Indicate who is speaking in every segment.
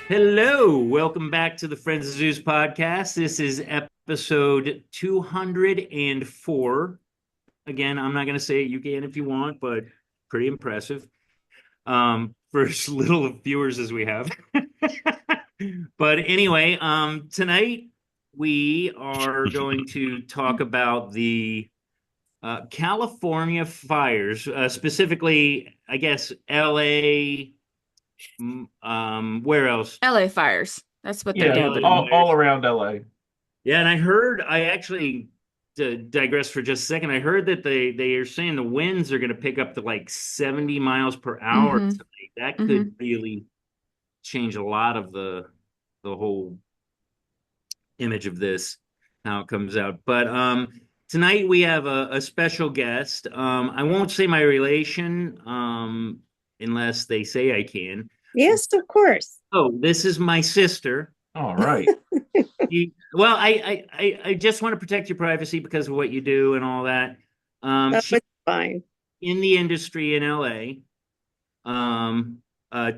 Speaker 1: Hello, welcome back to the Friends of Zeus podcast. This is episode 204. Again, I'm not going to say it, you can if you want, but pretty impressive. For as little viewers as we have. But anyway, tonight we are going to talk about the California fires, specifically, I guess, LA. Where else?
Speaker 2: LA fires. That's what they're
Speaker 3: Yeah,
Speaker 2: dubbing
Speaker 1: LA
Speaker 2: them.
Speaker 3: all
Speaker 1: fires.
Speaker 3: around LA.
Speaker 1: Yeah, and I actually digress for just a second. I heard that they are saying the winds are going to pick up to like 70 miles per hour
Speaker 2: Hmm.
Speaker 1: tonight. That
Speaker 2: Hmm.
Speaker 1: could really change a lot of the whole image of this, how it comes out. But tonight we have a special guest. I won't say my relation unless they say I can.
Speaker 4: Yes, of course.
Speaker 1: Oh, this is my sister.
Speaker 3: All right.
Speaker 1: Well, I just want to protect your privacy because of what you do and all that.
Speaker 4: Oh,
Speaker 1: She's
Speaker 4: it's fine.
Speaker 1: in the industry in LA.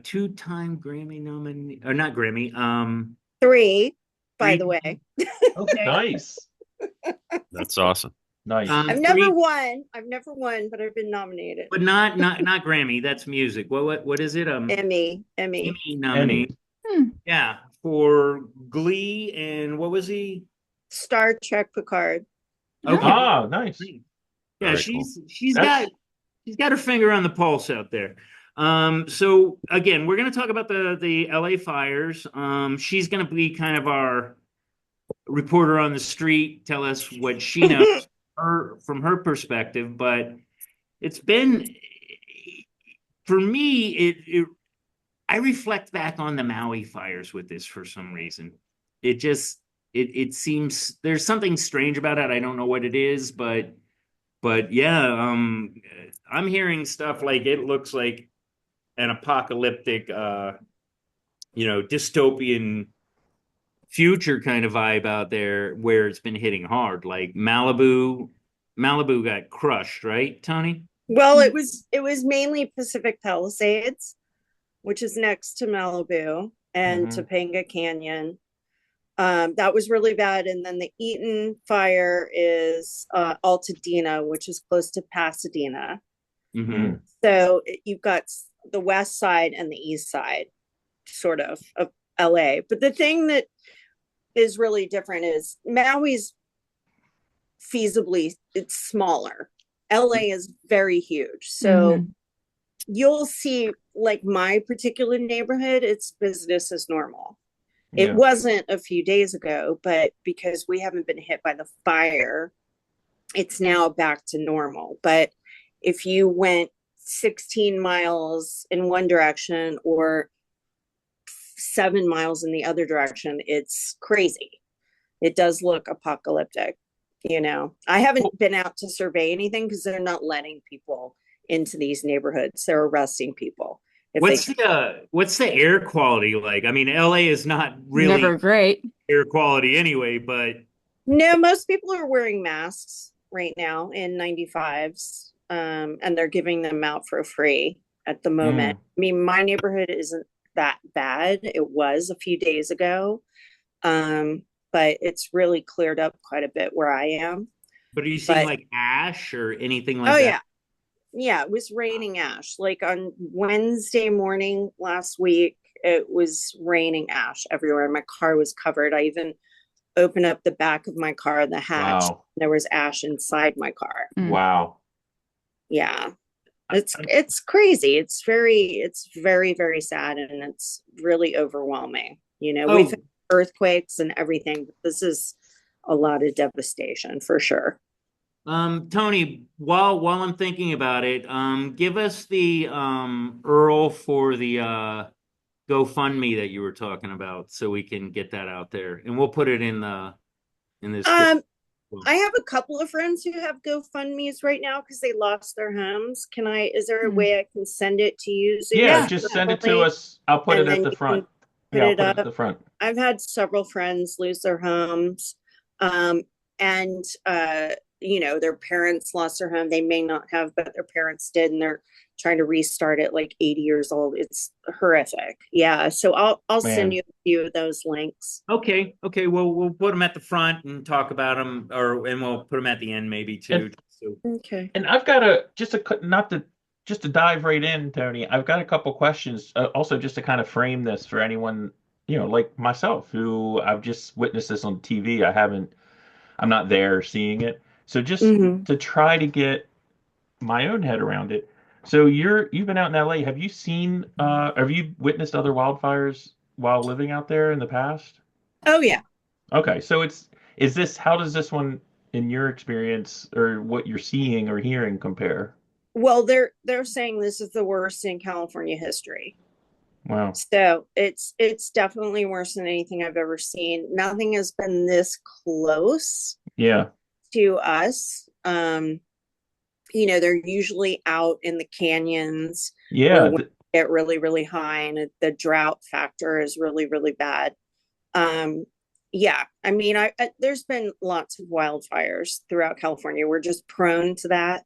Speaker 1: Two-time Grammy nominee, or not Grammy.
Speaker 4: Three, by
Speaker 1: Three.
Speaker 4: the way.
Speaker 1: Okay.
Speaker 3: Nice.
Speaker 5: That's awesome.
Speaker 3: Nice.
Speaker 4: I've never won. But I've been nominated.
Speaker 1: But not Grammy. That's music. What is it?
Speaker 4: Emmy.
Speaker 1: Emmy nominee.
Speaker 2: Hmm.
Speaker 1: Yeah, for Glee and what was he?
Speaker 4: Star Trek Picard.
Speaker 1: Okay.
Speaker 3: Ah, nice.
Speaker 1: Yeah,
Speaker 5: Very
Speaker 1: she's
Speaker 3: That's-
Speaker 1: got her finger on the pulse out there. So again, we're going to talk about the LA fires. She's going to be kind of our reporter on the street, tell us what she knows from her perspective. But it's been for me, I reflect back on the Maui fires with this for some reason. It seems there's something strange about it. I don't know what it is, but yeah, I'm hearing stuff like it looks like an apocalyptic, dystopian future kind of vibe out there where it's been hitting hard. Like Malibu got crushed, right, Toni?
Speaker 4: Well, it was mainly Pacific Palisades, which is next to Malibu and
Speaker 3: Mhm.
Speaker 4: Topanga Canyon. That was really bad. And then the Eaton fire is Altadena, which is close to Pasadena.
Speaker 1: Mm-hmm.
Speaker 4: So you've got the west side and the east side, sort of LA. But the thing that is really different is Maui's feasibly it's smaller. LA is very huge. So you'll see like my particular neighborhood, it's business as normal. It
Speaker 3: Yeah.
Speaker 4: wasn't a few days ago, but because we haven't been hit by the fire, it's now back to normal. But if you went 16 miles in one direction or 7 miles in the other direction, it's crazy. It does look apocalyptic. I haven't been out to survey anything because they're not letting people into these neighborhoods. They're arresting people.
Speaker 1: What's the air quality like? I mean, LA is not really
Speaker 2: Never great.
Speaker 1: air quality anyway, but
Speaker 4: No, most people are wearing masks right now in 95s, and they're giving them out for free at the moment. I mean, my neighborhood isn't that bad. It was a few days ago, but it's really cleared up quite a bit where I am.
Speaker 1: are you seeing
Speaker 4: But-
Speaker 1: like ash or anything like
Speaker 4: Oh,
Speaker 1: that?
Speaker 4: yeah. Yeah, it was raining ash. Like on Wednesday morning last week, it was raining ash everywhere. My car was covered. I even opened up the back of my car, the hatch.
Speaker 3: Wow.
Speaker 4: There was ash inside my car.
Speaker 2: Mm.
Speaker 3: Wow.
Speaker 4: Yeah. It's crazy. It's very, very sad, and it's really overwhelming. We've had earthquakes and everything, but this is a lot of devastation for sure.
Speaker 1: Toni, while I'm thinking about it, give us the URL for the GoFundMe that you were talking about so we can get that out there. And we'll put it in this.
Speaker 4: I have a couple of friends who have GoFundMes right now because they lost their homes. Is there a way I can send it to you? So
Speaker 3: Yeah,
Speaker 4: you
Speaker 3: just
Speaker 4: can
Speaker 3: send it to
Speaker 4: donate?
Speaker 3: us. I'll put
Speaker 4: and
Speaker 3: it
Speaker 4: then
Speaker 3: at the
Speaker 4: you
Speaker 3: front.
Speaker 4: can
Speaker 3: Yeah, I'll
Speaker 4: put
Speaker 3: put
Speaker 4: it
Speaker 3: it at
Speaker 4: up.
Speaker 3: the front.
Speaker 4: I've had several friends lose their homes. And their parents lost their home. They may not have, but their parents did, and they're trying to restart it like 80 years old. It's horrific. Yeah. So I'll send
Speaker 3: Man.
Speaker 4: you a few of those links.
Speaker 1: Okay. Well, we'll put them at the front and talk about them, and we'll put them at the end maybe too. So,
Speaker 4: Okay.
Speaker 3: And I've got not to just to dive right in, Tony. I've got a couple questions, also just to kind of frame this for anyone, like myself, who I've just witnessed this on TV. I'm not there seeing it. So just
Speaker 4: Mhm.
Speaker 3: to try to get my own head around it. So you've been out in LA. Have you witnessed other wildfires while living out there in the past?
Speaker 4: Oh yeah.
Speaker 3: Okay, so how does this one, in your experience, or what you're seeing or hearing, compare?
Speaker 4: Well, they're saying this is the worst in California history.
Speaker 3: Wow.
Speaker 4: So it's definitely worse than anything I've ever seen. Nothing has been this close
Speaker 3: Yeah.
Speaker 4: to us. They're usually out in the canyons where
Speaker 3: Yeah.
Speaker 4: winds get really, really high, and the drought factor is really, really bad. Yeah, I mean, there's been lots of wildfires throughout California. We're just prone to that.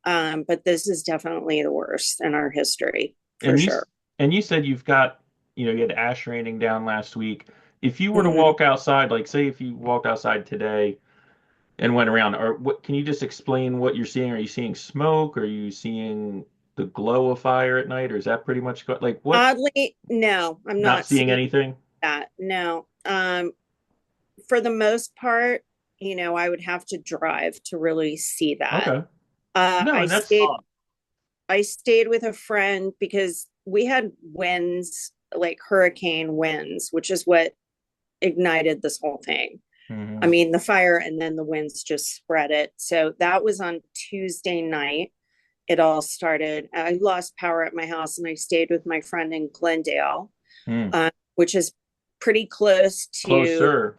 Speaker 4: But this is definitely the worst in our history for
Speaker 3: And you
Speaker 4: sure.
Speaker 3: and you said you had ash raining down last week. If you were to
Speaker 4: Mhm.
Speaker 3: walk outside, like say if you walked outside today and went around, or what, can you just explain what you're seeing? Are you seeing smoke? Are you seeing the glow of fire at night, or is that pretty much like what?
Speaker 4: Oddly, no, I'm
Speaker 3: Not
Speaker 4: not
Speaker 3: seeing
Speaker 4: seeing
Speaker 3: anything?
Speaker 4: that. No. For the most part, I would have to drive to really see that.
Speaker 3: Okay.
Speaker 4: Uh,
Speaker 3: No,
Speaker 4: I
Speaker 3: and that's
Speaker 4: stayed I stayed with a friend because we had winds, like hurricane winds, which is what ignited this whole thing. I
Speaker 3: mhm.
Speaker 4: mean, the fire and then the winds just spread it. So that was on Tuesday night. It all started. I lost power at my house, and I stayed with my friend in Glendale,
Speaker 3: Hmm.
Speaker 4: which is pretty close to,
Speaker 3: Closer.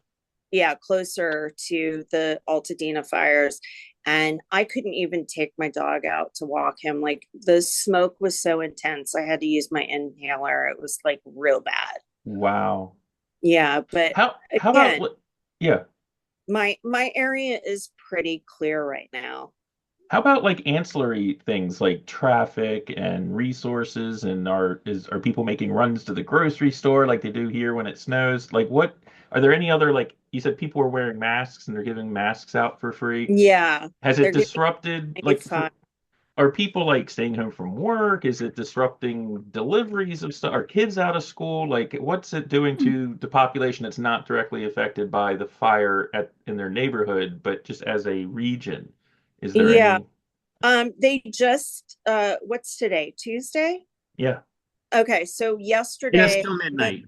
Speaker 4: yeah, closer to the Altadena fires. And I couldn't even take my dog out to walk him. Like the smoke was so intense. I had to use my inhaler. It was like real bad.
Speaker 3: Wow.
Speaker 4: Yeah, but
Speaker 3: How about
Speaker 4: again,
Speaker 3: yeah.
Speaker 4: my area is pretty clear right now.
Speaker 3: How about like ancillary things like traffic and resources, and are people making runs to the grocery store like they do here when it snows? Like what are there any other, like you said people are wearing masks and they're giving masks out for free?
Speaker 4: Yeah,
Speaker 3: Has it
Speaker 4: they're giving
Speaker 3: disrupted, like,
Speaker 4: 95.
Speaker 3: are people like staying home from work? Is it disrupting deliveries of stuff? Are kids out of school? Like what's it doing to the population that's not directly affected by the fire in their neighborhood, but just as a region? Is there
Speaker 4: Yeah.
Speaker 3: any?
Speaker 4: They just what's today? Tuesday?
Speaker 3: Yeah.
Speaker 4: Okay, so
Speaker 1: yes,
Speaker 4: yesterday
Speaker 1: till midnight.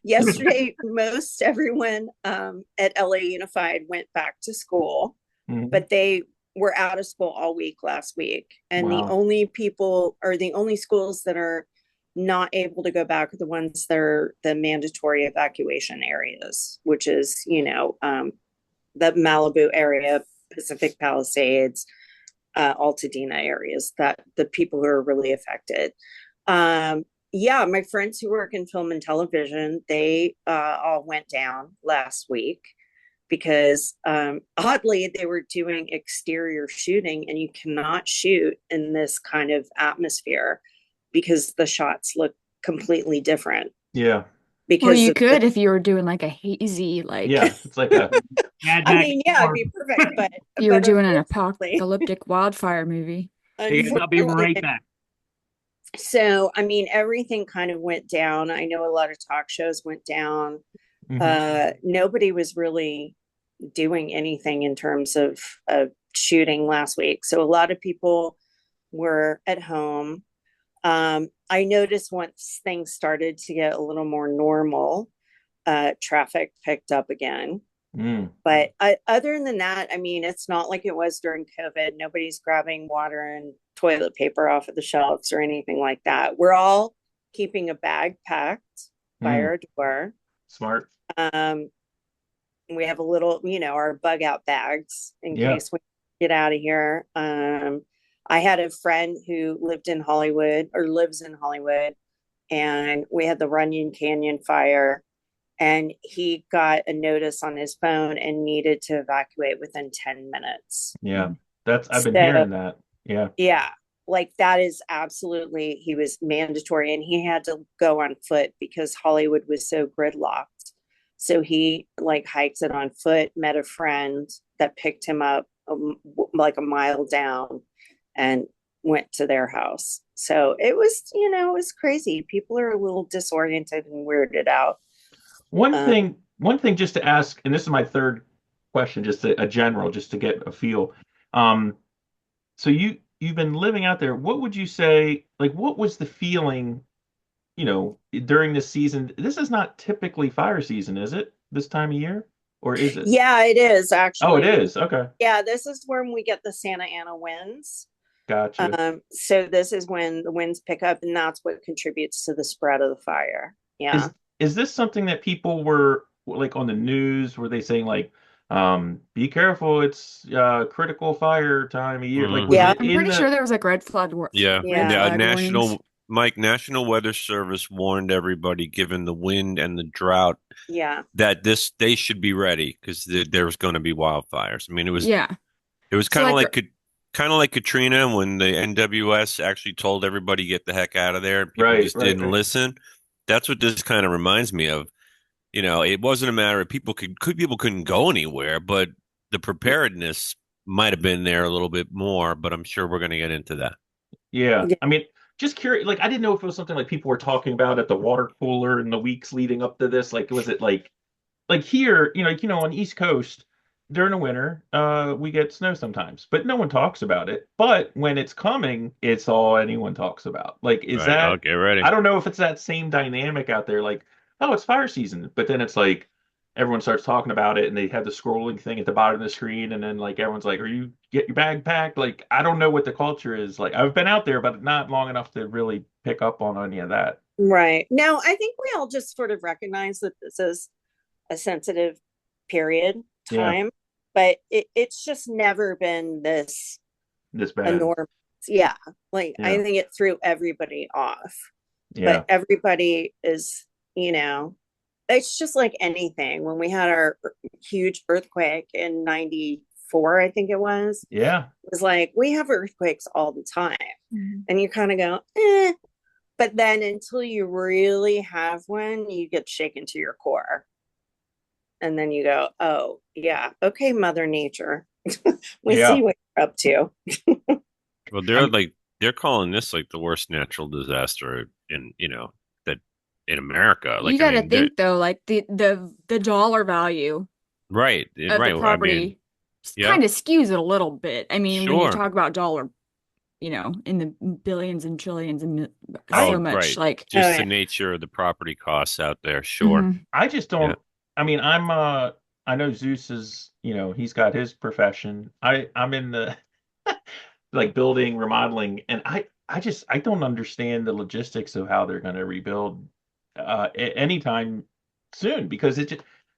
Speaker 4: yesterday most everyone at LA Unified went back to school,
Speaker 3: Mhm.
Speaker 4: but they were out of school all week last week. And
Speaker 3: Wow.
Speaker 4: the only schools that are not able to go back are the ones that are the mandatory evacuation areas, which is, the Malibu area, Pacific Palisades, Altadena areas, that the people who are really affected. Yeah, my friends who work in film and television, they all went down last week because oddly they were doing exterior shooting, and you cannot shoot in this kind of atmosphere because the shots look completely different
Speaker 3: Yeah.
Speaker 2: Well,
Speaker 4: because
Speaker 2: you
Speaker 4: of the,
Speaker 2: could if you were doing like a hazy, like
Speaker 3: Yeah. It's like a
Speaker 1: Mad
Speaker 4: I
Speaker 1: Max
Speaker 4: mean, yeah, it'd
Speaker 1: 4.
Speaker 4: be perfect, but
Speaker 2: you were doing an
Speaker 4: unfortunately,
Speaker 2: apocalyptic wildfire movie.
Speaker 1: Hey guys, I'll be
Speaker 4: unfortunately,
Speaker 1: right back.
Speaker 4: so I mean, everything kind of went down. I know a lot of talk shows went down.
Speaker 3: mhm.
Speaker 4: Nobody was really doing anything in terms of shooting last week. So a lot of people were at home. I noticed once things started to get a little more normal, traffic picked up again.
Speaker 3: Mm.
Speaker 4: But other than that, I mean, it's not like it was during COVID. Nobody's grabbing water and toilet paper off of the shelves or anything like that. We're all keeping a bag packed by
Speaker 3: Mm.
Speaker 4: our door.
Speaker 3: Smart.
Speaker 4: Um, we have a little, our bug out bags in
Speaker 3: Yeah.
Speaker 4: case we get out of here. I had a friend who lived in Hollywood or lives in Hollywood, and we had the Runyon Canyon fire. and he got a notice on his phone and needed to evacuate within 10 minutes.
Speaker 3: Yeah. I've been
Speaker 4: So,
Speaker 3: hearing that. Yeah.
Speaker 4: yeah, like that is absolutely, he was mandatory, and he had to go on foot because Hollywood was so gridlocked. So he like hiked it on foot, met a friend that picked him up like a mile down and went to their house. So it was, it was crazy. People are a little disoriented and weirded out.
Speaker 3: One thing just to ask, and this is my third question, just a general, just to get a feel. Um, so you've been living out there. What would you say, like, what was the feeling, during this season? This is not typically fire season, is it? This time of year? Or is it?
Speaker 4: Yeah, it is
Speaker 3: Oh, it
Speaker 4: actually.
Speaker 3: is. Okay.
Speaker 4: Yeah, this is when we get the Santa Ana winds.
Speaker 3: Gotcha.
Speaker 4: So this is when the winds pick up, and that's what contributes to the spread of the fire. Yeah.
Speaker 3: Is this something that people were like on the news? Were they saying like, be careful, it's critical fire time of year? Like, was
Speaker 4: Yeah.
Speaker 3: it
Speaker 2: I'm
Speaker 3: in
Speaker 2: pretty sure there was like
Speaker 5: Yeah.
Speaker 4: Yeah.
Speaker 5: Yeah.
Speaker 2: flag warnings.
Speaker 5: National Weather Service warned everybody, given the wind and the drought,
Speaker 4: Yeah.
Speaker 5: that they should be ready because there was going to be wildfires. I mean,
Speaker 2: Yeah.
Speaker 5: it was
Speaker 2: So
Speaker 5: kind of
Speaker 2: like
Speaker 5: like Katrina when the NWS actually told everybody get the heck out of there and people
Speaker 3: Right,
Speaker 5: just
Speaker 3: right,
Speaker 5: didn't
Speaker 3: right.
Speaker 5: listen. That's what this kind of reminds me of. It wasn't a matter of people couldn't go anywhere, but the preparedness might have been there a little bit more, but I'm sure we're going to get into that.
Speaker 3: Yeah.
Speaker 4: Yeah.
Speaker 3: I mean, just curious, like I didn't know if it was something like people were talking about at the water cooler in the weeks leading up to this. Like, was it like here, on the East Coast during the winter, we get snow sometimes, but no one talks about it. But when it's coming, it's all anyone talks about. Like, is
Speaker 5: Right. I'll
Speaker 3: that,
Speaker 5: get ready.
Speaker 3: I don't know if it's that same dynamic out there, like, oh, it's fire season, but then it's like everyone starts talking about it and they have the scrolling thing at the bottom of the screen, and then like everyone's like, are you get your bag packed? Like, I don't know what the culture is. Like, I've been out there, but not long enough to really pick up on any of that.
Speaker 4: Right. No, I think we all just sort of recognize that this is a sensitive period
Speaker 3: Yeah,
Speaker 4: time, but it's just never been this
Speaker 3: this bad.
Speaker 4: enormous. Yeah. Like I
Speaker 3: Yeah,
Speaker 4: think it threw everybody off,
Speaker 3: yeah,
Speaker 4: but everybody is, it's just like anything. When we had our huge earthquake in 94, I think
Speaker 3: yeah.
Speaker 4: it was like, we have earthquakes all the time.
Speaker 2: Mhm.
Speaker 4: And you kind of go, eh. But then until you really have one, you get shaken to your core. And then you go, oh, yeah, okay, Mother Nature. We
Speaker 3: Yeah.
Speaker 4: see what you're up to.
Speaker 5: Well,
Speaker 3: I'm
Speaker 5: they're calling this like the worst natural disaster that in America.
Speaker 2: You
Speaker 5: Like, I
Speaker 2: got to
Speaker 5: mean,
Speaker 2: think though, like the dollar value
Speaker 5: right,
Speaker 2: of
Speaker 5: right.
Speaker 2: the
Speaker 5: I mean,
Speaker 2: property
Speaker 5: yeah,
Speaker 2: kind of skews it a little bit. I mean, when you
Speaker 5: sure.
Speaker 2: talk about dollar, in the billions and trillions and
Speaker 3: I
Speaker 2: so
Speaker 5: Oh,
Speaker 2: much
Speaker 5: right.
Speaker 2: like
Speaker 4: Oh,
Speaker 5: Just the
Speaker 4: yeah.
Speaker 5: nature of the property costs out there. Sure.
Speaker 2: Mhm.
Speaker 3: I just
Speaker 5: Yeah.
Speaker 3: don't. I mean, I know Zeus is, he's got his profession. I'm in the like building, remodeling, and I don't understand the logistics of how they're going to rebuild anytime soon, because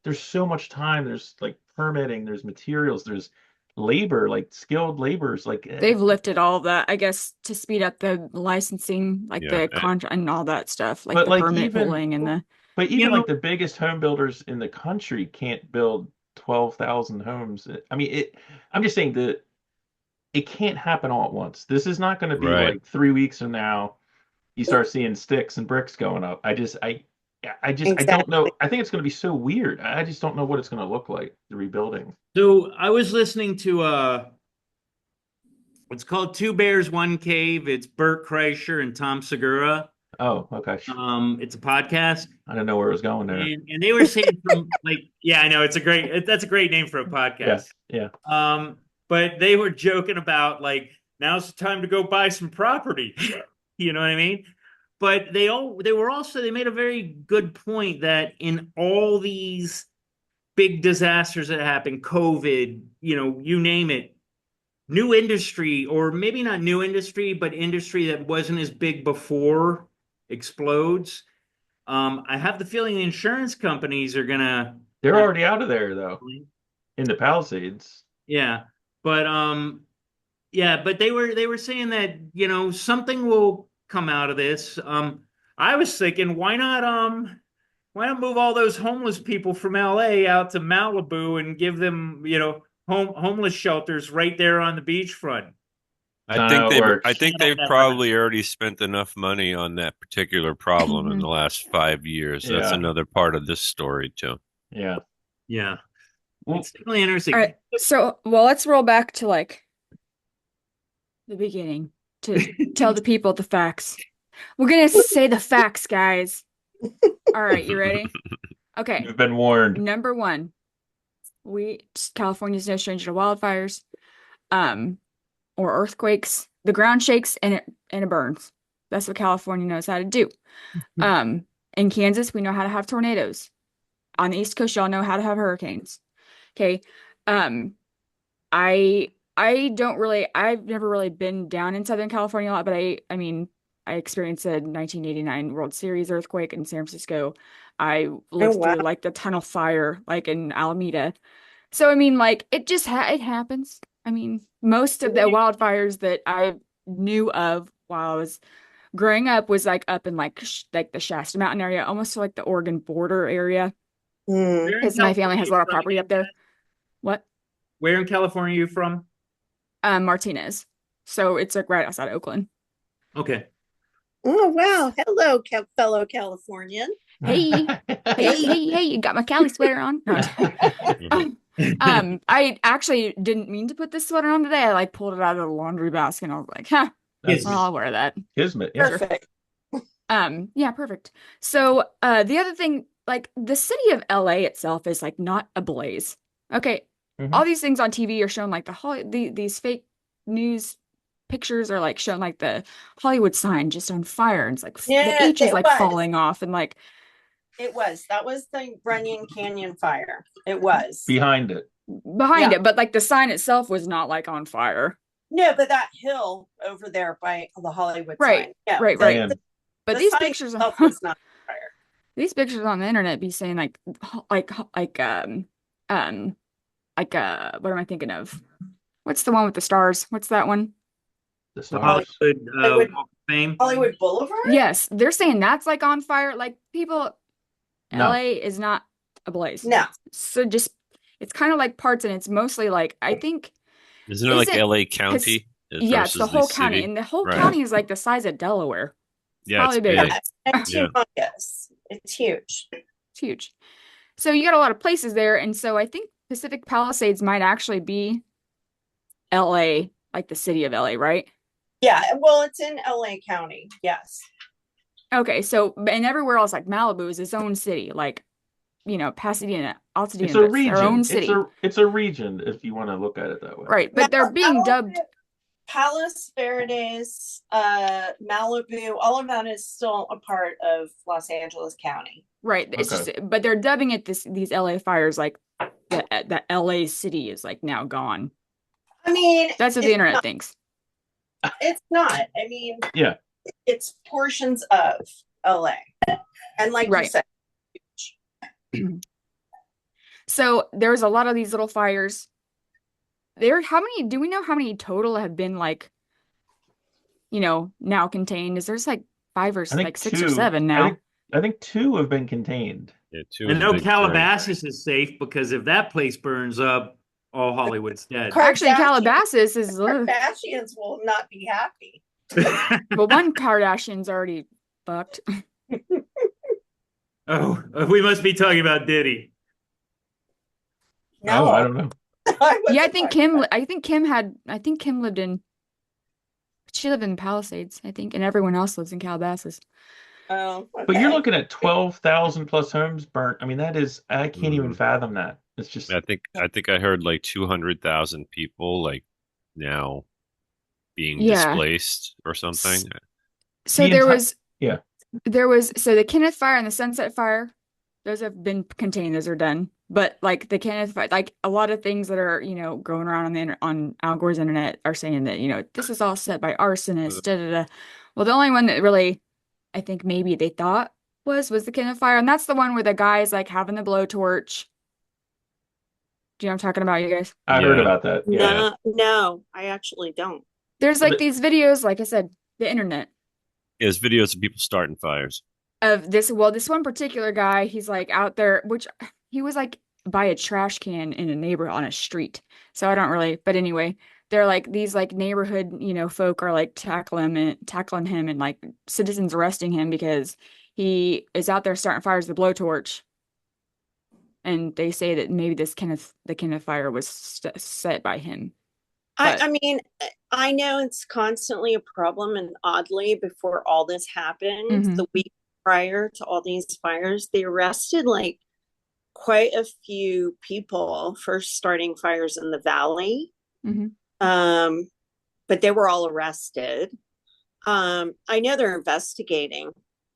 Speaker 3: there's so much time. There's like permitting, there's materials, there's labor, like skilled laborers, like
Speaker 2: They've lifted all of that, I guess, to speed up the licensing, like
Speaker 5: Yeah.
Speaker 2: the contract and all that stuff, like
Speaker 3: but
Speaker 2: the
Speaker 3: like
Speaker 2: permit
Speaker 3: even
Speaker 2: pulling and the
Speaker 3: But
Speaker 1: You
Speaker 3: even
Speaker 1: know,
Speaker 3: like the biggest home builders in the country can't build 12,000 homes. I mean, I'm just saying that it can't happen all at once. This is not going to be
Speaker 5: Right.
Speaker 3: like 3 weeks from now you start seeing sticks and bricks going up. I don't
Speaker 4: Exactly.
Speaker 3: know. I think it's going to be so weird. I just don't know what it's going to look like, the rebuilding.
Speaker 1: so I was listening to it's called Two Bears, One Cave. It's Bert Kreischer and Tom Segura.
Speaker 3: Oh, okay.
Speaker 1: It's a podcast.
Speaker 3: I don't know where it was going there.
Speaker 1: And they were saying from like, yeah, I know that's a great name for a
Speaker 3: Yeah,
Speaker 1: podcast.
Speaker 3: yeah.
Speaker 1: But they were joking about like now's the time to go buy some property. You know what I mean? But they made a very good point that in all these big disasters that happen, COVID, you name it, new industry, or maybe not new industry, but industry that wasn't as big before explodes. I have the feeling the insurance companies are gonna
Speaker 3: They're
Speaker 1: have,
Speaker 3: already out of there though, in the Palisades.
Speaker 1: yeah, but but they were saying that something will come out of this. I was thinking, why not move all those homeless people from LA out to Malibu and give them, homeless shelters right there on the beachfront?
Speaker 5: I think they've probably already spent enough money on that particular problem in the last 5 years. That's another part of this story too.
Speaker 3: Yeah.
Speaker 1: Yeah.
Speaker 3: Well,
Speaker 1: It's definitely interesting.
Speaker 2: All right. So, well, let's roll back to like the beginning to tell the people the facts. We're gonna say the facts, guys. All right, you ready? Okay.
Speaker 3: you've been warned.
Speaker 2: Number one, California's no stranger to wildfires, or earthquakes. The ground shakes and it burns. That's what California knows how to do. In Kansas, we know how to have tornadoes. On the East Coast, y'all know how to have hurricanes. Okay. I've never really been down in Southern California a lot, but I mean, I experienced a 1989 World Series earthquake in San Francisco. I lived through like the tunnel fire, like in Alameda. So, I mean, like it just it happens. I mean, most of the wildfires that I knew of while I was growing up was like up in like the Shasta Mountain area, almost to like the Oregon border area. Because my family has a lot of property up there. What?
Speaker 1: Where in California are you from?
Speaker 2: Martinez. So it's like right outside Oakland.
Speaker 1: Okay.
Speaker 4: Oh, wow. Hello, fellow Californian.
Speaker 2: Hey, hey, you got my Cali sweater on? No. I actually didn't mean to put this sweater on today. I like pulled it out of the laundry basket and I was like, well, I'll wear that.
Speaker 3: Kismet. Yeah.
Speaker 4: Perfect.
Speaker 2: Yeah, perfect. So, the other thing, like the city of LA itself is like not ablaze. Okay. All these things on TV are shown like these fake news pictures are like showing like the Hollywood sign just on fire and it's like the H is like falling off and like
Speaker 4: that was the Runyon Canyon fire. It was
Speaker 3: behind it,
Speaker 2: but like the sign itself was not like on fire.
Speaker 4: No, but that hill over there by the Hollywood sign. Yeah,
Speaker 2: right. But these pictures
Speaker 4: was not on fire.
Speaker 2: These pictures on the internet be saying like what am I thinking of? What's the one with the stars? What's that one?
Speaker 3: The
Speaker 1: Hollywood Walk of Fame.
Speaker 4: Hollywood Boulevard?
Speaker 2: Yes, they're saying that's like on fire. Like people, LA is not ablaze.
Speaker 4: No.
Speaker 2: So just it's kind of like parts, and it's mostly like I think.
Speaker 5: Isn't it like LA County?
Speaker 2: Yeah, it's the whole county, and the whole county is like the size of Delaware.
Speaker 5: Yeah,
Speaker 2: probably bigger.
Speaker 4: It's humongous. It's huge.
Speaker 2: It's huge. So you got a lot of places there, and so I think Pacific Palisades might actually be LA, like the city of LA, right?
Speaker 4: Yeah, well, it's in LA County. Yes.
Speaker 2: Okay, so and everywhere else, like Malibu, is its own city. Like, Pasadena, Altadena,
Speaker 3: it's a region.
Speaker 2: Their own city.
Speaker 3: It's a region if you want to look at it that way.
Speaker 2: Right, but they're being dubbed.
Speaker 4: Palos Verdes, Malibu, all of that is still a part of Los Angeles County.
Speaker 2: Right. It's just, but they're dubbing it these LA fires like the LA city is like now gone.
Speaker 4: I mean,
Speaker 2: that's what the internet thinks.
Speaker 4: It's not. I mean,
Speaker 3: yeah,
Speaker 4: it's portions of LA, and like you said,
Speaker 2: huge. So there's a lot of these little fires. How many do we know how many total have been like, now contained? Is there's like 5 or like 6 or 7 now?
Speaker 3: I think 2 have been contained.
Speaker 5: Yeah, 2.
Speaker 1: And no, Calabasas is safe because if that place burns up, all Hollywood's dead.
Speaker 2: Actually, Calabasas is
Speaker 4: Kardashians will not be happy.
Speaker 2: Well, one Kardashian's already fucked.
Speaker 1: Oh, we must be talking about Diddy.
Speaker 4: No,
Speaker 3: I don't know.
Speaker 2: Yeah, I think Kim lived in. She lived in Palisades, I think, and everyone else lives in Calabasas.
Speaker 4: Oh, okay.
Speaker 3: But you're looking at 12,000 plus homes burnt. I mean, I can't even fathom that. It's just.
Speaker 5: I think I heard like 200,000 people like now being displaced or something.
Speaker 2: So there was the Kenneth Fire and the Sunset Fire. Those have been contained. Those are done. But like the Kenneth Fire, like a lot of things that are going around on Al Gore's internet are saying that this is all set by arsonists. Well, the only one that really I think maybe they thought was the Kenneth Fire, and that's the one where the guy's like having the blowtorch. Do you know what I'm talking about, you guys?
Speaker 3: I heard about that. Yeah.
Speaker 4: No, I actually don't.
Speaker 2: There's like these videos, like I said, the internet.
Speaker 5: Yeah, there's videos of people starting fires.
Speaker 2: of this. Well, this one particular guy, he's like out there, which he was like by a trash can in a neighborhood on a street. So I don't really, but anyway, they're like these like neighborhood, folk are like tackling him and like citizens arresting him because he is out there starting fires with a blowtorch. And they say that maybe the Kenneth fire was set by him. But
Speaker 4: I mean, I know it's constantly a problem, and oddly, before all this happened,
Speaker 2: mhm,
Speaker 4: the week prior to all these fires, they arrested like quite a few people for starting fires in the valley.
Speaker 2: mhm.
Speaker 4: But they were all arrested. I know they're investigating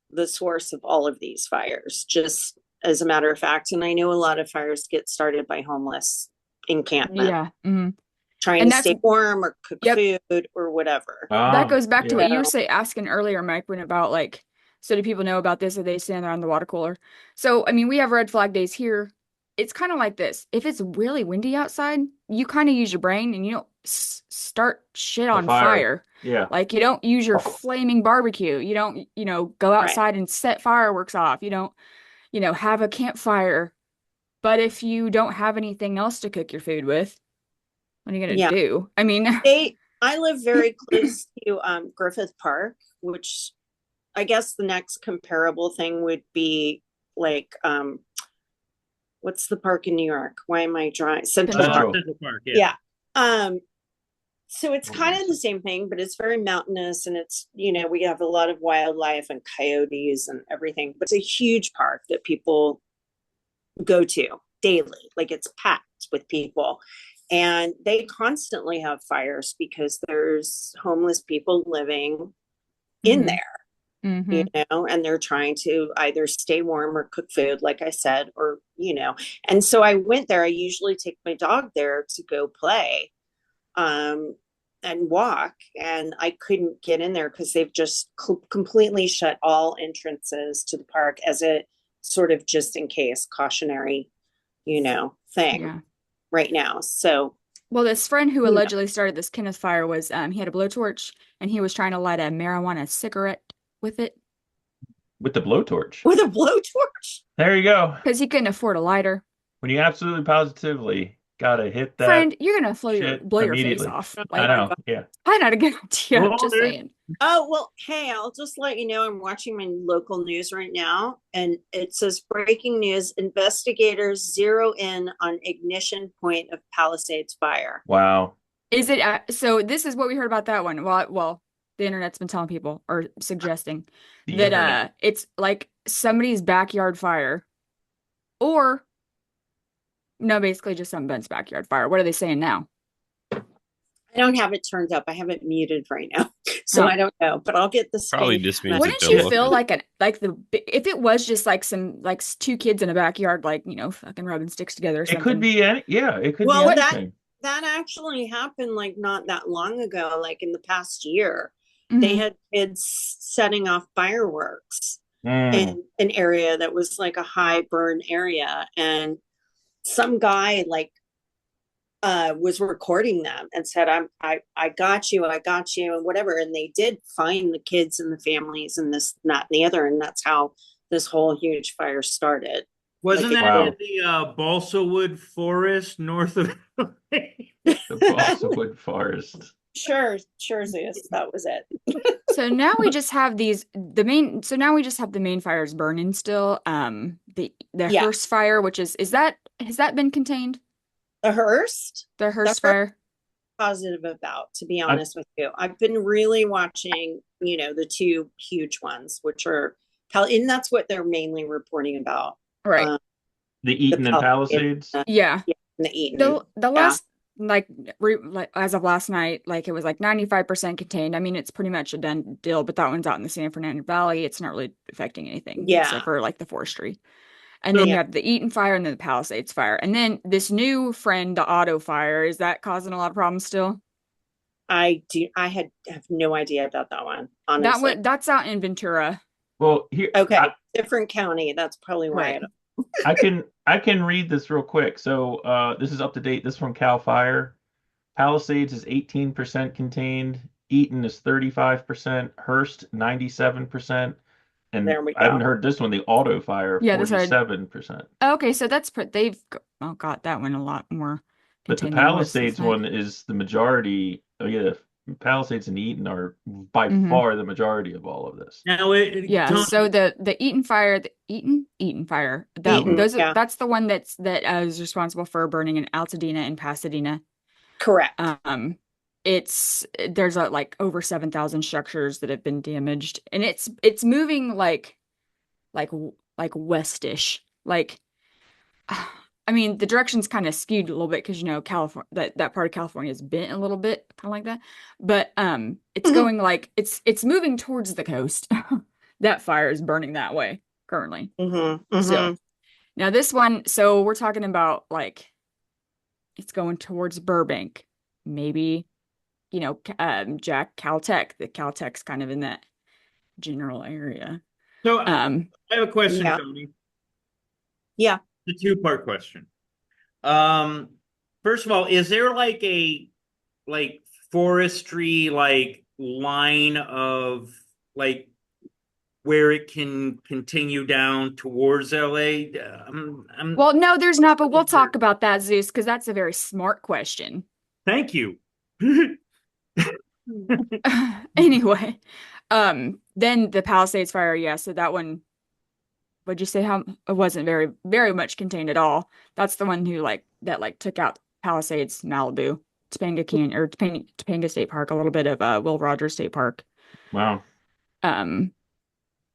Speaker 4: the source of all of these fires, just as a matter of fact. And I know a lot of fires get started by homeless encampment,
Speaker 2: Yeah. Mhm.
Speaker 4: trying
Speaker 2: And
Speaker 4: to stay warm or cook
Speaker 2: yep.
Speaker 4: food or whatever.
Speaker 2: That goes back to
Speaker 3: yeah.
Speaker 2: what you were asking earlier, Mike, when about like, so do people know about this or they stand there on the water cooler? So, I mean, we have red flag days here. It's kind of like this. If it's really windy outside, you kind of use your brain and you don't start shit
Speaker 3: A
Speaker 2: on
Speaker 3: fire.
Speaker 2: fire.
Speaker 3: Yeah.
Speaker 2: Like you don't use your flaming barbecue. You don't, go
Speaker 4: Right.
Speaker 2: outside and set fireworks off. You don't, have a campfire. But if you don't have anything else to cook your food with, what are you gonna
Speaker 4: Yeah.
Speaker 2: do? I mean,
Speaker 4: I live very close to Griffith Park, which I guess the next comparable thing would be like what's the park in New York? Why am I drawing Central Park?
Speaker 1: Central Park, yeah.
Speaker 4: Yeah. So it's kind of the same thing, but it's very mountainous, and it's, we have a lot of wildlife and coyotes and everything, but it's a huge park that people go to daily. Like it's packed with people, and they constantly have fires because there's homeless people living in
Speaker 2: Mhm.
Speaker 4: there,
Speaker 2: Mhm.
Speaker 4: and they're trying to either stay warm or cook food, like I said, or, and so I went there. I usually take my dog there to go play, and walk, and I couldn't get in there because they've just completely shut all entrances to the park as a sort of just in case cautionary, thing
Speaker 2: Yeah.
Speaker 4: right now. So,
Speaker 2: Well, this friend who allegedly started this Kenneth fire was he had a blowtorch and he was trying to light a marijuana cigarette with it
Speaker 3: With the blowtorch.
Speaker 4: with a blowtorch.
Speaker 3: There you go.
Speaker 2: because he couldn't afford a lighter.
Speaker 3: When you absolutely positively gotta hit that
Speaker 2: Friend, you're gonna
Speaker 3: shit
Speaker 2: blow your face
Speaker 3: immediately.
Speaker 2: off.
Speaker 3: I
Speaker 2: Like,
Speaker 3: know. Yeah.
Speaker 2: probably not a good idea.
Speaker 1: Well,
Speaker 2: Just
Speaker 1: there-
Speaker 2: saying.
Speaker 4: Oh, well, hey, I'll just let you know I'm watching my local news right now, and it says breaking news: investigators zero in on ignition point of Palisades fire.
Speaker 3: Wow.
Speaker 2: Is it so? This is what we heard about that one. Well, the internet's been telling people or suggesting
Speaker 3: The
Speaker 2: that
Speaker 3: internet.
Speaker 2: it's like somebody's backyard fire, or no, basically just some Ben's backyard fire. What are they saying now?
Speaker 4: I don't have it turned up. I have it muted right now, so
Speaker 2: Oh.
Speaker 4: I don't know. But I'll get the
Speaker 5: Probably
Speaker 4: screen.
Speaker 5: just means
Speaker 2: Wouldn't
Speaker 5: that
Speaker 2: you
Speaker 5: they're
Speaker 2: feel
Speaker 5: looking.
Speaker 2: like if it was just like some like two kids in a backyard, like fucking rubbing sticks together or
Speaker 3: It
Speaker 2: something?
Speaker 3: could be it could
Speaker 4: Well,
Speaker 3: be
Speaker 4: that
Speaker 3: anything.
Speaker 4: actually happened like not that long ago, like in the past year.
Speaker 2: Mhm.
Speaker 4: They had kids setting off fireworks in an area that was like a high burn area, and some guy like was recording them and said, I got you, and whatever. And they did find the kids and the families and this, and that, and the other. And that's how this whole huge fire started.
Speaker 1: Wasn't
Speaker 4: Like,
Speaker 1: that
Speaker 3: Wow.
Speaker 1: in the balsa wood forest north of
Speaker 3: The balsa wood forest.
Speaker 4: Sure, Zeus, that was it.
Speaker 2: So now we just have so now we just have the main fires burning still. The
Speaker 4: Yeah.
Speaker 2: Hearst fire, which has that been contained?
Speaker 4: The Hearst,
Speaker 2: The Hearst
Speaker 4: Hearst-
Speaker 2: fire?
Speaker 4: positive about, to be honest with you. I've been really watching, the two huge ones, which are, and that's what they're mainly reporting about.
Speaker 2: Right.
Speaker 3: The Eaton and Palisades.
Speaker 2: Yeah.
Speaker 4: The Eaton.
Speaker 2: The last like as of last night, like it was like 95% contained. I mean, it's pretty much a done deal, but that one's out in the San Fernando Valley. It's not really affecting anything,
Speaker 4: Yeah.
Speaker 2: except for like the forestry. And then you have the Eaton fire and then the Palisades fire. And then this new friend, the auto fire, is that causing a lot of problems still?
Speaker 4: I have no idea about that one, honestly.
Speaker 2: That's out in Ventura.
Speaker 3: Well, here.
Speaker 4: Okay, different county. That's probably why.
Speaker 2: Right.
Speaker 3: I can read this real quick. So this is up to date. This is from Cal Fire. Palisades is 18% contained. Eaton is 35%. Hearst 97%. And
Speaker 4: There we
Speaker 3: I haven't
Speaker 4: go.
Speaker 3: heard this one, the auto fire,
Speaker 2: Yeah, that's right.
Speaker 3: 47%.
Speaker 2: Okay, so they've got that one a lot more
Speaker 3: But the
Speaker 2: contained than was
Speaker 3: Palisades one is the majority. Oh yeah, Palisades and Eaton are by
Speaker 2: Mm-hmm.
Speaker 3: far the majority of all of this.
Speaker 1: Now,
Speaker 2: Yeah,
Speaker 1: Tony,
Speaker 2: so the Eaton fire, the Eaton fire,
Speaker 4: Eaton,
Speaker 2: that's the one that is responsible for burning in Altadena and Pasadena.
Speaker 4: correct.
Speaker 2: There's like over 7,000 structures that have been damaged, and it's moving like westish. Like, I mean, the direction's kind of skewed a little bit because California, that part of California is bent a little bit, kind of like that. But it's going like it's moving towards the coast. That fire is burning that way currently. So now this one, so we're talking about like it's going towards Burbank, maybe, Caltech. The Caltech's kind of in that general area.
Speaker 1: so I have a question,
Speaker 4: Yeah.
Speaker 1: Tony.
Speaker 4: Yeah.
Speaker 1: The two-part question. First of all, is there like a forestry line of where it can continue down towards LA?
Speaker 2: Well, no, there's not, but we'll talk about that, Zeus, because that's a very smart question.
Speaker 1: Thank you.
Speaker 2: Anyway, then the Palisades fire, yeah, so that one, would you say how it wasn't very, very much contained at all? That's the one who took out Palisades, Malibu, Topanga State Park, a little bit of Will Rogers State Park.
Speaker 3: Wow.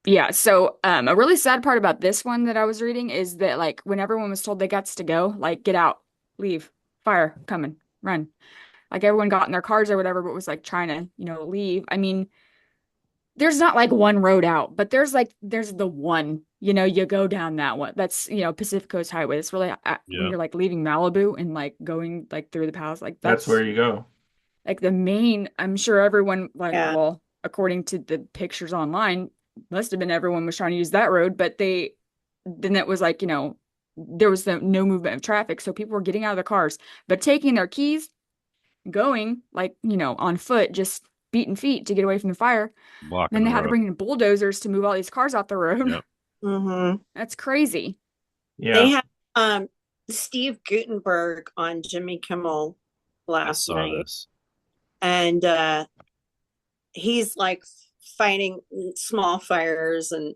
Speaker 2: Yeah, so a really sad part about this one that I was reading is that when everyone was told they got to go, get out, leave, fire coming, run. Everyone got in their cars or whatever, but was trying to, leave. I mean, there's not one road out, but there's the one, you go down that one. That's, Pacific Coast Highway. It's really when you're leaving Malibu and going through the palace,
Speaker 3: that's where you go.
Speaker 2: The main, I'm sure everyone well, according to the pictures online, must have been everyone was trying to use that road, but then it was there was no movement of traffic. So people were getting out of their cars, but taking their keys, going on foot, just beating feet to get away from the fire. Then they had to bring in bulldozers to move all these cars off the road.
Speaker 4: Yep.
Speaker 2: That's crazy.
Speaker 3: Yeah.
Speaker 4: They had Steve Guttenberg on Jimmy Kimmel last night. And he's fighting small fires and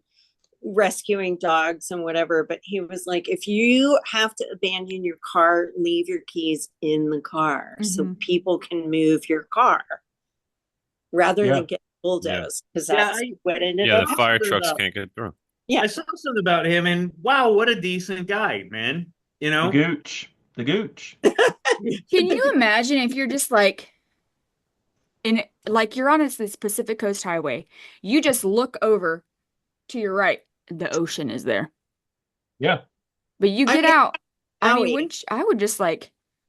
Speaker 4: rescuing dogs and whatever, but he was like, if you have to abandon your car, leave your keys in the car so people can move your car rather than get bulldozed, because that's what ended up.
Speaker 5: The fire trucks can't get through.
Speaker 1: Yeah, I saw something about him, and wow, what a decent guy, man.
Speaker 3: The gooch.
Speaker 2: Can you imagine if you're just you're on this Pacific Coast Highway, you just look over to your right, the ocean is there.
Speaker 3: Yeah.
Speaker 2: But you get out. I mean, I would just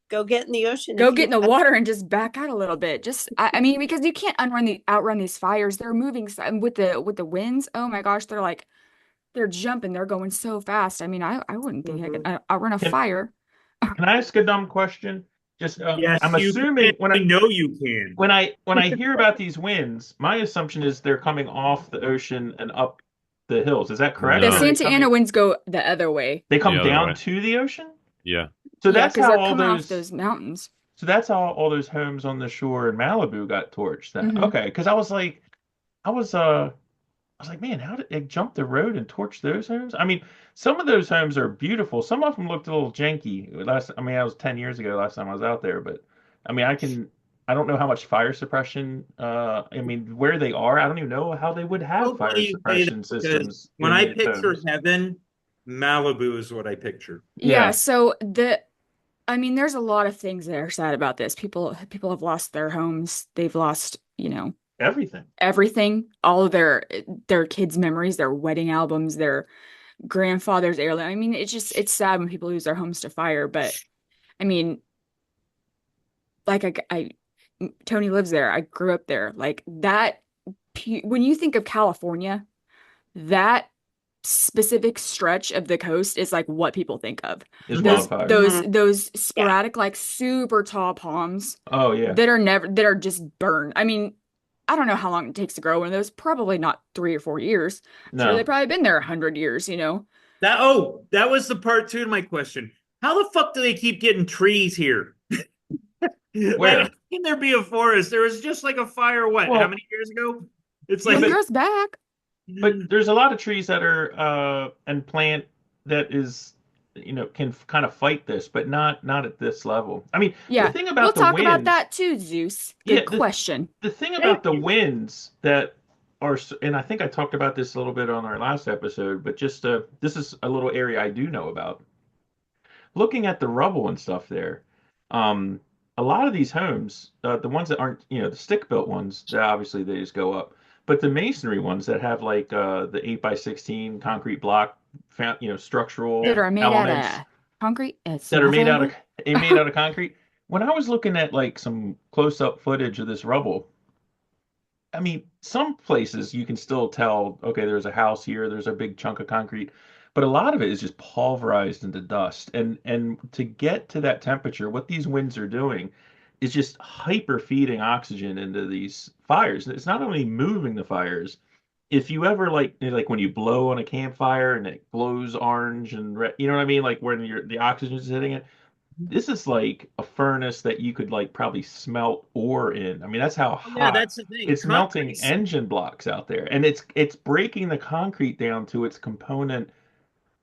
Speaker 4: go get in the ocean.
Speaker 2: Go get in the water and just back out a little bit. I mean, because you can't outrun these fires. They're moving with the winds. Oh my gosh, they're jumping. They're going so fast. I mean, I wouldn't think I could outrun a fire.
Speaker 3: Can I ask a dumb question? Just
Speaker 1: yes,
Speaker 3: I'm assuming
Speaker 1: I know you can.
Speaker 3: When I hear about these winds, my assumption is they're coming off the ocean and up the hills. Is that correct?
Speaker 2: The Santa Ana winds go the other way.
Speaker 3: They come down to the ocean?
Speaker 5: Yeah.
Speaker 3: So that's how all
Speaker 2: off those mountains.
Speaker 3: So that's how all those homes on the shore in Malibu got torched then. Okay, because I was like, man, how did it jump the road and torch those homes? I mean, some of those homes are beautiful. Some of them looked a little janky. That was 10 years ago last time I was out there, but I mean, I don't know how much fire suppression, I mean, where they are, I don't even know how they would have fire suppression systems.
Speaker 1: When I picture heaven, Malibu is what I picture.
Speaker 2: Yeah, so I mean, there's a lot of things that are sad about this. People have lost their homes. They've lost, everything, all of their kids' memories, their wedding albums, their grandfather's heirloom. I mean, it's sad when people lose their homes to fire, but I mean, Toni lives there. I grew up there. That, when you think of California, that specific stretch of the coast is what people think of. Those sporadic, super tall palms.
Speaker 3: Oh yeah.
Speaker 2: That are just burned. I mean, I don't know how long it takes to grow one of those. Probably not 3 or 4 years. Sure, they've
Speaker 3: No.
Speaker 2: probably been there 100 years, you know.
Speaker 1: That was the part two to my question. How the fuck do they keep getting trees here? Like, how
Speaker 3: Where?
Speaker 1: can there be a forest? There was just like a fire, what, how
Speaker 3: Well,
Speaker 1: many years ago? It's
Speaker 3: yeah,
Speaker 1: like,
Speaker 2: It
Speaker 3: but
Speaker 2: grows back.
Speaker 3: there's a lot of trees that are and plant that is, can kind of fight this, but not at this level. I mean, the
Speaker 2: Yeah,
Speaker 3: thing
Speaker 2: we'll
Speaker 3: about the
Speaker 2: talk about
Speaker 3: winds,
Speaker 2: that too, Zeus.
Speaker 3: yeah,
Speaker 2: Good question.
Speaker 3: the thing
Speaker 1: thank
Speaker 3: about the
Speaker 1: you.
Speaker 3: winds that are, and I think I talked about this a little bit on our last episode, but just this is a little area I do know about. Looking at the rubble and stuff there, um, a lot of these homes, the ones that aren't, the stick-built ones, obviously they just go up. But the masonry ones that have like the 8 by 16 concrete block,
Speaker 2: That
Speaker 3: structural
Speaker 2: are made out
Speaker 3: elements
Speaker 2: of concrete. It's
Speaker 3: that are made out
Speaker 2: nothing.
Speaker 3: of made out of concrete. When I was looking at like some close-up footage of this rubble, I mean, some places you can still tell, okay, there's a house here, there's a big chunk of concrete, but a lot of it is just pulverized into dust. And to get to that temperature, what these winds are doing is just hyper feeding oxygen into these fires. It's not only moving the fires. If you ever like when you blow on a campfire and it glows orange and red, you know what I mean? Like when the oxygen is hitting it, this is like a furnace that you could like probably smelt ore in. I mean, that's how
Speaker 1: Yeah,
Speaker 3: hot
Speaker 1: that's the thing.
Speaker 3: it's melting engine blocks out there. And it's breaking the concrete down to its component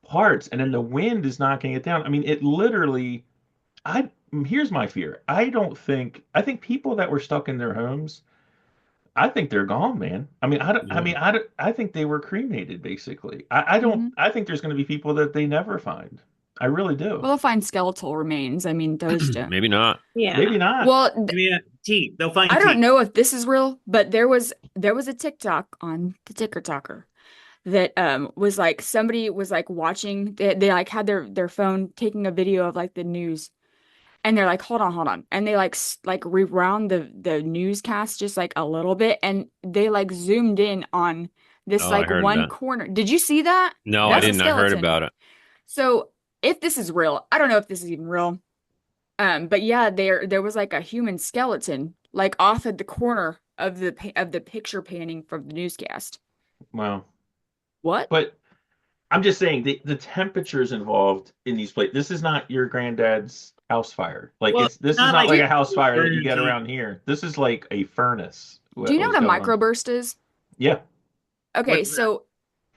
Speaker 3: parts, and then the wind is knocking it down. I mean, it literally I here's my fear. I think people that were stuck in their homes, I think they're gone, man. I mean,
Speaker 5: Yeah.
Speaker 3: I think they were cremated basically. I don't
Speaker 2: Hmm.
Speaker 3: I think there's going to be people that they never find. I really do.
Speaker 2: Well, they'll find skeletal remains. I mean, those do.
Speaker 5: Maybe not.
Speaker 3: Maybe
Speaker 4: Yeah.
Speaker 3: not.
Speaker 2: Well,
Speaker 1: I mean, teeth. They'll find
Speaker 2: I don't
Speaker 1: teeth.
Speaker 2: know if this is real, but there was a TikTok on the Ticker Talker that was like somebody was like watching they like had their phone taking a video of like the news, and they're like, hold on, and they like like rewound the newscast just like a little bit, and they like zoomed in on this
Speaker 5: Oh, I
Speaker 2: like
Speaker 5: heard of
Speaker 2: one
Speaker 5: that.
Speaker 2: corner. Did you see that?
Speaker 5: No, I
Speaker 2: That's a
Speaker 5: didn't. I heard
Speaker 2: skeleton.
Speaker 5: about it.
Speaker 2: So if this is real, I don't know if this is even real. But yeah, there was like a human skeleton like off at the corner of the picture panning from the newscast.
Speaker 3: Well,
Speaker 2: What?
Speaker 3: but I'm just saying the temperatures involved in these places. This is not your granddad's house fire. Like
Speaker 1: Well,
Speaker 3: this is
Speaker 1: not
Speaker 3: not
Speaker 1: like
Speaker 3: like a house fire that you get
Speaker 1: burning.
Speaker 3: around here. This is like a furnace.
Speaker 2: Do you
Speaker 3: What
Speaker 2: know
Speaker 3: was
Speaker 2: what a
Speaker 3: going on?
Speaker 2: microburst is?
Speaker 3: Yeah.
Speaker 2: Okay,
Speaker 1: What's that?
Speaker 2: so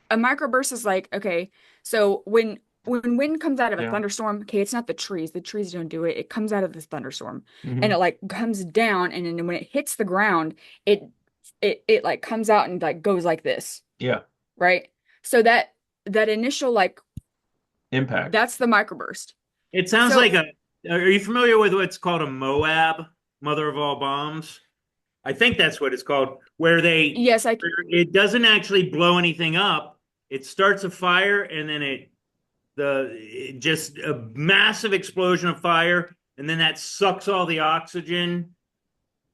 Speaker 2: a microburst is like, okay, so when wind comes out of a
Speaker 3: Yeah.
Speaker 2: thunderstorm, okay, it's not the trees. The trees don't do it. It comes out of the thunderstorm, and
Speaker 3: Hmm.
Speaker 2: it like comes down, and then when it hits the ground, it it like comes out and like goes like this,
Speaker 3: Yeah.
Speaker 2: right? So that initial like
Speaker 3: Impact.
Speaker 2: that's the microburst.
Speaker 1: It sounds
Speaker 2: So
Speaker 1: like a. Are you familiar with what's called a Moab, mother of all bombs? I think that's what it's called, where
Speaker 2: yes,
Speaker 1: where it doesn't actually blow anything up. It starts a fire and then just a massive explosion of fire, and then that sucks all the oxygen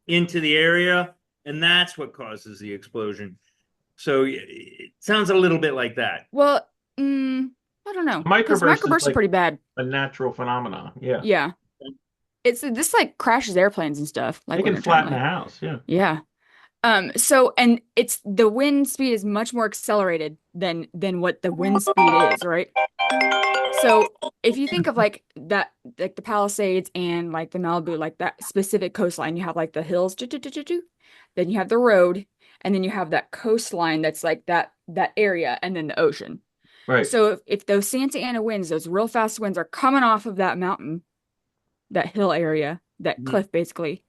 Speaker 1: into the area, and that's what causes the explosion. So it sounds a little bit like that.
Speaker 2: well, I don't know, because
Speaker 3: Microburst is
Speaker 2: microbursts are
Speaker 3: like
Speaker 2: pretty bad.
Speaker 3: a natural phenomenon. Yeah.
Speaker 2: Yeah, it's this like crashes airplanes and stuff,
Speaker 3: They
Speaker 2: like when
Speaker 3: can
Speaker 2: they're trying to
Speaker 3: flatten a
Speaker 2: like
Speaker 3: house. Yeah.
Speaker 2: yeah. So and it's the wind speed is much more accelerated than what the wind speed is, right? So if you think of like that, like the Palisades and like the Malibu, like that specific coastline, you have like the hills, then you have the road, and then you have that coastline that's like that area, and then the ocean.
Speaker 3: Right.
Speaker 2: So if those Santa Ana winds, those real fast winds are coming off of that mountain, that hill area, that
Speaker 1: Mhm.
Speaker 2: cliff basically,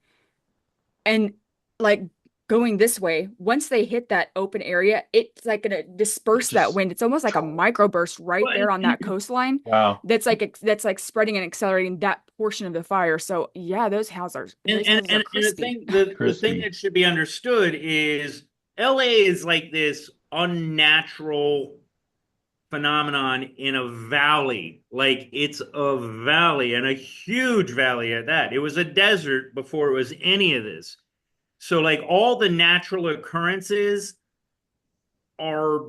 Speaker 2: and like going this way, once they hit that open area, it's like gonna disperse that
Speaker 3: Just
Speaker 2: wind. It's almost like a microburst right
Speaker 1: Well,
Speaker 2: there on that coastline
Speaker 3: wow.
Speaker 2: that's like spreading and accelerating that portion of the fire. So yeah, those houses are
Speaker 1: and the
Speaker 2: crispy.
Speaker 1: thing
Speaker 3: Crispy.
Speaker 1: that should be understood is LA is like this unnatural phenomenon in a valley. Like it's a valley and a huge valley at that. It was a desert before it was any of this. So like all the natural occurrences are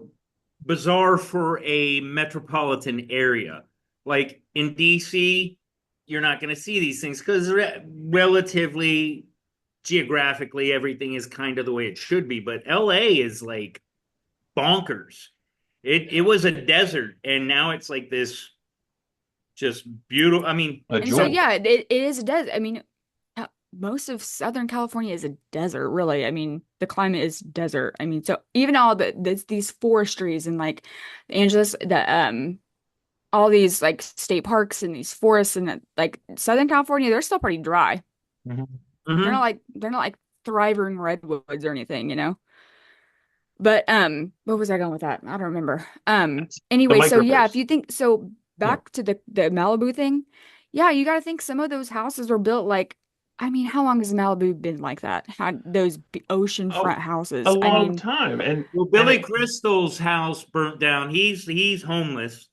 Speaker 1: bizarre for a metropolitan area. Like in DC, you're not going to see these things because they're relatively geographically everything is kind of the way it should be, but LA is like bonkers. It was a desert, and now it's like this just beautiful. I mean,
Speaker 3: A
Speaker 2: And so,
Speaker 3: jewel.
Speaker 2: yeah, it is a desert. I mean, most of Southern California is a desert, really. I mean, the climate is desert. I mean, so even all these forestries and like Angeles, all these like state parks and these forests and like Southern California, they're still pretty dry.
Speaker 3: Mhm.
Speaker 1: mhm.
Speaker 2: They're not like thriving redwoods or anything, you know. But what was I going with that? I don't remember.
Speaker 3: The
Speaker 2: Anyway, so yeah, if
Speaker 3: microburst.
Speaker 2: you think so
Speaker 3: Yeah.
Speaker 2: back to the Malibu thing, yeah, you got to think some of those houses were built like, I mean, how long has Malibu been like that? Had those
Speaker 3: A,
Speaker 2: oceanfront
Speaker 3: a
Speaker 2: houses. I
Speaker 3: long
Speaker 2: mean,
Speaker 3: time.
Speaker 1: Well,
Speaker 3: And
Speaker 1: Billy
Speaker 3: it,
Speaker 1: Crystal's house burnt down. He's homeless.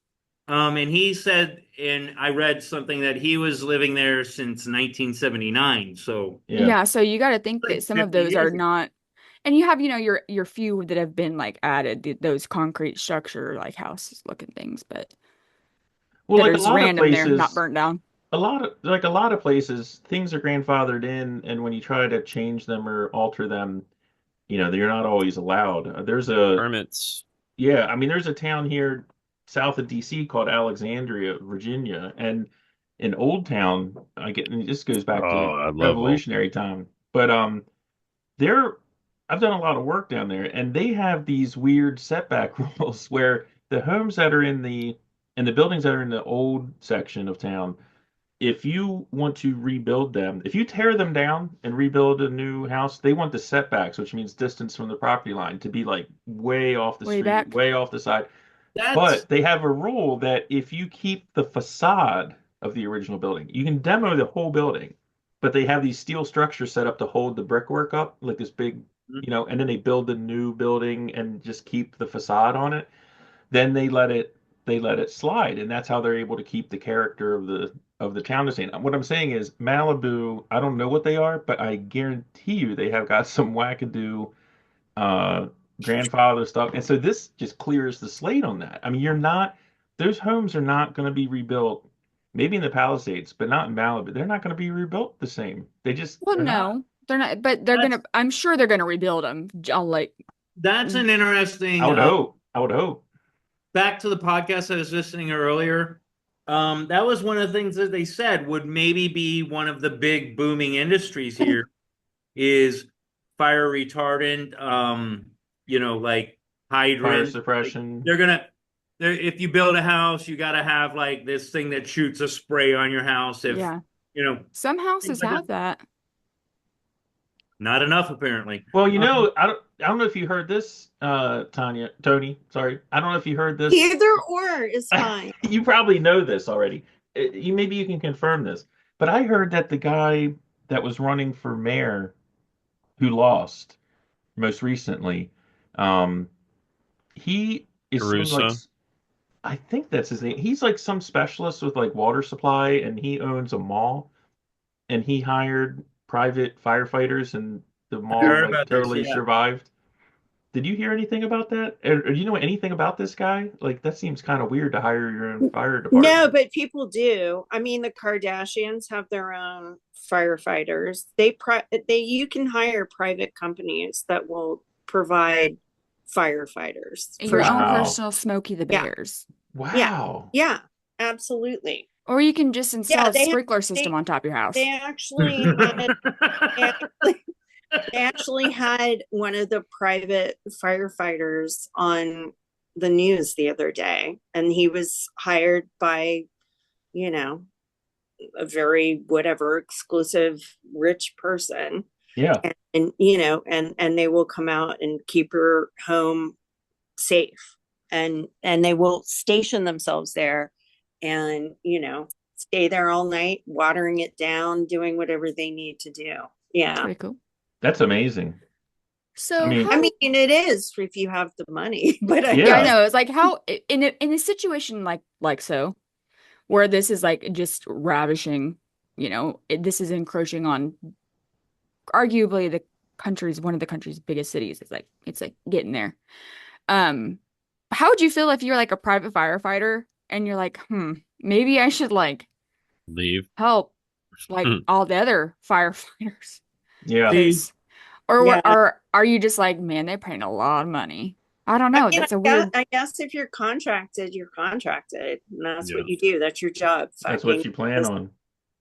Speaker 1: And he said, and I read something that he was living there since 1979. So
Speaker 3: yeah.
Speaker 2: yeah, so you got to think
Speaker 1: like
Speaker 2: that some of
Speaker 1: 50
Speaker 2: those are
Speaker 1: years ago.
Speaker 2: not, and you have, your few that have been like added, those concrete structure like houses looking things, but
Speaker 3: Well,
Speaker 2: that
Speaker 3: like
Speaker 2: are
Speaker 3: a
Speaker 2: just
Speaker 3: lot of
Speaker 2: random there, not
Speaker 3: places,
Speaker 2: burnt down.
Speaker 3: a lot of places, things are grandfathered in, and when you try to change them or alter them, they're not always allowed.
Speaker 5: Permits.
Speaker 3: Yeah, I mean, there's a town here south of DC called Alexandria, Virginia, and in Old Town, and this goes back to
Speaker 5: Oh, I love old.
Speaker 3: Revolutionary time, but there, I've done a lot of work down there, and they have these weird setback rules where the homes that are in the buildings that are in the old section of town, if you want to rebuild them, if you tear them down and rebuild a new house, they want the setbacks, which means distance from the property line, to be like way off the
Speaker 2: Way
Speaker 3: street,
Speaker 2: back.
Speaker 3: way off the side.
Speaker 1: That's
Speaker 3: But they have a rule that if you keep the facade of the original building, you can demo the whole building, but they have these steel structures set up to hold the brickwork up, like this big, and then they build the new building and just keep the facade on it. Then they let it slide, and that's how they're able to keep the character of the town the same. What I'm saying is Malibu, I don't know what they are, but I guarantee you they have got some wackadoo uh grandfather stuff. And so this just clears the slate on that. I mean, those homes are not going to be rebuilt, maybe in the Palisades, but not in Malibu. They're not going to be rebuilt the same.
Speaker 2: Well,
Speaker 3: They're not.
Speaker 2: no, they're not, but
Speaker 1: that's
Speaker 2: I'm sure they're gonna rebuild them. I'll like,
Speaker 1: that's
Speaker 2: mm,
Speaker 1: an
Speaker 3: I
Speaker 1: interesting
Speaker 3: would hope. I would hope.
Speaker 1: back to the podcast I was listening earlier. That was one of the things that they said would maybe be one of the big booming industries here is fire retardant, like
Speaker 3: Fire
Speaker 1: hydrant. Like
Speaker 3: suppression.
Speaker 1: if you build a house, you got to have like this thing that shoots a spray on your house. If,
Speaker 2: yeah,
Speaker 1: you know,
Speaker 2: some
Speaker 1: things
Speaker 2: houses
Speaker 1: like that.
Speaker 2: have that.
Speaker 1: Not enough apparently.
Speaker 3: Well, I don't know if you heard this, Toni, sorry. I don't know if you heard this.
Speaker 4: Either or is fine.
Speaker 3: You probably know this already. Maybe you can confirm this. But I heard that the guy that was running for mayor who lost most recently, um, he is some like
Speaker 5: Caruso.
Speaker 3: I think that's his name. He's like some specialist with like water supply, and he owns a mall, and he hired private firefighters, and the
Speaker 1: I
Speaker 3: mall
Speaker 1: heard
Speaker 3: like
Speaker 1: about this.
Speaker 3: totally
Speaker 1: Yeah.
Speaker 3: survived. Did you hear anything about that? Or do you know anything about this guy? Like that seems kind of weird to hire your own fire
Speaker 4: No,
Speaker 3: department.
Speaker 4: but people do. I mean, the Kardashians have their own firefighters. You can hire private companies that will provide firefighters for
Speaker 2: Your
Speaker 4: sure.
Speaker 2: own
Speaker 3: Wow.
Speaker 2: personal Smokey the
Speaker 4: Yeah,
Speaker 2: Bears,
Speaker 4: yeah,
Speaker 3: Wow.
Speaker 4: yeah, absolutely.
Speaker 2: or you can just
Speaker 4: Yeah,
Speaker 2: install a sprinkler system
Speaker 4: they
Speaker 2: on top of your house.
Speaker 4: they actually had they actually, they actually had one of the private firefighters on the news the other day, and he was hired by, you know, a very whatever exclusive rich person,
Speaker 3: Yeah.
Speaker 4: and and they will come out and keep your home safe, and they will station themselves there, and stay there all night watering it down, doing whatever they need to do.
Speaker 2: It's
Speaker 4: Yeah,
Speaker 2: pretty cool.
Speaker 3: That's amazing. I
Speaker 2: So
Speaker 3: mean,
Speaker 4: I mean
Speaker 2: how,
Speaker 4: it is if you have the money, but I
Speaker 2: yeah, I
Speaker 3: yeah.
Speaker 4: guess
Speaker 2: know. It's like how in a situation like so where this is like just ravishing, this is encroaching on arguably one of the country's biggest cities. It's like getting there. Um, how would you feel if you're like a private firefighter and you're like, maybe I should like
Speaker 5: Leave.
Speaker 2: help like all the other firefighters?
Speaker 3: Yeah.
Speaker 2: Or
Speaker 4: Yeah.
Speaker 2: are you just like, man, they're paying a lot of money? I don't
Speaker 4: I
Speaker 2: know.
Speaker 4: mean,
Speaker 2: That's a weird.
Speaker 4: I guess if you're contracted, you're contracted, and that's
Speaker 5: Yeah.
Speaker 4: what you do. That's your job.
Speaker 3: That's
Speaker 4: Fucking
Speaker 3: what you plan on.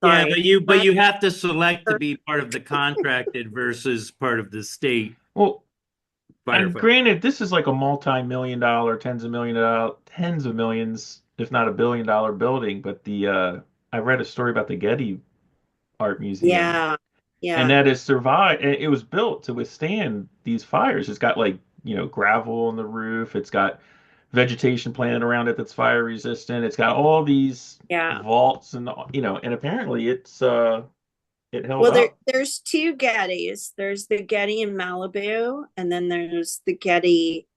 Speaker 1: Yeah,
Speaker 4: sorry.
Speaker 1: but you have to select to be part of the contracted versus part of the state
Speaker 3: Well, and
Speaker 1: firefighter.
Speaker 3: granted, this is like a multi-million dollar, tens of millions, if not $1 billion building. But I read a story about the Getty Art Museum,
Speaker 4: Yeah,
Speaker 3: and
Speaker 4: yeah,
Speaker 3: that has survived. And it was built to withstand these fires. It's got like, gravel on the roof. It's got vegetation planted around it that's fire resistant. It's got all these
Speaker 4: yeah.
Speaker 3: vaults and and apparently it held
Speaker 4: Well,
Speaker 3: up.
Speaker 4: there's two Gettys. There's the Getty in Malibu, and then there's the Getty.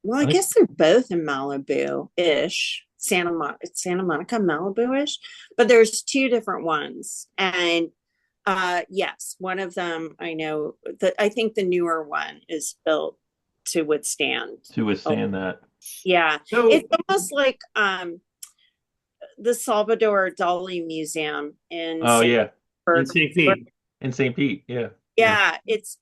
Speaker 4: Well, I
Speaker 3: I think
Speaker 4: guess they're both in Malibu-ish. Santa Monica, Malibu-ish. But there's two different ones. And yes, one of them I know that I think the newer one is built to withstand.
Speaker 3: that.
Speaker 4: Yeah.
Speaker 1: So
Speaker 4: It's almost like the Salvador Dali Museum in
Speaker 3: Oh
Speaker 4: St.
Speaker 3: yeah,
Speaker 1: in
Speaker 4: Petersburg.
Speaker 1: St. Pete.
Speaker 3: in St. Pete. Yeah.
Speaker 4: Yeah, it's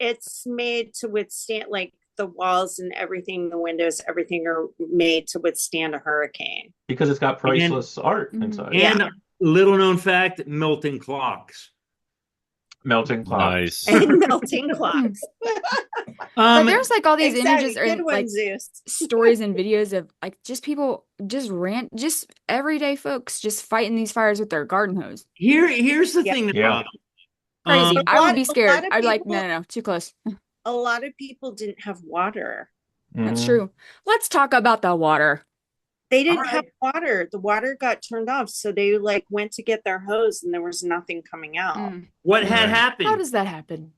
Speaker 4: made to withstand, like the walls and everything, the windows, everything are made to withstand a hurricane.
Speaker 3: Because it's got priceless art
Speaker 2: Mhm.
Speaker 3: inside.
Speaker 1: And little known fact, melting clocks.
Speaker 3: Melting clocks.
Speaker 5: Nice.
Speaker 4: And melting clocks.
Speaker 2: But there's like all these
Speaker 4: Exactly.
Speaker 2: images or
Speaker 4: Good one,
Speaker 2: like
Speaker 4: Zeus.
Speaker 2: stories and videos of like just people just everyday folks just fighting these fires with their garden hose.
Speaker 1: Here's the
Speaker 4: Yeah.
Speaker 1: thing that
Speaker 3: Yeah.
Speaker 1: bothers me.
Speaker 2: Crazy. I would be
Speaker 4: a lot
Speaker 2: scared.
Speaker 4: of
Speaker 2: I'd like,
Speaker 4: people-
Speaker 2: no, too close.
Speaker 4: A lot of people didn't have water.
Speaker 2: That's
Speaker 3: Mhm.
Speaker 2: true. Let's talk about the water.
Speaker 4: They didn't
Speaker 1: Alright.
Speaker 4: have water. The water got turned off, so they like went to get their hose, and there was nothing coming out.
Speaker 2: Mm.
Speaker 1: What had
Speaker 3: Right.
Speaker 1: happened?
Speaker 2: How does that happen?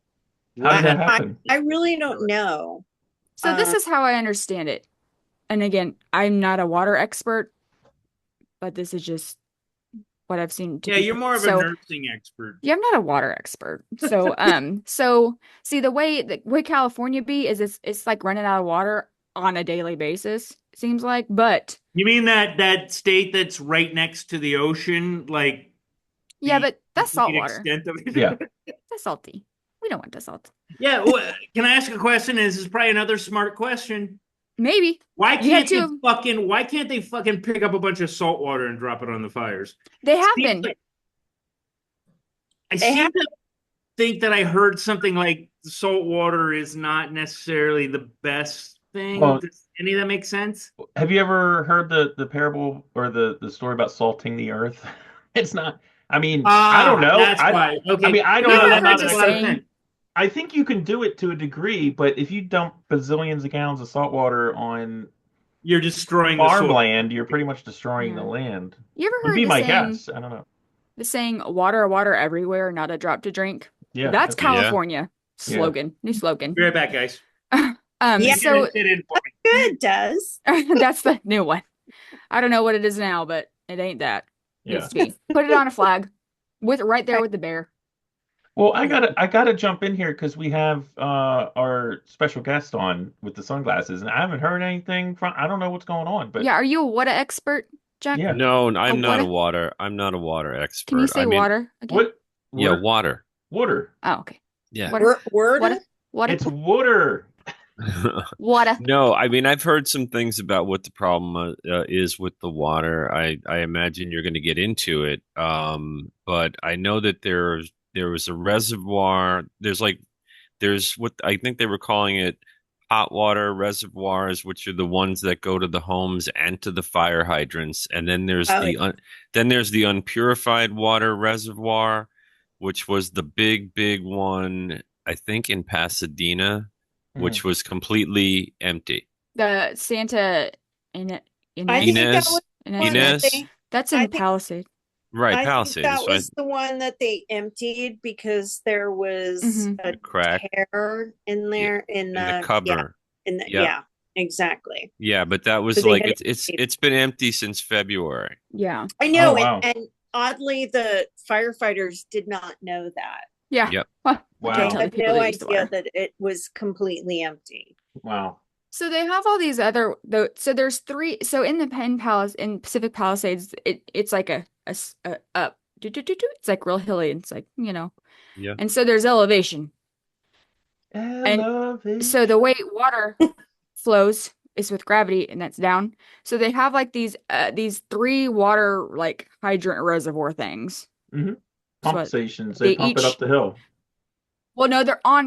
Speaker 3: How did that
Speaker 1: What-
Speaker 3: happen?
Speaker 4: I really don't know.
Speaker 2: So this is how I understand it. And again, I'm not a water expert, but this is just what I've seen.
Speaker 1: Yeah, you're more of a
Speaker 2: So-
Speaker 1: nursing expert.
Speaker 2: Yeah, I'm not a water expert. So, so see the way California be is it's like running out of water on a daily basis, it seems like. But
Speaker 1: You mean that state that's right next to the ocean, like
Speaker 2: yeah,
Speaker 1: the
Speaker 2: but that's salt
Speaker 1: complete
Speaker 2: water.
Speaker 1: extent of it?
Speaker 3: Yeah.
Speaker 2: That's salty. We don't want the salt.
Speaker 1: Yeah. Well, can I ask a question? This is probably another smart question.
Speaker 2: Maybe
Speaker 1: Why
Speaker 2: You have
Speaker 1: can't they fucking pick up a bunch of salt water and drop it on the fires?
Speaker 2: they have
Speaker 1: Seems
Speaker 2: been.
Speaker 1: like- I
Speaker 4: They
Speaker 1: seem to think that I heard something like salt water is not necessarily the best thing.
Speaker 3: Well-
Speaker 1: Does any of that make sense?
Speaker 3: Have you ever heard the parable or the story about salting the earth? It's not. I mean, I don't know.
Speaker 1: That's why. Okay.
Speaker 3: I mean, I don't
Speaker 1: No,
Speaker 3: know.
Speaker 1: that
Speaker 2: Never
Speaker 1: makes
Speaker 2: heard
Speaker 1: a
Speaker 2: the
Speaker 1: lot of
Speaker 2: saying.
Speaker 1: sense.
Speaker 3: I think you can do it to a degree, but if you dump bazillions of gallons of salt water on
Speaker 1: You're destroying the soil.
Speaker 3: farmland, you're pretty much destroying the
Speaker 2: Yeah.
Speaker 3: land.
Speaker 2: You ever
Speaker 3: Would
Speaker 2: heard
Speaker 3: be
Speaker 2: the
Speaker 3: my
Speaker 2: saying?
Speaker 3: guess. I don't know.
Speaker 2: The saying "water, water everywhere, not a drop to drink."
Speaker 3: Yeah,
Speaker 2: That's
Speaker 5: Yeah.
Speaker 2: California slogan. New slogan.
Speaker 1: Be right back, guys.
Speaker 4: Yeah.
Speaker 2: So
Speaker 1: Get in for me.
Speaker 4: Good, does.
Speaker 2: that's the new one. I don't know what it is now, but it ain't that. It
Speaker 3: Yeah.
Speaker 2: used to be. Put it on a flag with right there with the bear.
Speaker 3: Well, I gotta jump in here because we have our special guest on with the sunglasses, and I haven't heard anything from. I don't know what's going on, but
Speaker 2: Yeah, are you a water expert, Jack?
Speaker 3: Yeah.
Speaker 5: No, I'm not
Speaker 2: water?
Speaker 5: I'm not a water expert.
Speaker 2: Can you say
Speaker 5: I mean,
Speaker 2: water again?
Speaker 3: what?
Speaker 5: Yeah,
Speaker 3: Water?
Speaker 5: water.
Speaker 3: Water.
Speaker 2: Oh, okay.
Speaker 5: Yeah.
Speaker 2: Water.
Speaker 4: Word.
Speaker 2: Water. Water.
Speaker 3: It's water.
Speaker 2: Water.
Speaker 5: No, I mean I've heard some things about what the problem is with the water. I imagine you're going to get into it, but I know that there was a reservoir. There's what I think they were calling it hot water reservoirs, which are the ones that go to the homes and to the fire hydrants, and then there's the unpurified water reservoir, which was the big one I think in Pasadena, which was completely empty.
Speaker 2: The Santa
Speaker 4: I
Speaker 2: Inez.
Speaker 4: think that
Speaker 5: Inez,
Speaker 4: was
Speaker 2: Inez.
Speaker 4: one that
Speaker 5: Inez,
Speaker 4: they-
Speaker 2: That's
Speaker 4: I
Speaker 2: in
Speaker 4: think-
Speaker 2: Palisade.
Speaker 5: right?
Speaker 4: I
Speaker 5: Palisades,
Speaker 4: think that
Speaker 5: right?
Speaker 4: was the one that they emptied because there was
Speaker 2: Mhm.
Speaker 4: a
Speaker 5: Crack
Speaker 4: tear in there in
Speaker 5: in the
Speaker 4: yeah,
Speaker 5: cover.
Speaker 4: yeah,
Speaker 5: Yeah.
Speaker 4: exactly.
Speaker 5: Yeah, but that was
Speaker 4: So they
Speaker 5: like
Speaker 4: had
Speaker 5: it's been empty since February.
Speaker 2: Yeah.
Speaker 4: I know,
Speaker 3: Oh, wow.
Speaker 4: and oddly, the firefighters did not know that.
Speaker 2: Yeah.
Speaker 5: Yep.
Speaker 2: Well,
Speaker 3: Wow.
Speaker 2: can't
Speaker 4: They
Speaker 2: tell the
Speaker 4: had
Speaker 2: people
Speaker 4: no
Speaker 2: that use the
Speaker 4: idea
Speaker 2: water.
Speaker 4: that it was completely empty.
Speaker 3: Wow.
Speaker 2: So they have all these other so there's three. So in the Penn Palace in Pacific Palisades, it's like it's like real hilly. It's like
Speaker 5: Yeah.
Speaker 2: And so there's elevation. And so the
Speaker 3: Elevation.
Speaker 2: way water flows is with gravity, and that's down. So they have like these three water like hydrant reservoir things.
Speaker 3: Hmm.
Speaker 2: So
Speaker 3: Pump stations, they
Speaker 2: they
Speaker 3: pump it up
Speaker 2: each
Speaker 3: the hill.
Speaker 2: well no, they're
Speaker 3: Oh,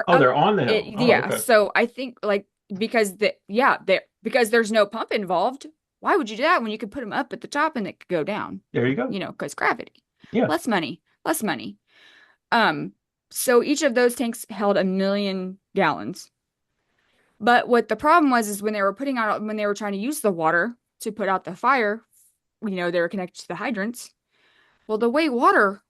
Speaker 2: up
Speaker 3: they're on the hill. Oh,
Speaker 2: yeah.
Speaker 3: okay.
Speaker 2: So I think like because there's no pump involved, why would you do that when you could put them up at the top and it could go down?
Speaker 3: There you go.
Speaker 2: Because gravity.
Speaker 3: Yeah.
Speaker 2: Less money, less money. So each of those tanks held 1 million gallons. But what the problem was is when they were trying to use the water to put out the fire, they were connected to the hydrants. Well, the way water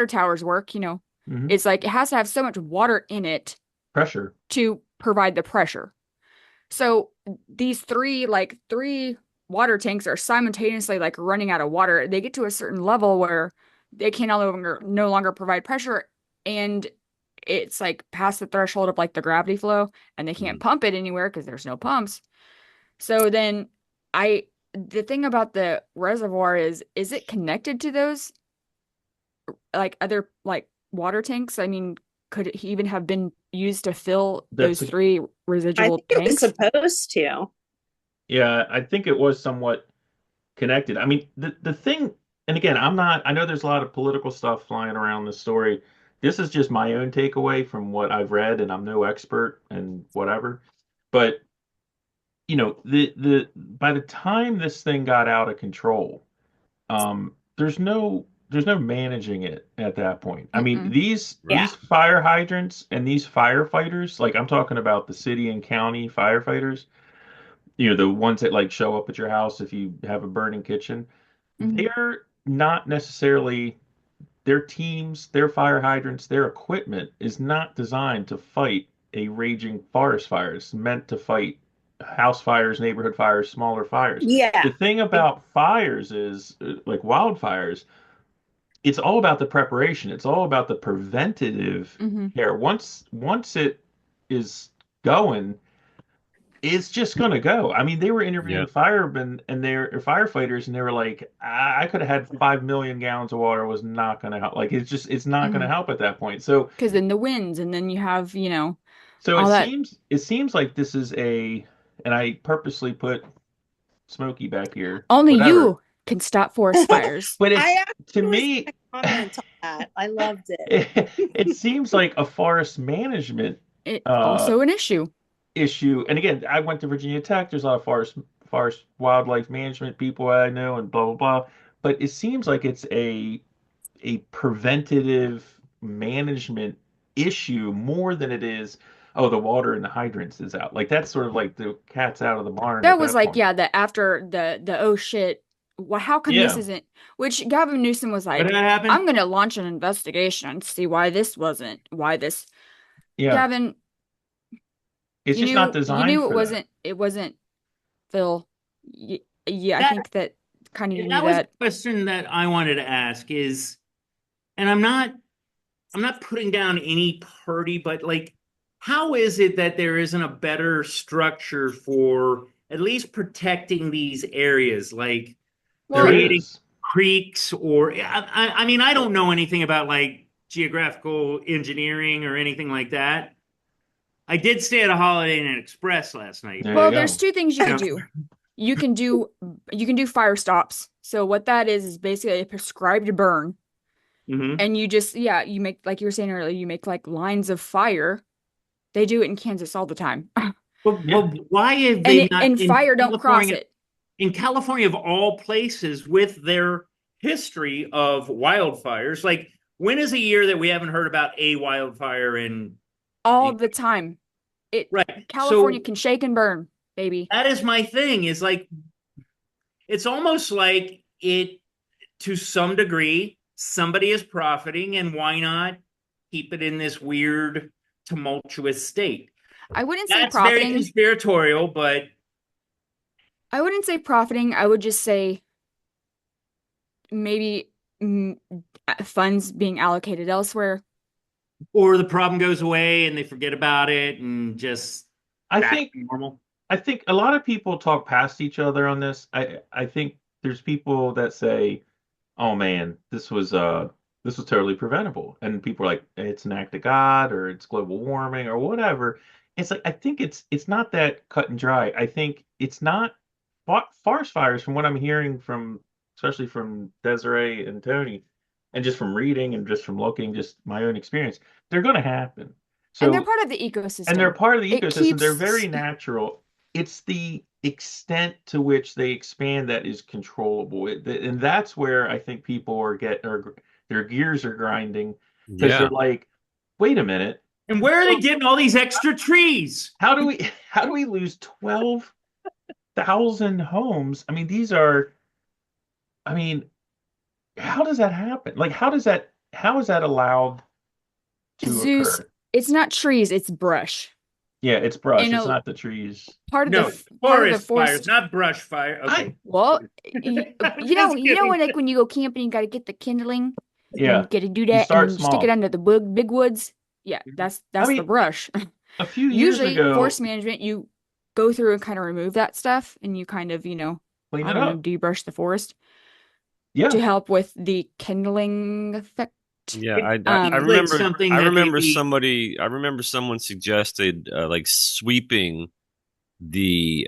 Speaker 2: towers work,
Speaker 3: Hmm.
Speaker 2: it's like it has to have so much water in it
Speaker 3: Pressure.
Speaker 2: to provide the pressure. So these three water tanks are simultaneously like running out of water. They get to a certain level where they can no longer provide pressure, and it's like past the threshold of like the gravity flow, and they can't pump it anywhere because there's no pumps. So then the thing about the reservoir is it connected to those like other like water tanks? I mean, could it even have been used to fill
Speaker 3: That's
Speaker 2: those three
Speaker 4: I
Speaker 2: residual
Speaker 4: think it was
Speaker 2: tanks?
Speaker 4: supposed to.
Speaker 3: Yeah, I think it was somewhat connected. I mean, the thing, and again, I know there's a lot of political stuff flying around this story. This is just my own takeaway from what I've read, and I'm no expert and whatever. But, the by the time this thing got out of control, there's no managing it at that point. I mean,
Speaker 2: Mm-mm.
Speaker 3: these
Speaker 4: Yeah.
Speaker 3: these fire hydrants and these firefighters, like I'm talking about the city and county firefighters, the ones that like show up at your house if you have a burning kitchen,
Speaker 2: Mhm.
Speaker 3: they're not necessarily their teams, their fire hydrants, their equipment is not designed to fight a raging forest fire. It's meant to fight house fires, neighborhood fires, smaller fires.
Speaker 4: Yeah.
Speaker 3: The thing about fires is, like wildfires, it's all about the preparation. It's all about the preventative
Speaker 2: Mhm.
Speaker 3: care. Once it is going, it's just gonna go. I mean, they were
Speaker 5: Yeah.
Speaker 3: interviewing firemen and they're firefighters, and they were like, I could have had 5 million gallons of water, was not gonna help. Like it's not gonna
Speaker 2: Mhm.
Speaker 3: help at that point. So
Speaker 2: Because then the winds, and then you have,
Speaker 3: so it
Speaker 2: all that.
Speaker 3: seems like this is and I purposely put Smokey back here,
Speaker 2: Only
Speaker 3: whatever.
Speaker 2: you can stop forest fires.
Speaker 3: But
Speaker 4: I
Speaker 3: to
Speaker 4: actually was
Speaker 3: me,
Speaker 4: going to comment on that. I loved it.
Speaker 3: it seems like a forest management
Speaker 2: It
Speaker 3: uh
Speaker 2: also an issue.
Speaker 3: issue. And again, I went to Virginia Tech. There's a lot of forest wildlife management people I know, and blah blah blah. But it seems like it's a preventative management issue more than it is, oh, the water in the hydrants is out. Like that's sort of like the cat's out of the barn at
Speaker 2: That was
Speaker 3: that
Speaker 2: like,
Speaker 3: point.
Speaker 2: yeah, the after the oh shit, well, how come this
Speaker 3: Yeah.
Speaker 2: isn't? Which Gavin Newsom was
Speaker 1: What did
Speaker 2: like,
Speaker 1: that
Speaker 2: I'm
Speaker 1: happen?
Speaker 2: gonna launch an investigation to see why this.
Speaker 3: Yeah.
Speaker 2: Gavin,
Speaker 3: It's just not
Speaker 2: you
Speaker 3: designed
Speaker 2: knew
Speaker 3: for that.
Speaker 2: it wasn't Phil. Yeah, I
Speaker 1: That
Speaker 2: think that kind of you knew
Speaker 1: that was a
Speaker 2: that.
Speaker 1: question that I wanted to ask is, and I'm not putting down any party, but like, how is it that there isn't a better structure for at least protecting these areas, like
Speaker 3: There
Speaker 2: Well,
Speaker 1: creating
Speaker 3: is.
Speaker 1: creeks or I mean, I don't know anything about like geographical engineering or anything like that. I did stay at a Holiday Inn Express last night,
Speaker 3: There you
Speaker 2: well,
Speaker 1: but
Speaker 2: there's
Speaker 3: go.
Speaker 2: two things you
Speaker 1: you
Speaker 2: could
Speaker 1: know,
Speaker 2: do. You can do you can do fire stops. So what that is basically a prescribed burn.
Speaker 1: mhm.
Speaker 2: And you just, yeah, you make, like you were saying earlier, you make like lines of fire. They do it in Kansas all the time.
Speaker 3: Yeah.
Speaker 1: But why have
Speaker 2: And
Speaker 1: they not
Speaker 2: fire don't cross it.
Speaker 1: In California of all places with their history of wildfires? Like, when is a year that we haven't heard about a wildfire
Speaker 2: All
Speaker 1: in
Speaker 2: the time.
Speaker 1: right?
Speaker 2: California
Speaker 1: So
Speaker 2: can shake and burn, baby.
Speaker 1: that is my thing. Is like it's almost like it to some degree somebody is profiting, and why not keep it in this weird tumultuous state?
Speaker 2: I wouldn't say
Speaker 1: That's very
Speaker 2: profiting.
Speaker 1: conspiratorial, but
Speaker 2: I wouldn't say profiting. I would just say maybe funds being allocated elsewhere.
Speaker 1: or the problem goes away and they forget about it and just
Speaker 3: I
Speaker 1: back
Speaker 3: think
Speaker 1: to normal.
Speaker 3: I think a lot of people talk past each other on this. I think there's people that say, "Oh man, this was this was totally preventable. And people are like, it's an act of God or it's global warming or whatever. It's like I think it's not that cut and dry. I think it's not forest fires from what I'm hearing from especially from Desiree and Toni, and just from reading and just from looking, just my own experience, they're going to happen.
Speaker 2: And they're
Speaker 3: So
Speaker 2: part of the
Speaker 3: and they're
Speaker 2: ecosystem.
Speaker 3: part of the
Speaker 2: It
Speaker 3: ecosystem. They're
Speaker 2: keeps
Speaker 3: very natural. It's the extent to which they expand that is controllable. And that's where I think people are their gears are grinding because they're
Speaker 5: Yeah.
Speaker 3: like, wait a minute.
Speaker 1: And where are they getting all these extra trees?
Speaker 3: How do we lose 12,000 homes? I mean, these are I mean, how does that happen? Like how is that allowed to
Speaker 2: Zeus.
Speaker 3: occur?
Speaker 2: It's not trees, it's brush.
Speaker 3: Yeah, it's brush.
Speaker 2: And
Speaker 3: It's
Speaker 2: a
Speaker 3: not the trees.
Speaker 2: part of
Speaker 1: No,
Speaker 2: part of the
Speaker 1: forest fires,
Speaker 2: forest.
Speaker 1: not brush fire. Okay.
Speaker 2: Well,
Speaker 1: Just
Speaker 2: you know
Speaker 1: kidding.
Speaker 2: when like when you go camping, you got to get the kindling, and
Speaker 3: Yeah.
Speaker 2: you got to do
Speaker 3: You
Speaker 2: that, and
Speaker 3: start
Speaker 2: then you stick it
Speaker 3: small.
Speaker 2: under the big woods. Yeah, that's
Speaker 3: I
Speaker 2: the
Speaker 3: mean,
Speaker 2: brush.
Speaker 3: a few years
Speaker 2: Usually,
Speaker 3: ago,
Speaker 2: forest management, you go through and kind of remove that stuff, and you kind of,
Speaker 3: clean
Speaker 2: I
Speaker 3: it
Speaker 2: don't know,
Speaker 3: up.
Speaker 2: debrush the forest
Speaker 3: Yeah.
Speaker 2: to help with the kindling effect.
Speaker 5: Yeah,
Speaker 1: It,
Speaker 5: I
Speaker 1: seems
Speaker 2: Um,
Speaker 1: like something that they'd be.
Speaker 5: I remember someone suggested like sweeping the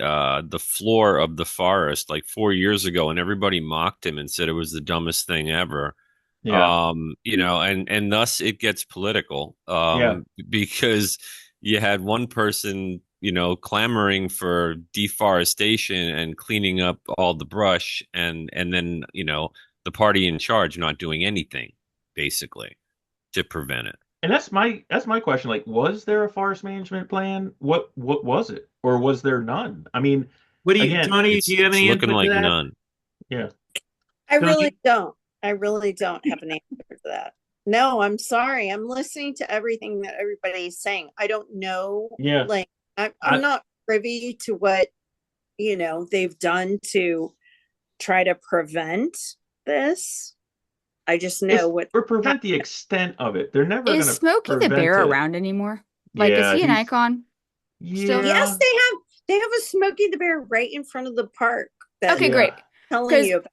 Speaker 5: floor of the forest like 4 years ago, and everybody mocked him and said it was the dumbest thing ever.
Speaker 3: Yeah.
Speaker 5: And thus it gets political,
Speaker 3: Yeah.
Speaker 5: because you had one person, clamoring for deforestation and cleaning up all the brush, and then, the party in charge not doing anything, basically, to prevent it.
Speaker 3: And that's my question. Like, was there a forest management plan? What was it? Or was there none? I mean,
Speaker 1: What do you,
Speaker 3: again,
Speaker 1: Tony? Do you have
Speaker 5: It's
Speaker 1: any
Speaker 5: looking
Speaker 1: input to
Speaker 5: like
Speaker 1: that?
Speaker 5: none.
Speaker 3: yeah.
Speaker 4: I
Speaker 1: Tony?
Speaker 4: really don't. I really don't have an answer to that. No, I'm sorry. I'm listening to everything that everybody's saying. I don't know.
Speaker 3: Yeah.
Speaker 4: Like, I'm
Speaker 3: I
Speaker 4: not privy to what, they've done to try to prevent this. I just know
Speaker 3: it's
Speaker 4: what.
Speaker 3: or prevent the extent of it. They're never
Speaker 2: is
Speaker 3: gonna
Speaker 2: Smokey the
Speaker 3: prevent
Speaker 2: Bear
Speaker 3: it.
Speaker 2: around anymore? Like, is
Speaker 3: Yeah,
Speaker 2: he an
Speaker 3: he's
Speaker 2: icon still?
Speaker 3: yeah.
Speaker 4: Yes, they have a Smokey the Bear right in front of the park that
Speaker 2: Okay,
Speaker 3: Yeah.
Speaker 2: great.
Speaker 4: I'm telling
Speaker 2: Because
Speaker 4: you about.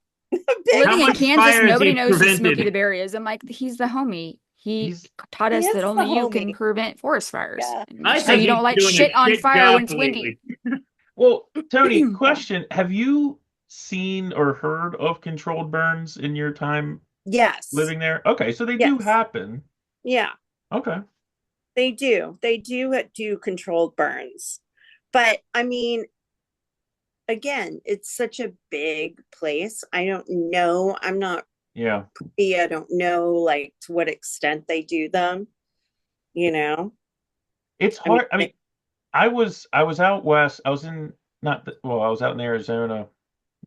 Speaker 2: living in
Speaker 1: much
Speaker 2: Kansas,
Speaker 1: fire has
Speaker 2: nobody
Speaker 1: he
Speaker 2: knows who Smokey
Speaker 1: prevented?
Speaker 2: the Bear is. I'm like, he's the homie. He
Speaker 3: He's
Speaker 2: taught
Speaker 4: He
Speaker 2: us
Speaker 4: is
Speaker 2: that
Speaker 4: the
Speaker 2: only you can
Speaker 4: homie.
Speaker 2: prevent forest fires.
Speaker 4: Yeah.
Speaker 2: And
Speaker 1: I
Speaker 2: so
Speaker 1: think
Speaker 2: you don't
Speaker 1: he's
Speaker 2: light
Speaker 1: doing a
Speaker 2: shit on
Speaker 1: shit
Speaker 2: fire when
Speaker 1: job
Speaker 2: it's windy.
Speaker 1: lately.
Speaker 3: well, Tony, question. Have you seen or heard of controlled burns in your time
Speaker 4: Yes.
Speaker 3: living there? Okay, so they do
Speaker 4: Yes.
Speaker 3: happen.
Speaker 4: Yeah,
Speaker 3: Okay.
Speaker 4: they do. They do controlled burns. But I mean, again, it's such a big place. I don't know. I'm not
Speaker 3: Yeah.
Speaker 4: I don't know like to what extent they do them, you know.
Speaker 3: It's
Speaker 4: I mean,
Speaker 3: hard. I mean, I was out west. I was in not the, well, I was out in Arizona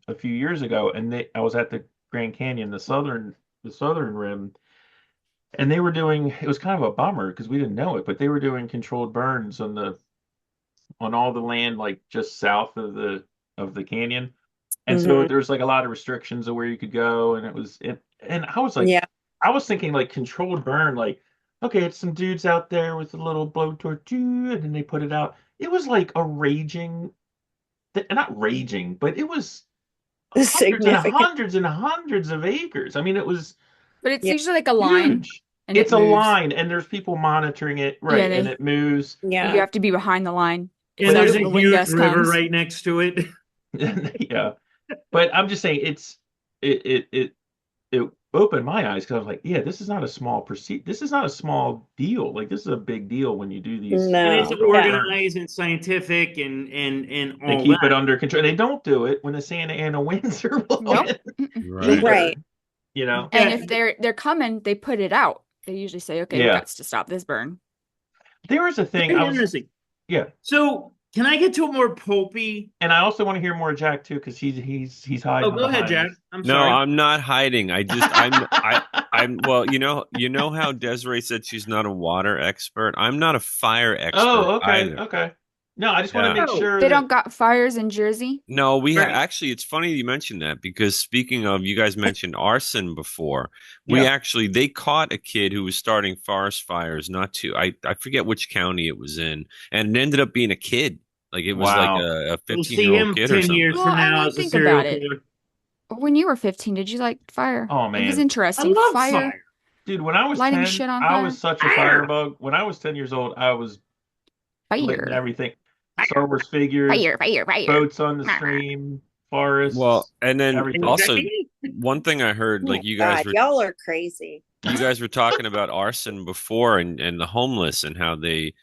Speaker 3: a few years ago, and I was at the Grand Canyon, the southern rim, and they were doing. It was kind of a bummer because we didn't know it, but they were doing controlled burns on all the land like just south of the canyon, and so
Speaker 4: mhm.
Speaker 3: there's like a lot of restrictions of where you could go, and and I was like,
Speaker 4: Yeah.
Speaker 3: I was thinking like controlled burn, like okay, it's some dudes out there with a little blowtorch, and then they put it out. It was like a raging, not raging, but it was hundreds and
Speaker 4: Significant.
Speaker 3: hundreds and hundreds of acres. I mean, it was
Speaker 2: But it's
Speaker 4: Yeah.
Speaker 2: usually like a line
Speaker 3: huge.
Speaker 2: and it
Speaker 3: It's a
Speaker 2: moves.
Speaker 3: line, and there's people monitoring it,
Speaker 2: Yeah,
Speaker 3: right? And it moves.
Speaker 2: you
Speaker 4: Yeah.
Speaker 2: have to be behind the line.
Speaker 1: And
Speaker 2: So
Speaker 1: there's
Speaker 2: when
Speaker 1: a
Speaker 2: the wind
Speaker 1: huge
Speaker 2: gust
Speaker 1: river
Speaker 2: comes.
Speaker 1: right next to it.
Speaker 3: Yeah, but I'm just saying it opened my eyes because I was like, yeah, this is not a small this is not a small deal. Like this is a big deal when you do these
Speaker 1: And it's
Speaker 4: No.
Speaker 3: controlled
Speaker 4: Yeah.
Speaker 3: burns.
Speaker 1: organized and scientific and
Speaker 3: They
Speaker 1: all
Speaker 3: keep it
Speaker 1: that.
Speaker 3: under control. They don't do it when the Santa Ana winds are blowing.
Speaker 2: Nope. Mm-mm.
Speaker 5: Right.
Speaker 3: either,
Speaker 4: Right.
Speaker 3: You know?
Speaker 2: And
Speaker 1: Yeah.
Speaker 2: if they're coming, they put it out. They usually say, okay, we
Speaker 3: Yeah.
Speaker 2: got to stop this burn.
Speaker 3: There was a thing
Speaker 1: Very
Speaker 3: I was
Speaker 1: interesting.
Speaker 3: yeah.
Speaker 1: So can I get to a more pulpy?
Speaker 3: And I also want to hear more of Jack too, because he's hiding
Speaker 1: Oh, go ahead,
Speaker 3: behind
Speaker 1: Jack.
Speaker 3: this.
Speaker 1: I'm
Speaker 5: No,
Speaker 1: sorry.
Speaker 5: I'm not hiding. I'm well, you know how Desiree said she's not a water expert? I'm not a fire expert
Speaker 3: Oh, okay,
Speaker 5: either.
Speaker 3: okay. No, I just want
Speaker 5: Yeah.
Speaker 3: to make
Speaker 1: Oh,
Speaker 3: sure
Speaker 2: They
Speaker 3: that
Speaker 2: don't got fires in Jersey.
Speaker 5: No,
Speaker 1: Right.
Speaker 5: actually, it's funny you mentioned that because speaking of, you guys mentioned arson before.
Speaker 3: Yeah.
Speaker 5: They caught a kid who was starting forest fires, I forget which county it was in, and it ended up being a kid. Like it was like
Speaker 3: Wow.
Speaker 5: a
Speaker 1: we'll
Speaker 5: 15
Speaker 1: see
Speaker 5: year old
Speaker 1: him
Speaker 5: kid or
Speaker 1: 10 years
Speaker 5: something.
Speaker 2: Well,
Speaker 1: from
Speaker 2: I
Speaker 1: now
Speaker 2: mean,
Speaker 1: as a
Speaker 2: think
Speaker 1: serial
Speaker 2: about it.
Speaker 1: killer.
Speaker 2: When you were 15, did you like fire?
Speaker 3: Oh
Speaker 2: It was
Speaker 3: man.
Speaker 1: I
Speaker 2: interesting.
Speaker 1: love
Speaker 2: Fire.
Speaker 1: fire.
Speaker 3: Dude, when I was
Speaker 2: lighting
Speaker 3: 10,
Speaker 2: shit on
Speaker 3: I
Speaker 2: fire.
Speaker 3: was such a
Speaker 1: Fire!
Speaker 3: firebug. When I was 10 years old, I was lit
Speaker 2: Fire.
Speaker 3: everything. Star Wars figures,
Speaker 2: Fire.
Speaker 3: boats on the stream,
Speaker 5: Well,
Speaker 3: forests,
Speaker 5: and then
Speaker 3: everything.
Speaker 5: also one thing I heard,
Speaker 4: Oh my
Speaker 5: like
Speaker 4: God, y'all are crazy.
Speaker 5: you guys were talking about arson before and the homeless and how they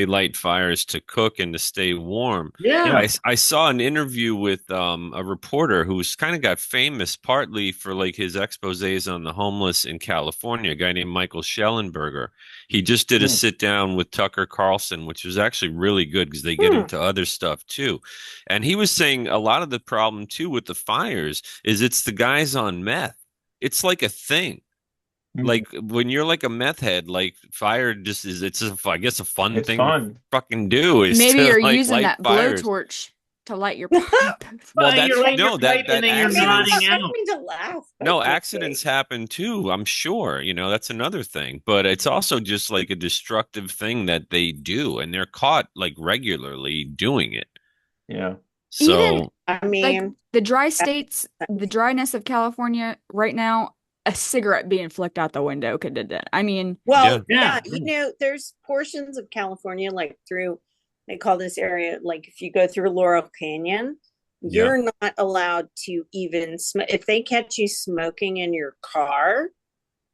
Speaker 5: light fires to cook and to stay warm.
Speaker 1: Yeah.
Speaker 5: I saw an interview with a reporter who's kind of got famous partly for like his exposés on the homeless in California, a guy named Michael Schellenberger. He just did a
Speaker 3: Hmm.
Speaker 5: sit down with Tucker Carlson, which was actually really good because they get into other stuff too. And he was saying a lot of the problem too with the fires is it's the guys on meth. It's like a thing. Like when you're like a meth head, like fire just is, I guess a fun
Speaker 3: It's
Speaker 5: thing to
Speaker 3: fun.
Speaker 5: fucking do is
Speaker 2: Maybe
Speaker 5: to
Speaker 2: you're
Speaker 5: like
Speaker 2: using
Speaker 5: light
Speaker 2: that
Speaker 5: fires.
Speaker 2: blowtorch to light your pipe.
Speaker 5: Well,
Speaker 1: Well,
Speaker 5: that's
Speaker 1: you're lighting
Speaker 5: no,
Speaker 1: your
Speaker 5: that
Speaker 1: pipe and then you're
Speaker 4: I mean, I'm
Speaker 1: nodding
Speaker 4: not, I
Speaker 1: out.
Speaker 4: don't mean to laugh. But
Speaker 5: no,
Speaker 4: okay.
Speaker 5: accidents happen too, I'm sure. You know, that's another thing. But it's also just like a destructive thing that they do, and they're caught like regularly doing it.
Speaker 3: Yeah.
Speaker 2: Even
Speaker 5: So
Speaker 4: I
Speaker 2: like
Speaker 4: mean,
Speaker 2: the dry states, the dryness of California right now, a cigarette being flicked out the window could do that. I mean,
Speaker 4: well,
Speaker 1: Yeah.
Speaker 4: yeah, you know, there's portions of California like through, they call this area, like if you go through Laurel Canyon,
Speaker 5: yeah.
Speaker 4: you're not allowed to even smoke. If they catch you smoking in your car,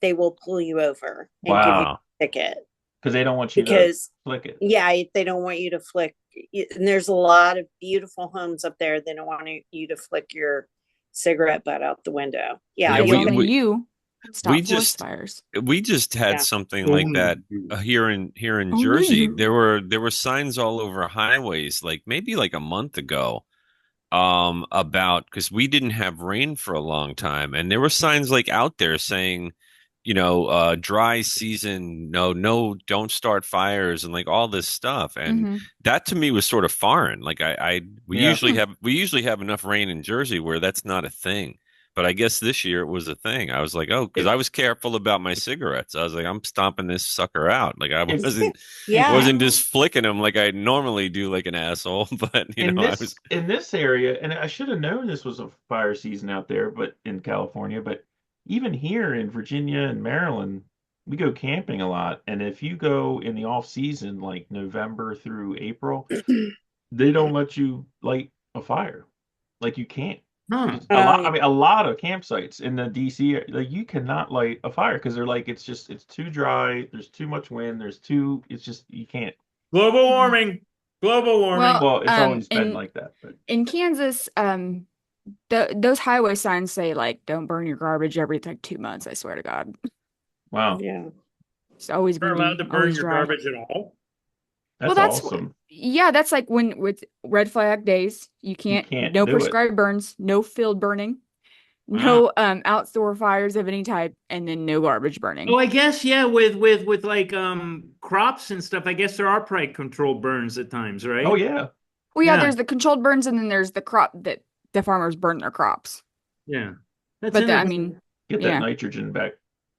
Speaker 4: they will pull you over and give you
Speaker 3: Wow.
Speaker 4: a ticket
Speaker 3: Because they don't want you to
Speaker 4: because,
Speaker 3: flick it.
Speaker 4: yeah, they don't want you to flick. And there's a lot of beautiful homes up there. They don't want you to flick your cigarette butt out the window. Yeah,
Speaker 5: Yeah,
Speaker 2: because
Speaker 4: you'll,
Speaker 2: only you stop
Speaker 5: we
Speaker 2: forest
Speaker 5: just
Speaker 2: fires.
Speaker 5: we just had
Speaker 4: Yeah.
Speaker 5: something like that here in
Speaker 2: Only
Speaker 5: Jersey.
Speaker 2: you.
Speaker 5: There were signs all over highways, like maybe like a month ago, about because we didn't have rain for a long time, and there were signs like out there saying, dry season, no, don't start fires, and like all this stuff, and
Speaker 2: hmm
Speaker 5: that to me was sort of foreign. Like we
Speaker 3: Yeah.
Speaker 5: usually have enough rain in Jersey where that's not a thing. But I guess this year it was a thing. I was like, oh, because I was careful about my cigarettes. I was like, I'm stomping this sucker out. Like I
Speaker 4: yeah.
Speaker 5: wasn't just flicking them like I normally do, like an asshole. But
Speaker 3: in
Speaker 5: I
Speaker 3: this
Speaker 5: was.
Speaker 3: in this area, and I should have known this was a fire season out there, but in California, but even here in Virginia and Maryland, we go camping a lot. And if you go in the off season, like November through April, they don't let you light a fire. Like you can't.
Speaker 1: Huh.
Speaker 3: A lot. I mean, a lot of campsites in the DC, like you cannot light a fire because they're like it's too dry. There's too much wind. It's just you can't.
Speaker 1: Global warming. Global warming.
Speaker 2: Well,
Speaker 3: Well, it's always been like that, but
Speaker 2: in Kansas, those highway signs say like don't burn your garbage every like 2 months. I swear to God,
Speaker 3: wow,
Speaker 4: Yeah.
Speaker 2: it's always
Speaker 1: You're allowed to
Speaker 2: windy,
Speaker 1: burn
Speaker 2: always
Speaker 1: your
Speaker 2: dry.
Speaker 1: garbage at all.
Speaker 3: that's
Speaker 2: Well, that's
Speaker 3: awesome.
Speaker 2: yeah, that's like when with red flag days, you can't no
Speaker 3: do it.
Speaker 2: prescribed burns, no field burning,
Speaker 1: Wow.
Speaker 2: no outdoor fires of any type, and then no garbage burning.
Speaker 1: Oh, I guess yeah, with like crops and stuff. I guess there are probably controlled burns at times, right?
Speaker 3: Oh yeah,
Speaker 2: Well, yeah,
Speaker 1: Yeah.
Speaker 2: there's the controlled burns, and then there's the crop that the farmers burn their crops.
Speaker 1: Yeah. That's
Speaker 2: But I
Speaker 1: interesting.
Speaker 2: mean,
Speaker 3: get that
Speaker 2: yeah.
Speaker 3: nitrogen back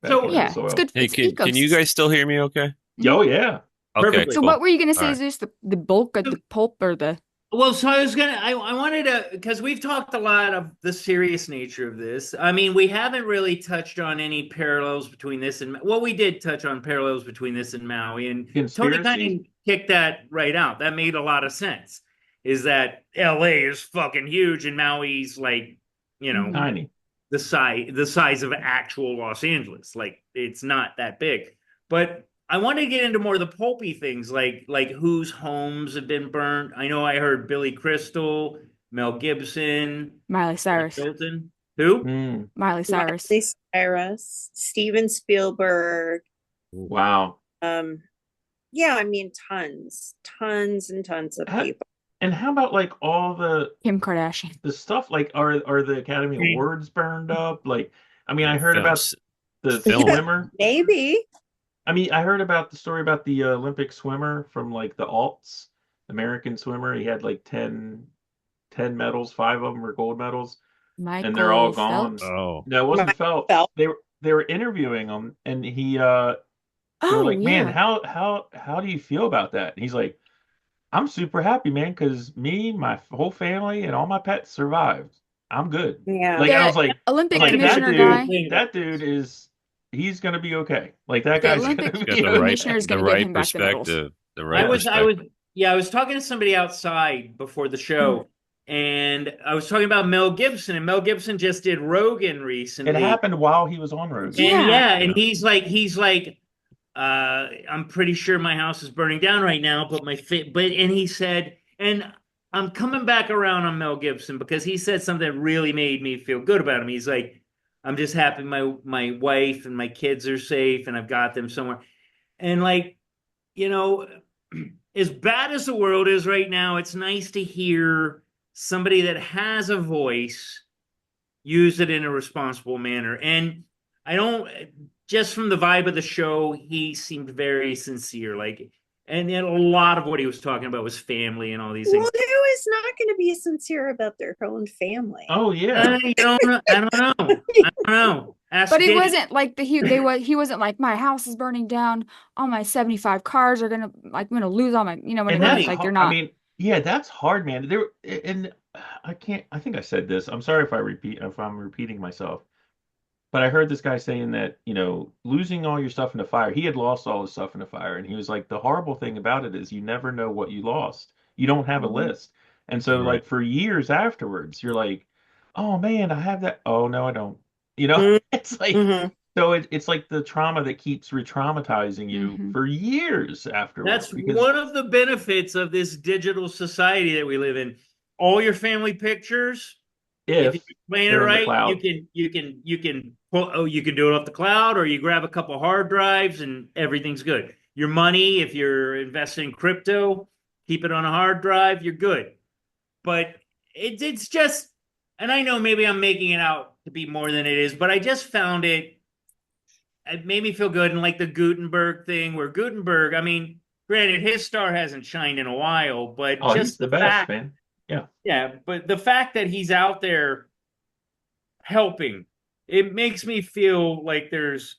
Speaker 1: So-
Speaker 3: into
Speaker 2: yeah,
Speaker 3: the soil.
Speaker 2: it's good.
Speaker 5: Hey,
Speaker 2: It's
Speaker 5: can you guys still hear me? Okay.
Speaker 3: Oh yeah.
Speaker 5: Okay.
Speaker 1: Perfectly.
Speaker 2: So
Speaker 5: Cool.
Speaker 2: what were you gonna say,
Speaker 5: All right.
Speaker 2: Zeus? The bulk of the pulp or the
Speaker 1: Well, so I wanted to, because we've talked a lot of the serious nature of this. I mean, we haven't really touched on any parallels between this and, well, we did touch on parallels between this and Maui, and Toni kind
Speaker 3: Conspiracy?
Speaker 1: of kicked that right out. That made a lot of sense. Is that LA is fucking huge and Maui's like,
Speaker 3: Tiny.
Speaker 1: the size of actual Los Angeles. Like it's not that big. But I want to get into more of the pulpy things, like whose homes have been burned. I know I heard Billy Crystal, Mel Gibson,
Speaker 2: Miley Cyrus?
Speaker 1: Hilton. Who?
Speaker 3: Mm,
Speaker 2: Miley Cyrus.
Speaker 4: Miley Cyrus, Steven Spielberg.
Speaker 3: wow.
Speaker 4: Yeah, I mean, tons and tons of
Speaker 3: How-
Speaker 4: people.
Speaker 3: And how about like all the
Speaker 2: Kim Kardashian.
Speaker 3: stuff? Like are the Academy
Speaker 1: Mm.
Speaker 3: Awards burned up? Like I mean, I heard about the
Speaker 5: film.
Speaker 3: swimmer.
Speaker 4: Maybe.
Speaker 3: I mean, I heard about the story about the Olympic swimmer from like the alts, American swimmer. He had like 10 medals, 5 of them were gold medals,
Speaker 2: Michael
Speaker 3: and they're all gone.
Speaker 2: Phelps.
Speaker 5: Oh.
Speaker 3: No, it wasn't
Speaker 4: Michael
Speaker 3: Phelps.
Speaker 4: Phelps.
Speaker 3: They were interviewing him, and they were
Speaker 2: Oh
Speaker 3: like, "Man,
Speaker 2: yeah.
Speaker 3: how do you feel about that?" And he's like, "I'm super happy, man, because me, my whole family, and all my pets survived. I'm good."
Speaker 4: Yeah.
Speaker 3: Like I was like,
Speaker 2: Olympic
Speaker 3: that
Speaker 2: commissioner
Speaker 3: dude,
Speaker 2: guy.
Speaker 3: that dude is he's gonna be okay. Like that
Speaker 2: The
Speaker 3: guy's
Speaker 2: Olympic
Speaker 3: gonna
Speaker 5: Got
Speaker 3: be
Speaker 2: commissioner is
Speaker 3: okay.
Speaker 5: the
Speaker 2: going to give
Speaker 5: right
Speaker 2: him back the medals.
Speaker 5: perspective. The
Speaker 1: I
Speaker 5: right
Speaker 1: was, I
Speaker 5: perspective.
Speaker 1: was, yeah, I was talking to somebody outside before the show, and I was talking about Mel Gibson, and Mel Gibson just did Rogan
Speaker 3: It
Speaker 1: recently,
Speaker 3: happened while he was on Rogan.
Speaker 1: and
Speaker 2: Yeah.
Speaker 1: yeah, and
Speaker 3: Yeah.
Speaker 1: he's like, I'm pretty sure my house is burning down right now, but and he said, and I'm coming back around on Mel Gibson because he said something that really made me feel good about him. He's like, I'm just happy my wife and my kids are safe, and I've got them somewhere, and like, you know, as bad as the world is right now, it's nice to hear somebody that has a voice use it in a responsible manner. And I don't, just from the vibe of the show, he seemed very sincere. Like, and a lot of what he was talking about was family and all these
Speaker 4: Well,
Speaker 1: things.
Speaker 4: who is not going to be sincere about their own family?
Speaker 3: Oh yeah.
Speaker 1: I don't know. I don't know. I don't know. Ask
Speaker 2: But it
Speaker 1: Dave.
Speaker 2: wasn't like he wasn't like my house is burning down, all my 75 cars are gonna like I'm gonna lose all my what I
Speaker 3: And
Speaker 2: mean?
Speaker 3: that's
Speaker 2: Like they're
Speaker 3: I
Speaker 2: not.
Speaker 3: mean, yeah, that's hard, man. There and I can't. I think I said this. I'm sorry if I'm repeating myself. But I heard this guy saying that, losing all your stuff in a fire, he had lost all his stuff in a fire. And he was like, the horrible thing about it is you never know what you lost. You don't have a
Speaker 4: Mhm.
Speaker 3: list. And so,
Speaker 5: Right.
Speaker 3: like, for years afterwards, you're like, oh man, I have that. Oh no, I don't.
Speaker 4: Mhm.
Speaker 3: It's like,
Speaker 4: Mhm.
Speaker 3: so it's like the trauma that keeps re-traumatizing you
Speaker 2: Mhm.
Speaker 3: for years afterward.
Speaker 1: That's
Speaker 3: Because
Speaker 1: one of the benefits of this digital society that we live in. All your family pictures, if you
Speaker 3: if
Speaker 1: explain it
Speaker 3: they're in the
Speaker 1: right,
Speaker 3: cloud,
Speaker 1: you can do it off the cloud, or you grab a couple hard drives and everything's good. Your money, if you're investing in crypto, keep it on a hard drive, you're good. But it's just, and I know maybe I'm making it out to be more than it is, but I just found it made me feel good. And like the Gutenberg thing, where Gutenberg, I mean, granted, his star hasn't shined in a while, but
Speaker 3: oh, he's
Speaker 1: just
Speaker 3: the
Speaker 1: the
Speaker 3: best,
Speaker 1: fact,
Speaker 3: man. Yeah.
Speaker 1: yeah, but the fact that he's out there helping, it makes me feel like there's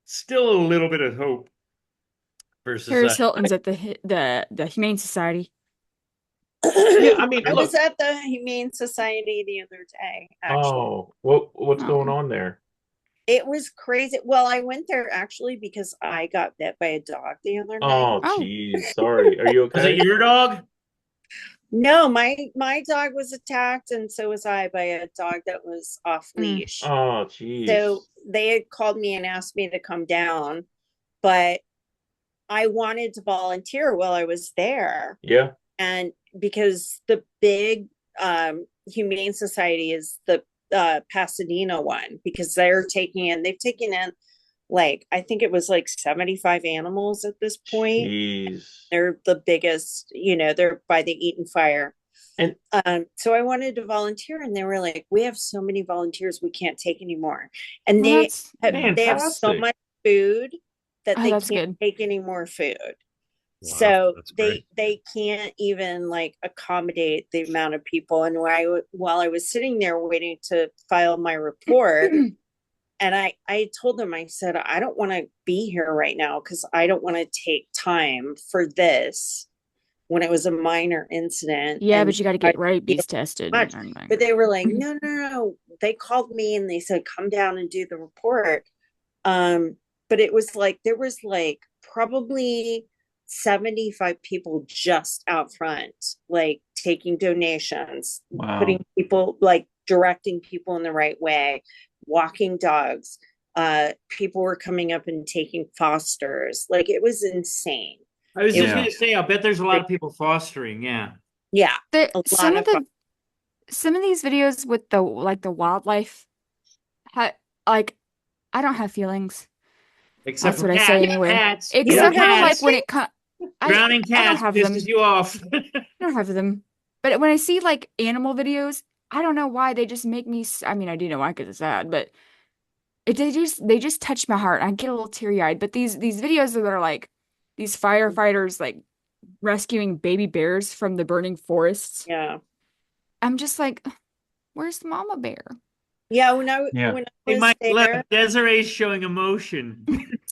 Speaker 1: still a little bit of hope for
Speaker 2: Paris
Speaker 1: society.
Speaker 2: Hilton's at the Humane Society.
Speaker 3: Yeah, I mean,
Speaker 4: I was
Speaker 3: look.
Speaker 4: at the Humane Society the other day, actually.
Speaker 3: Oh, what's going
Speaker 2: Oh.
Speaker 3: on there?
Speaker 4: It was crazy. Well, I went there actually because I got bit by a dog the other night.
Speaker 3: Oh,
Speaker 2: Oh.
Speaker 3: geez. Sorry. Are you
Speaker 1: Was it
Speaker 3: okay?
Speaker 1: your dog?
Speaker 4: No, my dog was attacked, and so was I by a dog that was off leash.
Speaker 3: Oh, geez.
Speaker 4: So they had called me and asked me to come down, but I wanted to volunteer while I was there.
Speaker 3: Yeah.
Speaker 4: And because the big Humane Society is the Pasadena one, because they've taken in like, I think it was like 75 animals at this point.
Speaker 3: Jeez.
Speaker 4: They're the biggest, they're by the Eaton fire.
Speaker 3: And
Speaker 4: So I wanted to volunteer, and they were like, we have so many volunteers, we can't take anymore. And
Speaker 2: Well, that's
Speaker 4: they have so
Speaker 3: fantastic.
Speaker 4: much food that
Speaker 2: Oh,
Speaker 4: they
Speaker 2: that's
Speaker 4: can't
Speaker 2: good.
Speaker 4: take any more food.
Speaker 5: Wow,
Speaker 4: So
Speaker 5: that's
Speaker 4: they
Speaker 5: great.
Speaker 4: can't even like accommodate the amount of people. And while I was sitting there waiting to file my report, and I told them, I said, I don't want to be here right now because I don't want to take time for this when it was a minor incident.
Speaker 2: Yeah,
Speaker 4: And
Speaker 2: but you got to get rabies tested.
Speaker 4: much.
Speaker 2: And
Speaker 4: But they were like, no, no, no. They called me and they said, come down and do the report. But it was like, there was like probably 75 people just out front, like taking donations,
Speaker 3: Wow.
Speaker 4: putting people, like directing people in the right way, walking dogs. People were coming up and taking fosters. Like, it was insane.
Speaker 1: I was
Speaker 4: It
Speaker 1: just
Speaker 3: Yeah.
Speaker 1: going to say, I bet there's a lot of people fostering. Yeah.
Speaker 4: Yeah, a
Speaker 2: some
Speaker 4: lot
Speaker 2: of
Speaker 4: of
Speaker 2: some of these videos with the wildlife, like I don't have feelings.
Speaker 1: Except
Speaker 2: That's
Speaker 1: for
Speaker 2: what I say
Speaker 1: cats.
Speaker 2: anyway.
Speaker 1: Cats.
Speaker 4: You
Speaker 2: Except
Speaker 4: don't
Speaker 2: for
Speaker 4: have
Speaker 2: like
Speaker 1: cats.
Speaker 2: when it comes,
Speaker 1: Drowning
Speaker 2: I don't
Speaker 1: cats
Speaker 2: have them.
Speaker 1: pisses you off.
Speaker 2: I don't have them. But when I see like animal videos, I don't know why they just make me. I mean, I do know why because it's sad, but they just touch my heart. I get a little teary eyed. But these videos that are like these firefighters like rescuing baby bears from the burning forests.
Speaker 4: Yeah.
Speaker 2: I'm just like, where's the mama bear?
Speaker 4: Yeah, when I
Speaker 3: Yeah.
Speaker 1: Hey,
Speaker 4: was
Speaker 1: Mike, look,
Speaker 4: there,
Speaker 1: Desiree's showing emotion.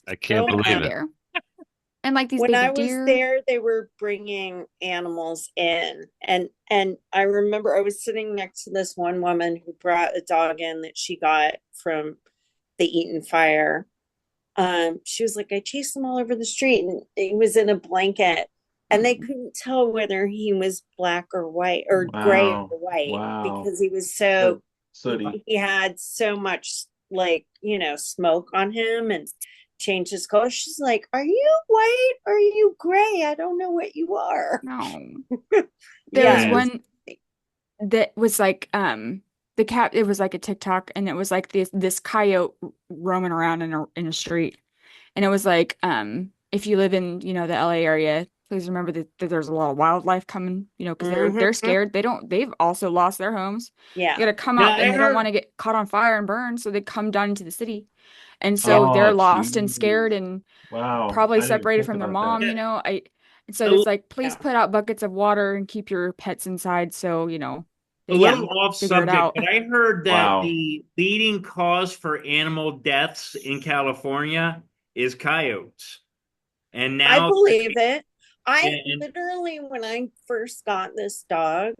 Speaker 5: I can't
Speaker 4: Oh,
Speaker 5: believe
Speaker 2: Mama
Speaker 5: it.
Speaker 2: bear. And like these
Speaker 4: when
Speaker 2: baby
Speaker 4: I was
Speaker 2: deer.
Speaker 4: there, they were bringing animals in, and I remember I was sitting next to this one woman who brought a dog in that she got from the Eaton fire. She was like, I chased him all over the street and he was in a blanket and they couldn't tell whether he was black or white or gray or
Speaker 3: Wow.
Speaker 4: white
Speaker 3: Wow.
Speaker 4: because he was
Speaker 3: So
Speaker 4: he,
Speaker 3: sooty.
Speaker 4: he had so much like, smoke on him and changed his color. She's like, are you white? Or are you gray? I don't know what you are.
Speaker 2: No. There was
Speaker 4: Yeah.
Speaker 2: one that was like the cat, it was like a TikTok, and it was like this coyote roaming around in a street. And it was like, if you live in, the LA area, please remember that there's a lot of wildlife coming, because they're
Speaker 4: Mhm.
Speaker 2: scared. They've also lost their homes.
Speaker 4: Yeah.
Speaker 2: They gotta come
Speaker 1: Yeah,
Speaker 2: out
Speaker 1: I
Speaker 2: and they don't
Speaker 1: heard.
Speaker 2: want to get caught on fire and burned, so they come down into the city. And so they're
Speaker 3: Oh,
Speaker 2: lost and
Speaker 3: geez.
Speaker 2: scared and
Speaker 3: Wow.
Speaker 2: probably
Speaker 3: I didn't even
Speaker 2: separated
Speaker 3: think
Speaker 2: from their
Speaker 3: about that.
Speaker 2: mom,
Speaker 1: Yeah,
Speaker 2: and so
Speaker 1: a,
Speaker 2: it's like, please
Speaker 4: Yeah.
Speaker 2: put out buckets of water and keep your pets inside so,
Speaker 1: a
Speaker 2: they
Speaker 4: Yeah.
Speaker 1: little
Speaker 2: can
Speaker 1: off
Speaker 2: figure it
Speaker 1: subject,
Speaker 2: out.
Speaker 1: but I heard that
Speaker 3: Wow.
Speaker 1: the leading cause for animal deaths in California is coyotes. And
Speaker 4: I
Speaker 1: now,
Speaker 4: believe it. I
Speaker 1: and
Speaker 4: literally, when I first got this dog,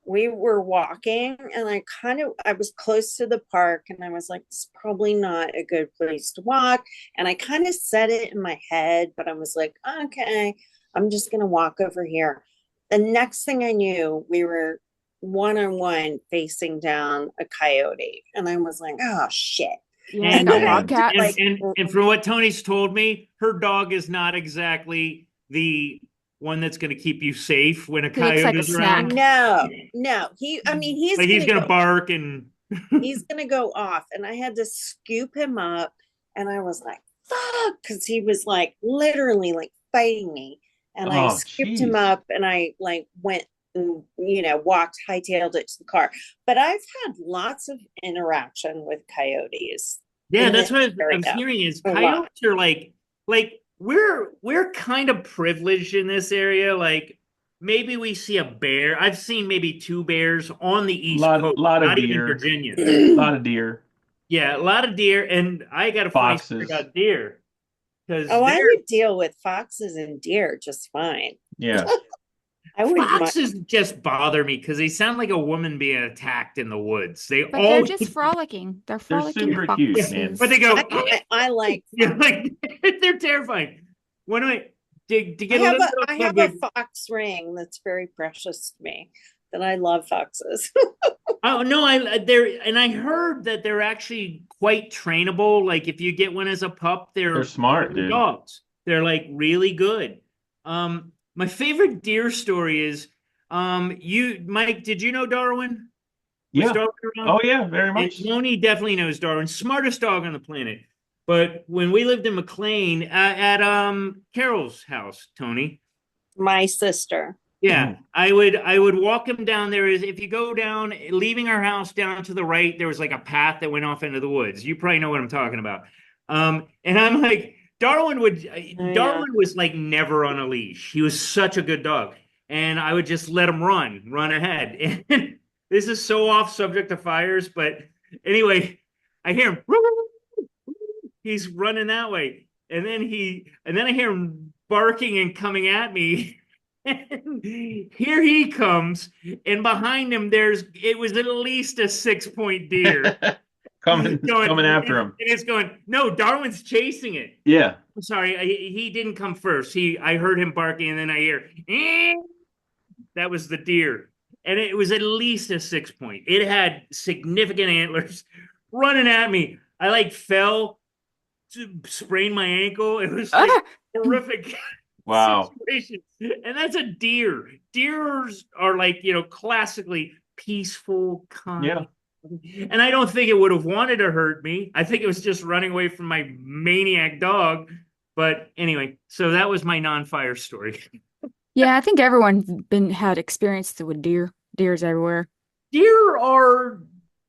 Speaker 4: we were walking and I was close to the park and I was like, it's probably not a good place to walk. And I kind of said it in my head, but I was like, okay, I'm just going to walk over here. The next thing I knew, we were one on one facing down a coyote. And I was like, oh shit.
Speaker 2: Yeah, like
Speaker 1: and
Speaker 4: And
Speaker 2: a
Speaker 4: then I
Speaker 3: Man.
Speaker 4: just
Speaker 2: bobcat.
Speaker 1: and
Speaker 4: like,
Speaker 1: and from what Tony's told me, her dog is not exactly the one that's going to keep you safe when a
Speaker 2: He looks
Speaker 1: coyote
Speaker 2: like a
Speaker 1: is around.
Speaker 2: snack.
Speaker 4: no, I mean,
Speaker 1: Like he's going to bark and
Speaker 4: he's gonna go off. And I had to scoop him up and I was like, fuck, because he was like literally like fighting me. And I
Speaker 3: Oh,
Speaker 4: scooped him
Speaker 3: jeez.
Speaker 4: up and I like went and walked, hightailed it to the car. But I've had lots of interaction with coyotes
Speaker 1: yeah,
Speaker 4: in
Speaker 1: that's
Speaker 4: this
Speaker 1: what I was
Speaker 4: area.
Speaker 1: hearing is
Speaker 4: A lot.
Speaker 1: coyotes are like we're kind of privileged in this area. Like maybe we see a bear. I've seen maybe two bears on the East Coast,
Speaker 3: Lot of
Speaker 1: not even
Speaker 3: deer.
Speaker 1: Virginia.
Speaker 3: Lot of deer.
Speaker 1: Yeah, a lot of deer, and I got a funny story
Speaker 3: Foxes.
Speaker 1: about deer because
Speaker 4: Oh, I
Speaker 1: they're
Speaker 4: would deal with foxes and deer just fine.
Speaker 3: Yeah.
Speaker 4: I wouldn't mind.
Speaker 1: foxes just bother me because they sound like a woman being attacked in the woods. They
Speaker 2: But they're
Speaker 1: always,
Speaker 2: just frolicking. They're
Speaker 3: They're
Speaker 2: frolicking
Speaker 3: super cute,
Speaker 1: yeah,
Speaker 3: man.
Speaker 1: but
Speaker 2: foxes.
Speaker 1: they go,
Speaker 4: I like
Speaker 1: yeah,
Speaker 4: foxes.
Speaker 1: like they're terrifying. When I to
Speaker 4: I
Speaker 1: get a
Speaker 4: have
Speaker 1: little bit
Speaker 4: I
Speaker 1: off
Speaker 4: have a
Speaker 1: subject,
Speaker 4: fox ring that's very precious to me. That I love foxes.
Speaker 1: oh no, they're and I heard that they're actually quite trainable. Like if you get one as a pup,
Speaker 3: They're
Speaker 1: they're
Speaker 3: smart, dude.
Speaker 1: dogs. They're like really good. My favorite deer story is you Mike, did you know Darwin? Was
Speaker 3: Yeah.
Speaker 1: Darwin
Speaker 3: Oh
Speaker 1: around?
Speaker 3: yeah, very
Speaker 1: And
Speaker 3: much.
Speaker 1: Toni definitely knows Darwin, smartest dog on the planet. But when we lived in McLean at Carol's house, Tony,
Speaker 4: My sister.
Speaker 1: yeah,
Speaker 3: Mhm.
Speaker 1: I would walk him down there. Is if you go down, leaving our house down to the right, there was like a path that went off into the woods. You probably know what I'm talking about. And I'm like,
Speaker 4: Oh yeah.
Speaker 1: Darwin was like never on a leash. He was such a good dog, and I would just let him run ahead. And this is so off subject of fires, but anyway, I hear him. He's running that way, and then I hear him barking and coming at me. And here he comes, and behind him, it was at least a 6 point deer
Speaker 3: Coming after
Speaker 1: and
Speaker 3: him.
Speaker 1: it's going. No, Darwin's chasing it.
Speaker 3: Yeah.
Speaker 1: I'm sorry, he didn't come first. I heard him barking, and then I hear, "Eh." That was the deer, and it was at least a 6 point. It had significant antlers running at me. I like fell, sprained my ankle. It was like
Speaker 2: Ah!
Speaker 1: horrific
Speaker 3: Wow.
Speaker 1: situation. And that's a deer. Deers are like, classically peaceful,
Speaker 3: Yeah.
Speaker 1: kind. And I don't think it would have wanted to hurt me. I think it was just running away from my maniac dog. But anyway, so that was my non-fire story.
Speaker 2: Yeah, I think everyone's had experience with deer. Deers everywhere.
Speaker 1: Deer are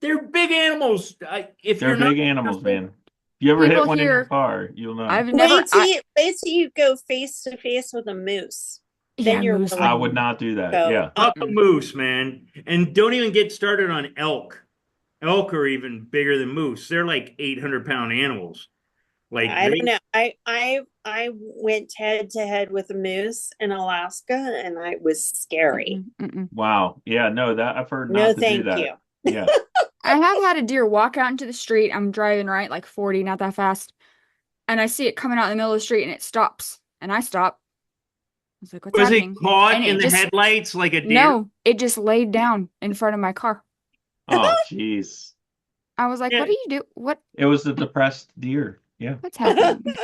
Speaker 1: they're big animals. If
Speaker 3: They're
Speaker 1: you're not
Speaker 3: big animals,
Speaker 1: careful,
Speaker 3: man. If you ever
Speaker 2: People
Speaker 3: hit one in your
Speaker 2: here,
Speaker 3: car, you'll know.
Speaker 2: I've never,
Speaker 4: Wait till you go face to face with a moose.
Speaker 2: yeah,
Speaker 4: Then you're
Speaker 2: moose.
Speaker 4: really
Speaker 3: I would not do that.
Speaker 4: go,
Speaker 3: Yeah.
Speaker 1: up a moose, man. And don't even get started on elk. Elk are even bigger than moose. They're like 800-pound animals. Like
Speaker 4: I don't know. I went head to head with a moose in Alaska and I was scary.
Speaker 2: Mm-mm.
Speaker 3: Wow. Yeah, no, that I've heard
Speaker 4: No,
Speaker 3: not to do
Speaker 4: thank
Speaker 3: that.
Speaker 4: you.
Speaker 3: Yeah.
Speaker 2: I have had a deer walk out into the street. I'm driving right, like 40, not that fast. And I see it coming out in the middle of the street and it stops. And I stop. I was like, what's
Speaker 1: Was it
Speaker 2: happening?
Speaker 1: caught
Speaker 2: And
Speaker 1: in
Speaker 2: it
Speaker 1: the
Speaker 2: just,
Speaker 1: headlights like a deer?
Speaker 2: no, it just laid down in front of my car.
Speaker 3: Oh, jeez.
Speaker 2: I was like,
Speaker 1: Yeah.
Speaker 2: what do you do?
Speaker 3: It was a depressed deer. Yeah.
Speaker 2: What's happening?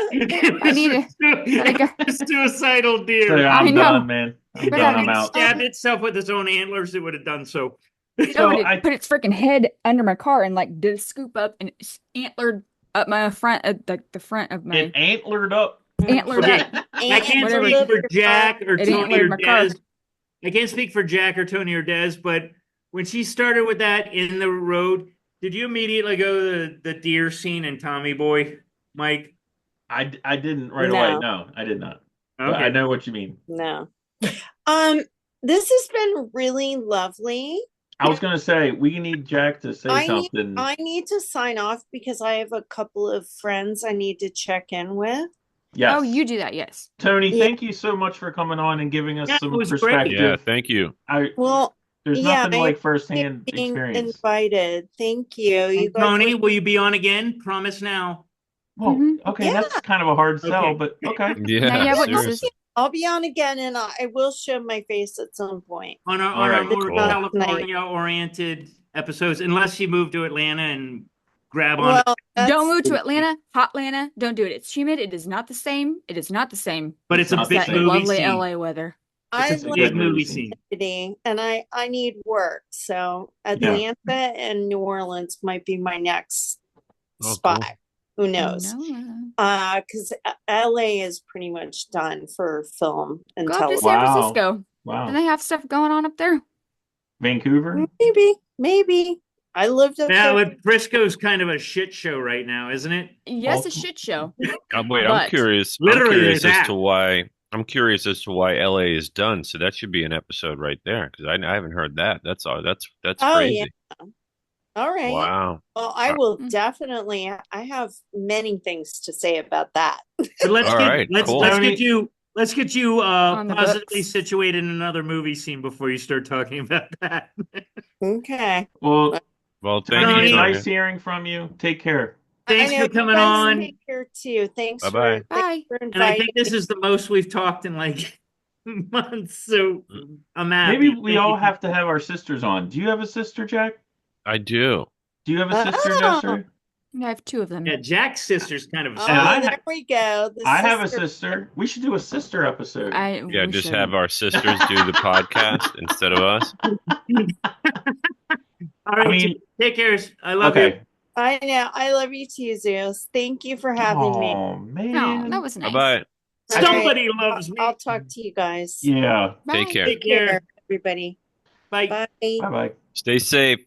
Speaker 2: I need gotta go.
Speaker 1: a suicidal
Speaker 3: So
Speaker 1: deer.
Speaker 2: I
Speaker 3: I'm
Speaker 2: know.
Speaker 3: done, man. I'm
Speaker 2: But
Speaker 3: done.
Speaker 2: I
Speaker 3: I'm
Speaker 2: mean,
Speaker 3: out.
Speaker 1: Stabbed itself with its own antlers, it would have done so.
Speaker 2: No,
Speaker 3: So
Speaker 2: but it
Speaker 3: I-
Speaker 2: put its freaking head under my car and like did a scoop up and it's antlered up my front, the front of my
Speaker 3: It antlered up.
Speaker 2: antlered
Speaker 1: Okay.
Speaker 2: up.
Speaker 1: I can't
Speaker 2: Whatever.
Speaker 1: speak for Jack or
Speaker 2: It
Speaker 1: Tony
Speaker 2: antlered
Speaker 1: or
Speaker 2: my car.
Speaker 1: Des. I can't speak for Jack or Tony or Des, but when she started with that in the road, did you immediately go to the deer scene in Tommy Boy, Mike?
Speaker 3: I didn't right
Speaker 4: No.
Speaker 3: away. No, I did not. But I
Speaker 1: Okay.
Speaker 3: know what you mean.
Speaker 4: No. This has been really lovely.
Speaker 3: I was gonna say we need Jack to say something.
Speaker 4: I need to sign off because I have a couple of friends I need to check in with.
Speaker 3: Yes.
Speaker 2: Oh, you do that, yes.
Speaker 3: Tony,
Speaker 4: Yeah.
Speaker 3: thank you so much for coming on and giving us
Speaker 1: Yeah,
Speaker 3: some
Speaker 1: it was great.
Speaker 3: perspective.
Speaker 5: Yeah, thank you.
Speaker 3: There's
Speaker 4: yeah,
Speaker 3: nothing
Speaker 4: I
Speaker 3: like firsthand
Speaker 4: being
Speaker 3: experience.
Speaker 4: invited. Thank you. You guys
Speaker 1: Tony,
Speaker 4: were-
Speaker 1: will you be on again? Promise now.
Speaker 3: Well,
Speaker 2: Mhm.
Speaker 3: okay,
Speaker 4: Yeah.
Speaker 3: that's kind of a hard sell,
Speaker 1: Okay.
Speaker 3: but okay.
Speaker 5: Yeah,
Speaker 2: yeah, what-
Speaker 5: seriously.
Speaker 4: I'll be on again, and I will show my face at some point.
Speaker 1: On
Speaker 3: All
Speaker 1: our
Speaker 3: right,
Speaker 1: more
Speaker 5: cool.
Speaker 1: California-oriented episodes, unless you move to Atlanta and grab on.
Speaker 4: Well,
Speaker 2: Don't move to Atlanta, hot Atlanta. Don't do it. It's humid. It is not the same. It is not the same.
Speaker 1: But it's a
Speaker 3: Not
Speaker 1: big
Speaker 2: That
Speaker 3: the same.
Speaker 1: movie
Speaker 2: lovely
Speaker 1: scene.
Speaker 2: LA weather.
Speaker 4: I
Speaker 1: It's a
Speaker 4: like
Speaker 1: big movie
Speaker 3: movie
Speaker 1: scene.
Speaker 4: city, and I need work, so Atlanta and New Orleans might be my next
Speaker 5: Oh,
Speaker 4: spot.
Speaker 5: cool.
Speaker 4: Who knows?
Speaker 2: No.
Speaker 4: Because LA is pretty much done for film and
Speaker 2: Go up to
Speaker 4: television.
Speaker 2: San
Speaker 3: Wow.
Speaker 2: Francisco. Do
Speaker 3: Wow.
Speaker 2: they have stuff going on up there?
Speaker 3: Vancouver?
Speaker 4: Maybe. I lived up
Speaker 1: Yeah,
Speaker 4: there.
Speaker 1: but Frisco's kind of a shit show right now, isn't it?
Speaker 2: Yes, a
Speaker 3: Awesome.
Speaker 2: shit show.
Speaker 5: Wait, I'm
Speaker 2: But-
Speaker 5: curious.
Speaker 1: Literally,
Speaker 5: I'm curious
Speaker 1: there's
Speaker 5: as
Speaker 1: that.
Speaker 5: to why. I'm curious as to why LA is done. So that should be an episode right there because I haven't heard that. That's all. That's
Speaker 4: Oh,
Speaker 5: crazy.
Speaker 4: yeah. All right.
Speaker 5: Wow.
Speaker 4: Well, I will
Speaker 2: Mm.
Speaker 4: definitely. I have many things to say about that.
Speaker 1: But let's
Speaker 5: All
Speaker 1: get
Speaker 5: right, cool.
Speaker 1: let's get you
Speaker 2: On the
Speaker 1: positively
Speaker 2: books.
Speaker 1: situated in another movie scene before you start talking about that.
Speaker 4: Okay.
Speaker 3: Well,
Speaker 5: Well, thank
Speaker 3: Tony,
Speaker 5: you.
Speaker 1: Tony.
Speaker 3: nice hearing from you. Take care.
Speaker 1: Thanks
Speaker 4: I know
Speaker 1: for coming
Speaker 4: you guys
Speaker 1: on.
Speaker 4: Take care too. Thanks
Speaker 5: Bye-bye.
Speaker 4: for thanks for
Speaker 1: And I
Speaker 4: inviting
Speaker 1: think this
Speaker 4: me.
Speaker 1: is the most we've talked in like months, so I'm happy.
Speaker 3: Maybe we
Speaker 1: Thank
Speaker 3: all
Speaker 1: you.
Speaker 3: have to have our sisters on. Do you have a sister, Jack?
Speaker 5: I do.
Speaker 3: Do you have a sister,
Speaker 4: Oh.
Speaker 3: Desiree?
Speaker 2: I have two of them.
Speaker 1: Yeah, Jack's sister's kind of a
Speaker 4: Oh,
Speaker 3: And I
Speaker 4: there we go. The
Speaker 3: I have a sister. We should do a sister episode.
Speaker 5: Yeah,
Speaker 2: We
Speaker 5: just
Speaker 2: shouldn't.
Speaker 5: have our sisters do the podcast instead of us.
Speaker 1: All right,
Speaker 3: I mean-
Speaker 1: take care. I love
Speaker 3: okay.
Speaker 4: I know. I love you too, Zeus. Thank you for having me.
Speaker 3: Oh man.
Speaker 2: No, that was
Speaker 5: Bye
Speaker 2: nice.
Speaker 5: bye.
Speaker 1: you. Somebody loves me.
Speaker 4: I'll talk to you guys.
Speaker 3: Yeah.
Speaker 5: Take
Speaker 2: Bye.
Speaker 5: care.
Speaker 1: Take care.
Speaker 4: everybody.
Speaker 1: Bye.
Speaker 4: Bye.
Speaker 3: Bye bye.
Speaker 5: Stay safe.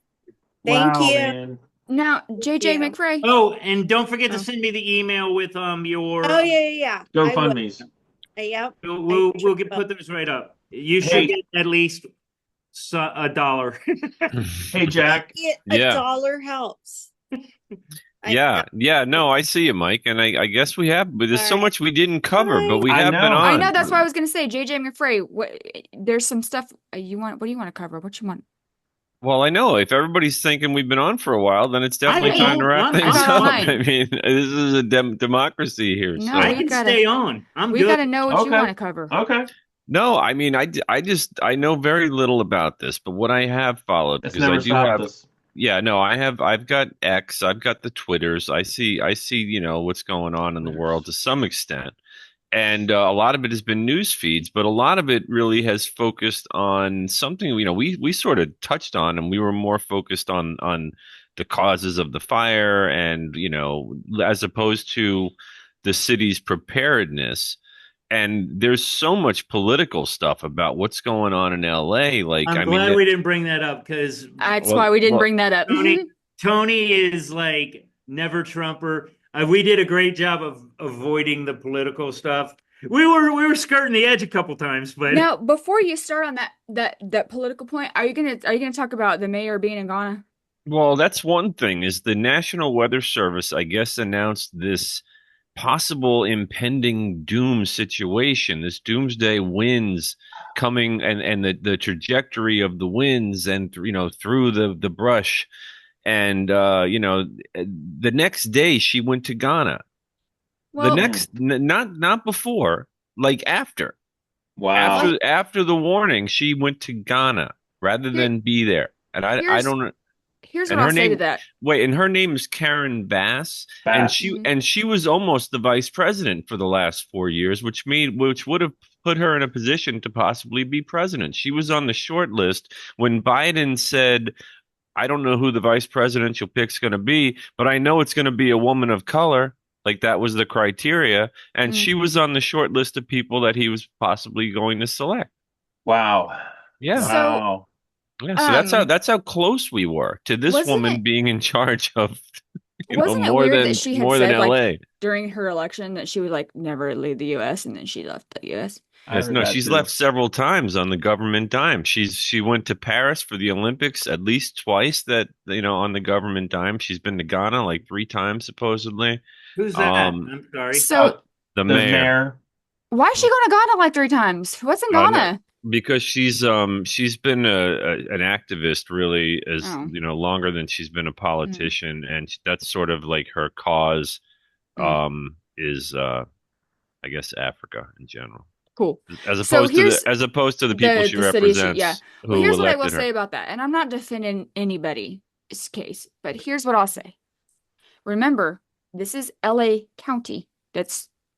Speaker 4: Thank
Speaker 3: Wow,
Speaker 4: you.
Speaker 3: man.
Speaker 2: Now, JJ
Speaker 4: you.
Speaker 2: McFray.
Speaker 1: Oh, and don't forget to
Speaker 2: Oh.
Speaker 1: send me the email with your.
Speaker 4: Oh yeah. I will.
Speaker 3: GoFundMe's.
Speaker 4: Yep.
Speaker 1: We'll put those right up. You should
Speaker 3: Hey.
Speaker 1: get at least $1.
Speaker 3: Hey Jack.
Speaker 5: Yeah.
Speaker 4: $1 helps.
Speaker 5: Yeah. No, I see you, Mike, and I guess we have. But there's so
Speaker 4: All right.
Speaker 5: much we didn't cover, but we
Speaker 3: I
Speaker 5: have been
Speaker 3: know.
Speaker 5: on.
Speaker 2: I know that's what I was gonna say. JJ McFray. There's some stuff you want. What do you want to cover? What you want?
Speaker 5: Well, I know if everybody's thinking we've been on for a while, then it's definitely
Speaker 1: know.
Speaker 5: time to wrap
Speaker 1: I'm
Speaker 5: things up.
Speaker 2: fine.
Speaker 5: I mean, this is a democracy here.
Speaker 2: No,
Speaker 5: so.
Speaker 1: I
Speaker 2: we
Speaker 1: can
Speaker 2: gotta-
Speaker 1: stay on. I'm
Speaker 2: We
Speaker 1: good.
Speaker 2: gotta know what you
Speaker 3: Okay.
Speaker 2: want to cover.
Speaker 3: Okay.
Speaker 5: No, I mean, I know very little about this, but what I have followed
Speaker 3: It's
Speaker 5: because I
Speaker 3: never
Speaker 5: do
Speaker 3: stopped
Speaker 5: have.
Speaker 3: us.
Speaker 5: Yeah, no, I've got X, I've got the Twitters. I see, what's going on in the world to some extent. And a lot of it has been news feeds, but a lot of it really has focused on something, we sort of touched on, and we were more focused on the causes of the fire and, as opposed to the city's preparedness. And there's so much political stuff about what's going on in LA.
Speaker 1: I'm glad we didn't bring that up because
Speaker 2: That's why we didn't bring that up.
Speaker 1: Tony is like never Trumper. We did a great job of avoiding the political stuff. We were skirting the edge a couple times, but
Speaker 2: Now, before you start on that political point, are you gonna talk about the mayor being in Ghana?
Speaker 5: Well, that's one thing is the National Weather Service, I guess, announced this possible impending doom situation, this doomsday winds coming and the trajectory of the winds and through the brush And the next day she went to Ghana. The
Speaker 2: Well,
Speaker 5: next, not before, like after.
Speaker 3: Wow.
Speaker 5: After the warning, she went to Ghana rather
Speaker 2: here,
Speaker 5: than be there. And I
Speaker 2: here's
Speaker 5: don't.
Speaker 2: here's
Speaker 5: And
Speaker 2: what I'll
Speaker 5: her
Speaker 2: say to
Speaker 5: name,
Speaker 2: that.
Speaker 5: wait, and her name is Karen Bass, and
Speaker 3: Fast.
Speaker 5: she was almost the vice president for the last 4 years, which would have put her in a position to possibly be president. She was on the short list when Biden said, "I don't know who the vice presidential pick's going to be, but I know it's going to be a woman of color." Like that was the criteria, and
Speaker 2: Mm.
Speaker 5: she was on the short list of people that he was possibly going to select.
Speaker 3: Wow.
Speaker 5: Yeah.
Speaker 2: So,
Speaker 3: Wow.
Speaker 5: Yeah, so that's
Speaker 2: um,
Speaker 5: how close we were to this
Speaker 2: wasn't
Speaker 5: woman
Speaker 2: it
Speaker 5: being in charge of,
Speaker 2: wasn't it
Speaker 5: more
Speaker 2: weird that
Speaker 5: than
Speaker 2: she had said like
Speaker 5: LA.
Speaker 2: during her election that she would like never leave the US and then she left the US?
Speaker 3: I
Speaker 5: Yes,
Speaker 3: heard
Speaker 5: no,
Speaker 3: that
Speaker 5: she's
Speaker 3: too.
Speaker 5: left several times on the government dime. She went to Paris for the Olympics at least twice on the government dime. She's been to Ghana like 3 times supposedly.
Speaker 1: Who's that?
Speaker 5: Um,
Speaker 1: I'm sorry.
Speaker 2: So
Speaker 5: the
Speaker 3: The
Speaker 5: mayor.
Speaker 3: mayor.
Speaker 2: why is she going to Ghana like 3 times? What's in
Speaker 5: No,
Speaker 2: Ghana?
Speaker 5: because she's been an activist really as
Speaker 2: Oh.
Speaker 5: longer than she's been a politician, and that's sort of like her cause is I guess Africa in general.
Speaker 2: Cool.
Speaker 5: As
Speaker 2: So
Speaker 5: opposed
Speaker 2: here's
Speaker 5: as opposed to the people she
Speaker 2: the city she, yeah.
Speaker 5: represents
Speaker 2: Well,
Speaker 5: who
Speaker 2: here's what I will
Speaker 5: elected her.
Speaker 2: say about that. And I'm not defending anybody's case, but here's what I'll say. Remember, this is LA County. And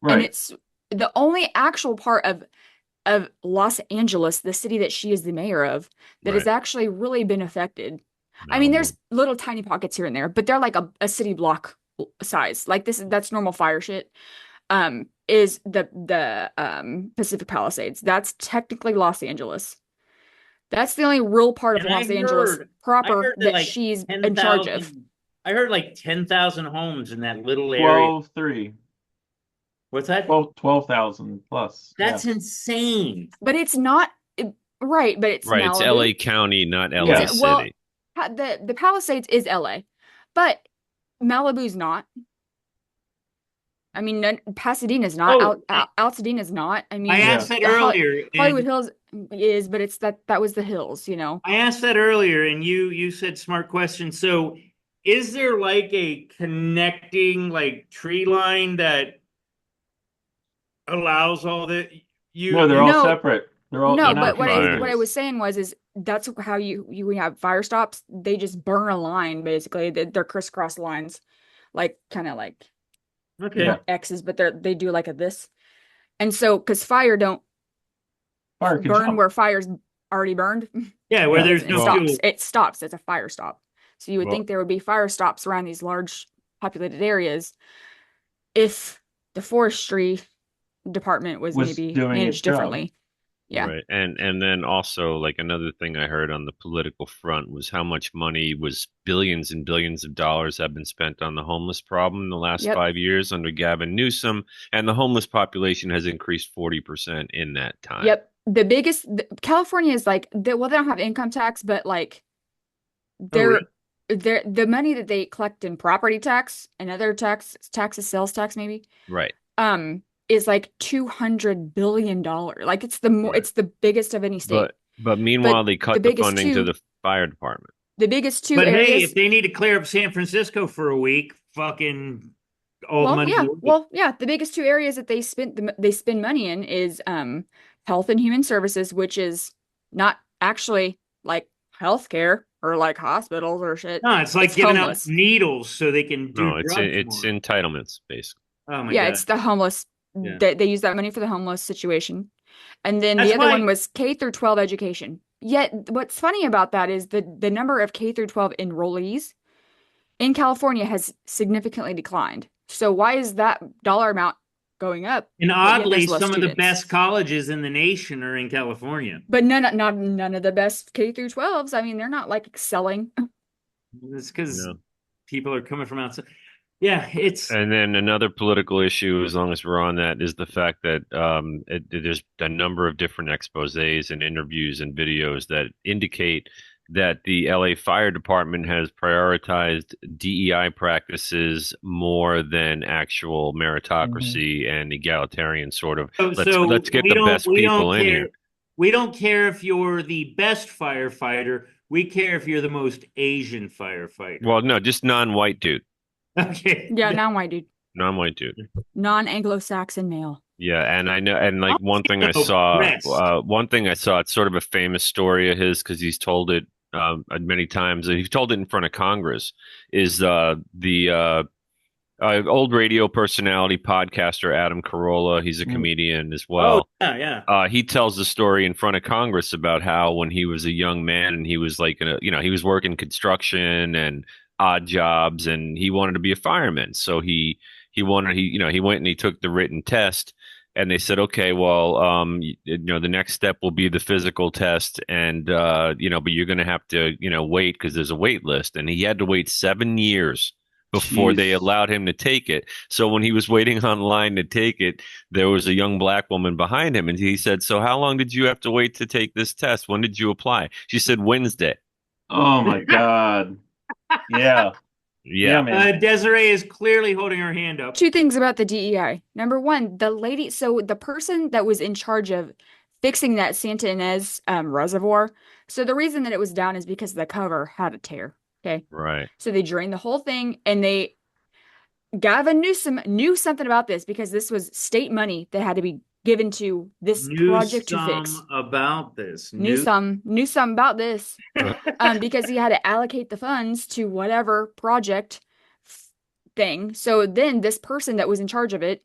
Speaker 3: Right.
Speaker 2: it's the only actual part of Los Angeles, the city that she is the mayor of, that has
Speaker 5: Right.
Speaker 2: actually really been affected. I mean, there's little tiny pockets here and there, but they're like a city block size. Like that's normal fire shit. Is the Pacific Palisades. That's technically Los Angeles. That's the only real part of
Speaker 1: And
Speaker 2: Los Angeles proper
Speaker 1: heard
Speaker 2: that
Speaker 1: like
Speaker 2: she's in charge of.
Speaker 1: 10,000 I heard like 10,000 homes in that little area.
Speaker 3: 12,300.
Speaker 1: What's that?
Speaker 3: 12,000 plus.
Speaker 1: That's
Speaker 3: Yeah.
Speaker 1: insane.
Speaker 2: But it's not right, but it's
Speaker 5: Right, it's
Speaker 2: Malibu.
Speaker 5: LA County, not LA
Speaker 3: Yeah.
Speaker 5: City.
Speaker 2: Well, the Palisades is LA, but Malibu's not. I mean, Pasadena's not.
Speaker 1: Oh,
Speaker 2: Altadena's not. I mean,
Speaker 1: I asked that earlier.
Speaker 2: Hollywood
Speaker 1: and
Speaker 2: Hills is, but it's that was the hills, you know.
Speaker 1: I asked that earlier, and you said smart question. So, is there like a connecting like tree line that allows all the
Speaker 3: No, they're all
Speaker 2: No.
Speaker 3: separate. They're all
Speaker 2: No,
Speaker 3: they're
Speaker 2: but
Speaker 3: not
Speaker 2: what I
Speaker 3: contiguous.
Speaker 2: was saying was that's how you have fire stops. They just burn a line basically. They're crisscross lines, like kind of like
Speaker 1: Okay.
Speaker 3: Yeah.
Speaker 2: X's, but they do like a this. And so, because fire don't
Speaker 3: Fire can
Speaker 2: burn
Speaker 3: jump.
Speaker 2: where fire's already burned,
Speaker 1: Yeah, where
Speaker 3: Yeah.
Speaker 1: there's
Speaker 2: it
Speaker 1: no
Speaker 2: stops.
Speaker 1: fuel.
Speaker 2: It stops. It's a fire stop. So you would
Speaker 3: Well-
Speaker 2: think there would be fire stops around these large populated areas if the forestry department was maybe
Speaker 3: doing its
Speaker 2: managed
Speaker 3: job.
Speaker 2: differently. Yeah.
Speaker 5: Right. And then also like another thing I heard on the political front was how much money was billions and billions of dollars have been spent on the homeless problem in the last
Speaker 2: Yep.
Speaker 5: 5 years under Gavin Newsom, and the homeless population has increased 40% in that time.
Speaker 2: Yep. California is like, they don't have income tax, but like
Speaker 1: really?
Speaker 2: the money that they collect in property tax and other taxes, sales tax maybe,
Speaker 5: Right.
Speaker 2: is like $200 billion. Like it's
Speaker 5: Right.
Speaker 2: it's the biggest of any state.
Speaker 5: But meanwhile, they cut the
Speaker 2: biggest
Speaker 5: funding to
Speaker 2: two-
Speaker 5: the fire department.
Speaker 2: The biggest two
Speaker 1: But hey,
Speaker 2: areas.
Speaker 1: if they need to clear up San Francisco for a week, fucking all the money.
Speaker 2: The biggest two areas that they spend money in is health and human services, which is not actually like healthcare or like hospitals or shit.
Speaker 1: No, it's like
Speaker 2: It's
Speaker 1: giving
Speaker 2: homeless.
Speaker 1: out needles so they can do
Speaker 5: No, it's
Speaker 1: drugs more.
Speaker 5: entitlements basically.
Speaker 1: Oh my
Speaker 2: Yeah,
Speaker 1: God.
Speaker 2: it's the homeless.
Speaker 1: Yeah.
Speaker 2: They use that money for the homeless situation. And then
Speaker 1: That's
Speaker 2: the other
Speaker 1: why-
Speaker 2: one was K through 12 education. Yet what's funny about that is the number of K through 12 enrollees in California has significantly declined. So why is that dollar amount going up?
Speaker 1: And
Speaker 2: but yet
Speaker 1: oddly,
Speaker 2: there's less
Speaker 1: some of the
Speaker 2: students?
Speaker 1: best colleges in the nation are in California.
Speaker 2: But none of the best K through 12s. I mean, they're not like excelling.
Speaker 1: It's because
Speaker 5: No.
Speaker 1: people are coming from outside. Yeah, it's
Speaker 5: And then another political issue, as long as we're on that, is the fact that there's a number of different exposés and interviews and videos that indicate that the LA Fire Department has prioritized DEI practices more than actual meritocracy and egalitarian sort of. Let's get
Speaker 1: we
Speaker 5: the
Speaker 1: don't
Speaker 5: best
Speaker 1: we
Speaker 5: people
Speaker 1: don't
Speaker 5: in
Speaker 1: care.
Speaker 5: here.
Speaker 1: We don't care if you're the best firefighter. We care if you're the most Asian firefighter.
Speaker 5: Well, no, just non-white dude.
Speaker 1: Okay.
Speaker 2: Yeah, non-white dude.
Speaker 5: Non-white dude.
Speaker 2: Non-Anglo-Saxon male.
Speaker 5: Yeah, and I know, and like one thing I saw, it's sort of a famous story of his because he's told it many times. He's told it in front of Congress. Is the old radio personality podcaster Adam Carolla? He's a comedian as well.
Speaker 1: Oh, yeah.
Speaker 5: He tells the story in front of Congress about how when he was a young man and he was like, he was working construction and odd jobs, and he wanted to be a fireman. So he went and he took the written test, and they said, okay, well, the next step will be the physical test, and but you're going to have to, wait because there's a wait list, and he had to wait 7 years before they allowed him to take it. So when he was waiting online to take it, there was a young black woman behind him, and he said, "So how long did you have to wait to take this test? When did you apply?" She said, "Wednesday."
Speaker 3: Oh my God. Yeah.
Speaker 5: Yeah,
Speaker 3: man.
Speaker 1: Desiree is clearly holding her hand up.
Speaker 2: 2 things about the DEI. Number one, the person that was in charge of fixing that Santa Ynez reservoir. So the reason that it was down is because the cover had a tear. Okay.
Speaker 5: Right.
Speaker 2: So they drained the whole thing, and Gavin Newsom knew something about this because this was state money that had to be given to this project to fix.
Speaker 1: About this.
Speaker 2: Knew something about this. Because he had to allocate the funds to whatever project thing. So then this person that was in charge of it,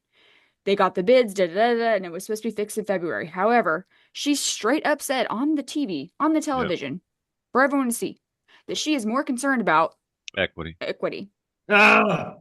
Speaker 2: they got the bids, and it was supposed to be fixed in February. However, she's straight up said on the television, for everyone to see, that she is more concerned about
Speaker 5: equity.
Speaker 1: Oh,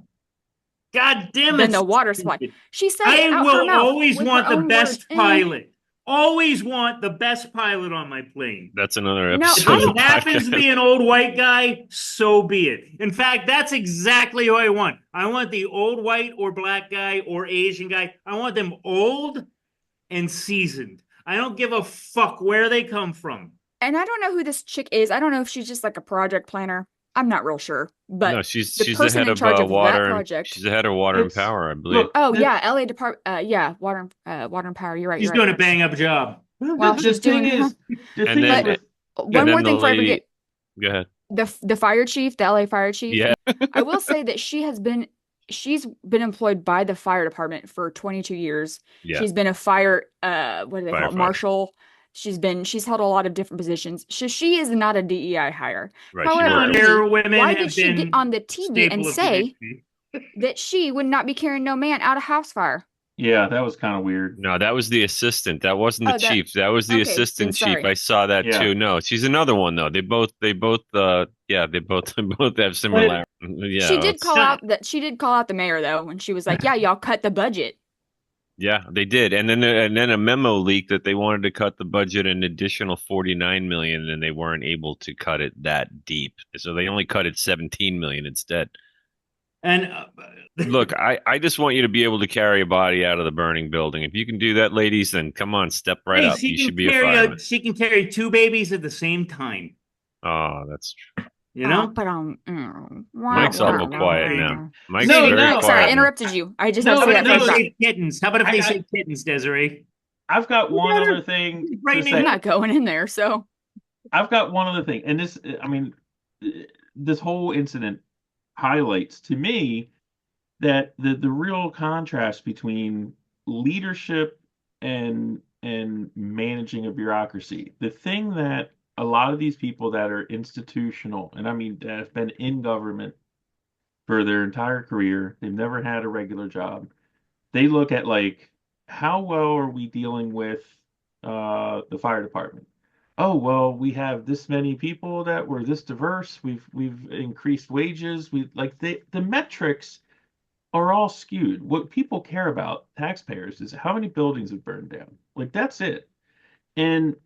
Speaker 1: God damn it.
Speaker 2: Than the water supply. She said
Speaker 1: I will always want the best pilot. Always want the best pilot on my plane.
Speaker 5: That's another
Speaker 2: No,
Speaker 5: episode.
Speaker 1: If it happens to be an old white guy, so be it. In fact, that's exactly who I want. I want the old white or black guy or Asian guy. I want them old and seasoned. I don't give a fuck where they come from.
Speaker 2: And I don't know who this chick is. I don't know if she's just like a project planner. I'm not real sure. But
Speaker 5: no, she's
Speaker 2: the
Speaker 5: the
Speaker 2: person
Speaker 5: head
Speaker 2: in
Speaker 5: of
Speaker 2: charge of
Speaker 5: water.
Speaker 2: that project.
Speaker 5: She's the head of water and power, I believe.
Speaker 2: Yeah, LA Department. Water and power. You're right.
Speaker 1: She's doing a bang up job.
Speaker 2: Well, she's doing.
Speaker 5: And then
Speaker 2: one more thing before I forget.
Speaker 5: Go ahead.
Speaker 2: The fire chief, the LA fire chief.
Speaker 5: Yeah.
Speaker 2: I will say that she's been employed by the fire department for 22 years.
Speaker 5: Yeah.
Speaker 2: She's been a fire what do they call it? Marshal. She's held a lot of different positions. She is not a DEI hire.
Speaker 5: Right.
Speaker 2: However, why did she get on the TV and say that she would not be carrying no man out of house fire?
Speaker 3: Yeah, that was kind of weird.
Speaker 5: No, that was the assistant. That wasn't the chief. That was the assistant chief. I saw that too. No, she's another one though. They both have similar. Yeah,
Speaker 2: she did call out the mayor though when she was like, "Yeah, y'all cut the budget."
Speaker 5: Yeah, they did, and then a memo leaked that they wanted to cut the budget an additional $49 million, and they weren't able to cut it that deep, so they only cut it $17 million instead.
Speaker 1: And
Speaker 5: look, I just want you to be able to carry a body out of the burning building. If you can do that, ladies, then come on, step right up. You should be a fireman.
Speaker 1: She can carry 2 babies at the same time.
Speaker 5: Oh, that's true.
Speaker 1: You know?
Speaker 5: Mike's awful quiet now. Mike's
Speaker 2: very
Speaker 5: quiet.
Speaker 2: Sorry, I interrupted you. I just
Speaker 1: How about if they say kittens? How about if they say kittens, Desiree?
Speaker 3: I've got one other thing.
Speaker 2: I'm not going in there, so.
Speaker 3: I've got one other thing. And this whole incident highlights to me that the real contrast between leadership and managing a bureaucracy. The thing that a lot of these people that are institutional, and that have been in government for their entire career, they've never had a regular job. They look at how well are we dealing with the fire department? Oh, well, we have this many people that were this diverse. We've increased wages. The metrics are all skewed. What people care about, taxpayers, is how many buildings have burned down. That's it. And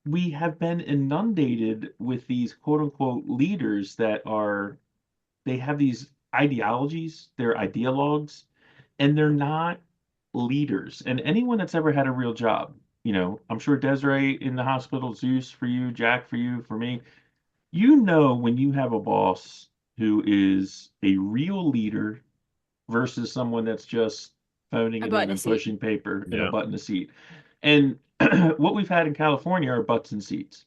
Speaker 3: we have been inundated with these quote unquote leaders that they have these ideologies, they're ideologues, and they're not leaders. And anyone that's ever had a real job, I'm sure Desiree in the hospital, Zeus for you, Jack for you, for me, when you have a boss who is a real leader versus someone that's just phoning it in and pushing paper in a button a seat. And what we've had in California are butts and seats.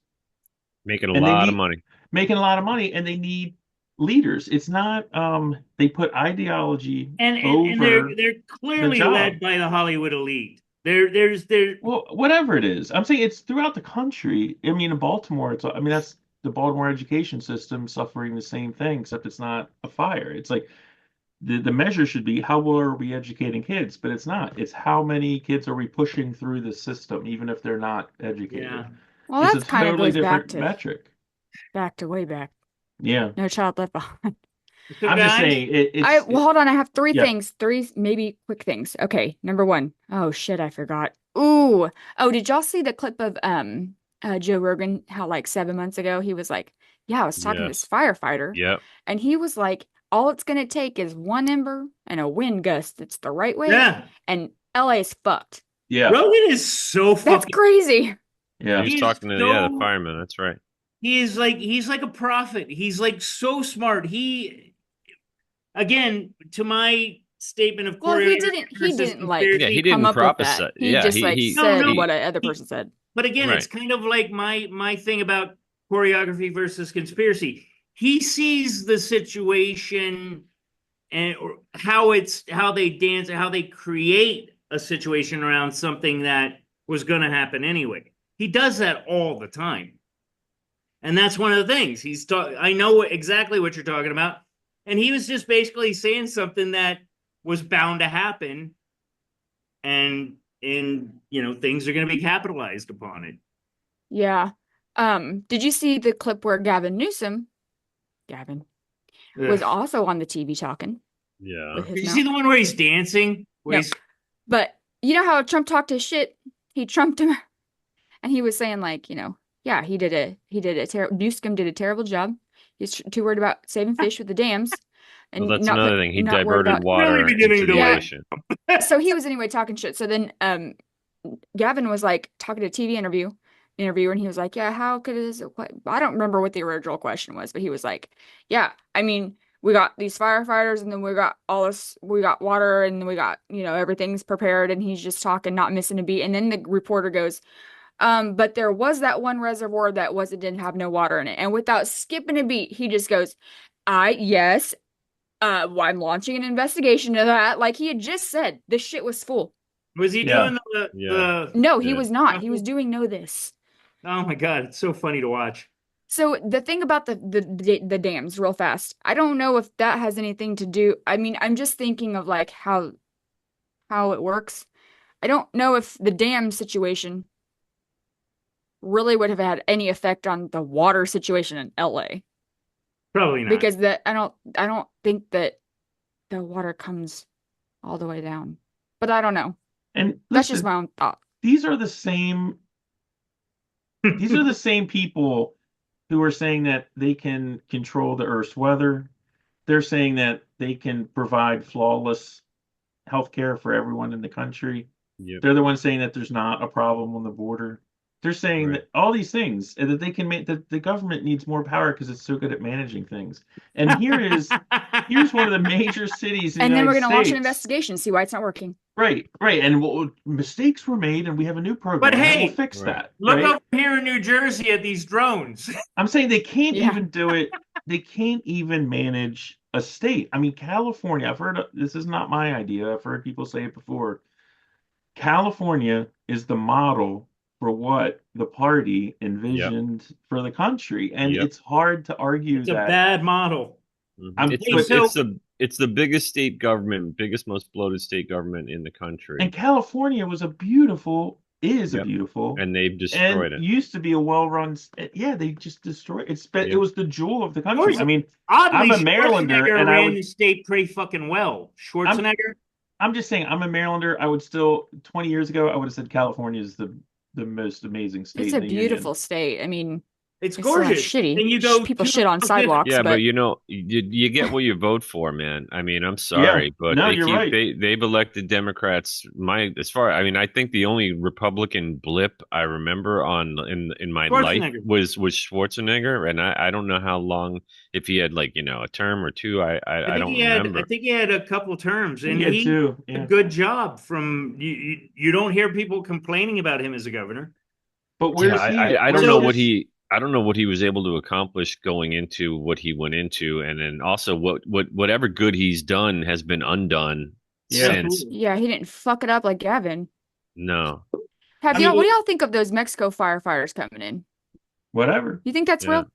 Speaker 5: Making a lot of money.
Speaker 3: making a lot of money, and they need leaders. It's not they put ideology
Speaker 1: And
Speaker 3: over
Speaker 1: they're
Speaker 3: the
Speaker 1: clearly
Speaker 3: job.
Speaker 1: led by the Hollywood elite. There.
Speaker 3: Well, whatever it is, I'm saying it's throughout the country. I mean, in Baltimore, I mean, that's the Baltimore education system suffering the same thing, except it's not a fire. It's like the measure should be how well are we educating kids, but it's not. It's how many kids are we pushing through the system, even if they're not educated.
Speaker 1: Yeah.
Speaker 2: Well,
Speaker 3: It's a
Speaker 2: that's kind of
Speaker 3: totally
Speaker 2: goes back
Speaker 3: different
Speaker 2: to
Speaker 3: metric.
Speaker 2: way back.
Speaker 3: Yeah.
Speaker 2: No Child Left Behind.
Speaker 1: So
Speaker 3: I'm just
Speaker 1: guys,
Speaker 3: saying it's
Speaker 2: Well, hold on. I have three
Speaker 3: yeah.
Speaker 2: things, three maybe quick things. Okay, number one. Oh shit, I forgot. Ooh. Oh, did y'all see the clip of Joe Rogan? How like 7 months ago he was like, "Yeah, I was talking to this
Speaker 5: Yes.
Speaker 2: firefighter,
Speaker 5: Yep.
Speaker 2: and he was like, all it's gonna take is one ember and a wind gust that's the right way,
Speaker 1: yeah,
Speaker 2: and LA is fucked."
Speaker 3: Yeah.
Speaker 1: Rogan is so
Speaker 2: That's
Speaker 1: fucking.
Speaker 2: crazy.
Speaker 3: Yeah.
Speaker 5: He was
Speaker 1: He is
Speaker 5: talking to the
Speaker 1: so.
Speaker 5: fireman. That's right.
Speaker 1: He's like a prophet. He's like so smart. He again to my statement of
Speaker 2: Well,
Speaker 1: choreography
Speaker 2: he
Speaker 1: versus
Speaker 2: didn't like
Speaker 5: Yeah, he
Speaker 1: conspiracy.
Speaker 2: come
Speaker 5: didn't
Speaker 2: up with
Speaker 5: prophesy.
Speaker 2: that. He
Speaker 5: Yeah,
Speaker 2: just like
Speaker 5: he
Speaker 1: No,
Speaker 2: said
Speaker 1: no.
Speaker 2: what a other person said.
Speaker 1: But again, it's
Speaker 5: right.
Speaker 1: kind of like my thing about choreography versus conspiracy. He sees the situation and or how they dance, how they create a situation around something that was going to happen anyway. He does that all the time. And that's one of the things I know exactly what you're talking about. And he was just basically saying something that was bound to happen. And things are going to be capitalized upon it.
Speaker 2: Yeah. Did you see the clip where Gavin was
Speaker 1: Ugh.
Speaker 2: also on the TV talking
Speaker 5: Yeah.
Speaker 2: with his
Speaker 1: Did you
Speaker 2: mouth?
Speaker 1: see the one where he's dancing?
Speaker 2: No. But you know how Trump talked his shit? He trumped him, and he was saying like, yeah, Newsom did a terrible job. He's too worried about saving fish with the dams,
Speaker 5: Well,
Speaker 2: and
Speaker 5: that's another thing. He
Speaker 2: not worried
Speaker 5: diverted
Speaker 2: about.
Speaker 5: water
Speaker 1: Really beginning
Speaker 5: into
Speaker 1: to
Speaker 5: the
Speaker 1: like-
Speaker 5: ocean.
Speaker 2: So he was anyway talking shit. So then Gavin was like talking to a TV interviewer, and he was like, yeah, how could this, I don't remember what the original question was, but he was like, yeah, I mean, we got these firefighters, and then we got water, and then we got, everything's prepared, and he's just talking, not missing a beat. And then the reporter goes, but there was that one reservoir that didn't have no water in it. And without skipping a beat, he just goes, yes, I'm launching an investigation into that. Like he had just said, this shit was full.
Speaker 1: Was he
Speaker 3: Yeah.
Speaker 1: doing the
Speaker 2: No, he
Speaker 5: Yeah.
Speaker 2: was not. He was doing know this.
Speaker 1: Oh my God, it's so funny to watch.
Speaker 2: So the thing about the dams, real fast, I don't know if that has anything to do. I mean, I'm just thinking of like how it works. I don't know if the dam situation really would have had any effect on the water situation in LA.
Speaker 1: Probably not.
Speaker 2: Because I don't think that the water comes all the way down. But I don't know.
Speaker 3: And
Speaker 2: That's
Speaker 3: listen,
Speaker 2: just my own thought.
Speaker 3: these are the same people who are saying that they can control the Earth's weather. They're saying that they can provide flawless healthcare for everyone in the country.
Speaker 5: Yep.
Speaker 3: They're the ones saying that there's not a problem on the border. They're saying
Speaker 5: Right.
Speaker 3: that all these things, and that they can make that the government needs more power because it's so good at managing things. And here's one of the major cities in
Speaker 2: And
Speaker 3: the
Speaker 2: then we're
Speaker 3: United
Speaker 2: going to launch an
Speaker 3: States.
Speaker 2: investigation, see why it's not working.
Speaker 3: Right. And mistakes were made, and we have a new program
Speaker 1: But
Speaker 3: that
Speaker 1: hey,
Speaker 3: will fix
Speaker 5: right.
Speaker 3: that.
Speaker 1: Look
Speaker 3: right?
Speaker 1: over here in New Jersey at these drones.
Speaker 3: I'm saying they can't
Speaker 2: Yeah.
Speaker 3: even do it. They can't even manage a state. I mean, California, this is not my idea. I've heard people say it before. California is the model for what the party envisioned for the country. And
Speaker 5: Yep.
Speaker 3: it's hard to argue
Speaker 1: It's a
Speaker 3: that.
Speaker 1: bad model.
Speaker 3: I'm-
Speaker 5: It's
Speaker 1: Hey, so-
Speaker 5: the biggest state government, biggest, most bloated state government in the country,
Speaker 3: And California is a beautiful,
Speaker 5: Yep.
Speaker 3: and
Speaker 5: they've destroyed it.
Speaker 3: used to be a well-run. Yeah, they just destroyed it. It
Speaker 5: Yep.
Speaker 3: was the jewel of the country.
Speaker 1: course.
Speaker 3: I mean,
Speaker 1: Oddly,
Speaker 3: I'm a Marylander,
Speaker 1: Schwarzenegger
Speaker 3: and I
Speaker 1: ran
Speaker 3: would-
Speaker 1: the state pretty fucking well. Schwarzenegger.
Speaker 3: I'm just saying, I'm a Marylander. I would still, 20 years ago, I would have said California is the most amazing state.
Speaker 2: It's
Speaker 3: in
Speaker 2: a
Speaker 3: the
Speaker 2: beautiful
Speaker 3: union.
Speaker 2: state. I mean,
Speaker 1: It's
Speaker 2: it's still
Speaker 1: gorgeous.
Speaker 2: shitty.
Speaker 1: And you go
Speaker 2: People
Speaker 1: to-
Speaker 2: shit on sidewalks,
Speaker 5: Yeah, but
Speaker 2: but
Speaker 5: you get what you vote for, man. I mean, I'm sorry, but
Speaker 3: No, you're right.
Speaker 5: they've elected Democrats. I mean, I think the only Republican blip I remember in my life
Speaker 1: Schwarzenegger.
Speaker 5: was Schwarzenegger, and I don't know how long, if he had like a term or two. I don't remember.
Speaker 1: I think he had a couple terms, and
Speaker 3: He had
Speaker 1: he
Speaker 3: two,
Speaker 1: did
Speaker 3: yeah.
Speaker 1: a good job. From you don't hear people complaining about him as a governor.
Speaker 3: But where's
Speaker 5: Yeah,
Speaker 3: he?
Speaker 5: I don't
Speaker 3: Where's
Speaker 5: know
Speaker 3: his-
Speaker 5: what he. I don't know what he was able to accomplish going into what he went into, and then also whatever good he's done has been undone
Speaker 3: Yeah.
Speaker 5: since.
Speaker 2: Yeah, he didn't fuck it up like Gavin.
Speaker 5: No.
Speaker 1: I mean,
Speaker 2: What do y'all think of those Mexico firefighters coming in?
Speaker 3: Whatever.
Speaker 2: You think that's
Speaker 5: Yeah.
Speaker 2: real?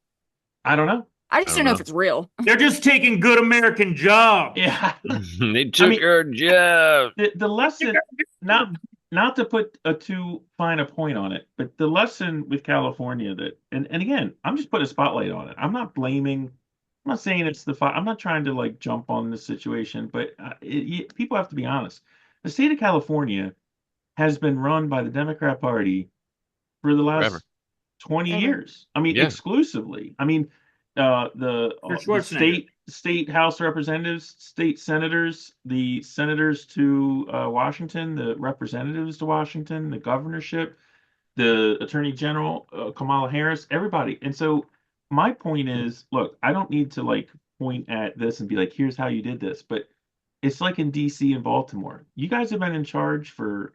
Speaker 3: I don't know.
Speaker 2: I
Speaker 5: I
Speaker 2: just
Speaker 5: don't
Speaker 2: don't know
Speaker 5: know.
Speaker 2: if it's real.
Speaker 1: they're just taking good American jobs.
Speaker 3: Yeah.
Speaker 5: They took
Speaker 3: mean-
Speaker 5: her job.
Speaker 3: The lesson, not to put a too fine a point on it, but the lesson with California that, and again, I'm just putting a spotlight on it. I'm not blaming. I'm not saying it's the fire. I'm not trying to like jump on this situation, but people have to be honest. The state of California has been run by the Democrat Party for the last
Speaker 5: Forever.
Speaker 3: 20
Speaker 2: Ever.
Speaker 3: years. I mean,
Speaker 5: Yeah.
Speaker 3: exclusively. I mean, the
Speaker 1: Schwarzenegger.
Speaker 3: state House representatives, state senators, the senators to Washington, the representatives to Washington, the governorship, the attorney general, Kamala Harris, everybody. And so my point is, look, I don't need to like point at this and be like, here's how you did this, but it's like in DC and Baltimore. You guys have been in charge for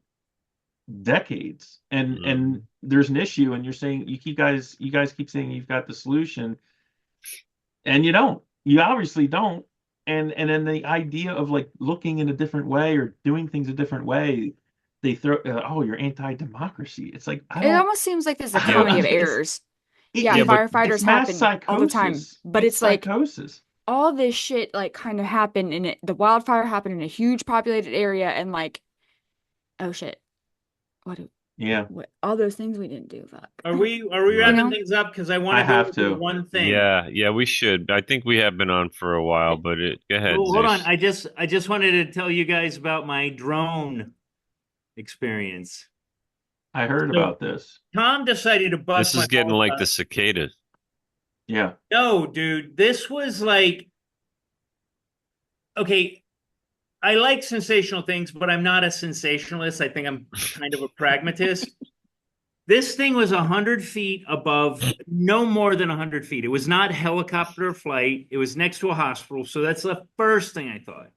Speaker 3: decades, and there's an issue, and you're saying you guys keep saying you've got the solution, and you don't. You obviously don't. And then the idea of like looking in a different way or doing things a different way, they throw, oh, you're anti-democracy. It's like
Speaker 2: It almost seems like there's a
Speaker 3: I don't
Speaker 2: comedy of
Speaker 3: know.
Speaker 2: errors.
Speaker 3: It-
Speaker 2: Yeah,
Speaker 5: Yeah, but
Speaker 2: firefighters
Speaker 3: it's mass
Speaker 2: happen all the time,
Speaker 3: psychosis.
Speaker 2: but it's like
Speaker 3: psychosis.
Speaker 2: all this shit like kind of happened and the wildfire happened in a huge populated area and like, oh shit,
Speaker 3: Yeah,
Speaker 2: what all those things we didn't do. Fuck.
Speaker 1: Are we
Speaker 5: You
Speaker 1: wrapping
Speaker 2: know?
Speaker 1: things up? Because I
Speaker 3: I
Speaker 1: want to go
Speaker 3: have
Speaker 1: over
Speaker 3: to.
Speaker 1: one thing.
Speaker 5: Yeah, we should. I think we have been on for a while, but go ahead,
Speaker 1: Well, hold on.
Speaker 5: Zeus.
Speaker 1: I just wanted to tell you guys about my drone experience.
Speaker 3: I heard
Speaker 1: So-
Speaker 3: about this.
Speaker 1: Tom decided to bust
Speaker 5: This is
Speaker 1: my
Speaker 5: getting
Speaker 1: balls
Speaker 5: like
Speaker 1: out.
Speaker 5: the cicadas.
Speaker 3: Yeah,
Speaker 1: No, dude, this was like, okay, I like sensational things, but I'm not a sensationalist. I think I'm kind of a pragmatist. This thing was 100 feet above, no more than 100 feet. It was not helicopter flight. It was next to a hospital. So that's the first thing I thought.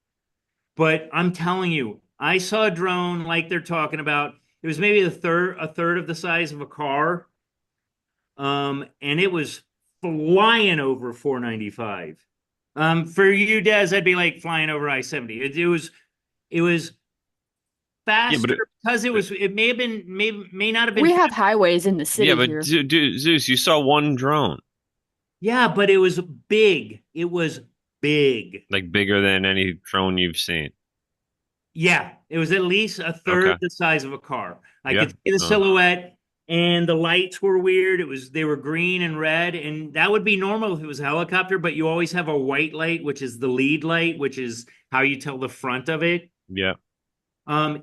Speaker 1: But I'm telling you, I saw a drone like they're talking about. It was maybe a third of the size of a car. And it was flying over 495. For you, Des, that'd be like flying over I-70. It was faster because it may have been, may not have been.
Speaker 2: We have highways in the city
Speaker 5: Yeah, but
Speaker 2: here.
Speaker 5: Zeus, you saw one drone,
Speaker 1: Yeah, but it was big. It was big.
Speaker 5: like bigger than any drone you've seen.
Speaker 1: Yeah, it was at least a third
Speaker 5: Okay.
Speaker 1: the size of a car. I
Speaker 5: Yeah.
Speaker 1: could see the silhouette, and the lights were weird. They were green and red, and that would be normal if it was a helicopter. But you always have a white light, which is the lead light, which is how you tell the front of it.
Speaker 5: Yeah.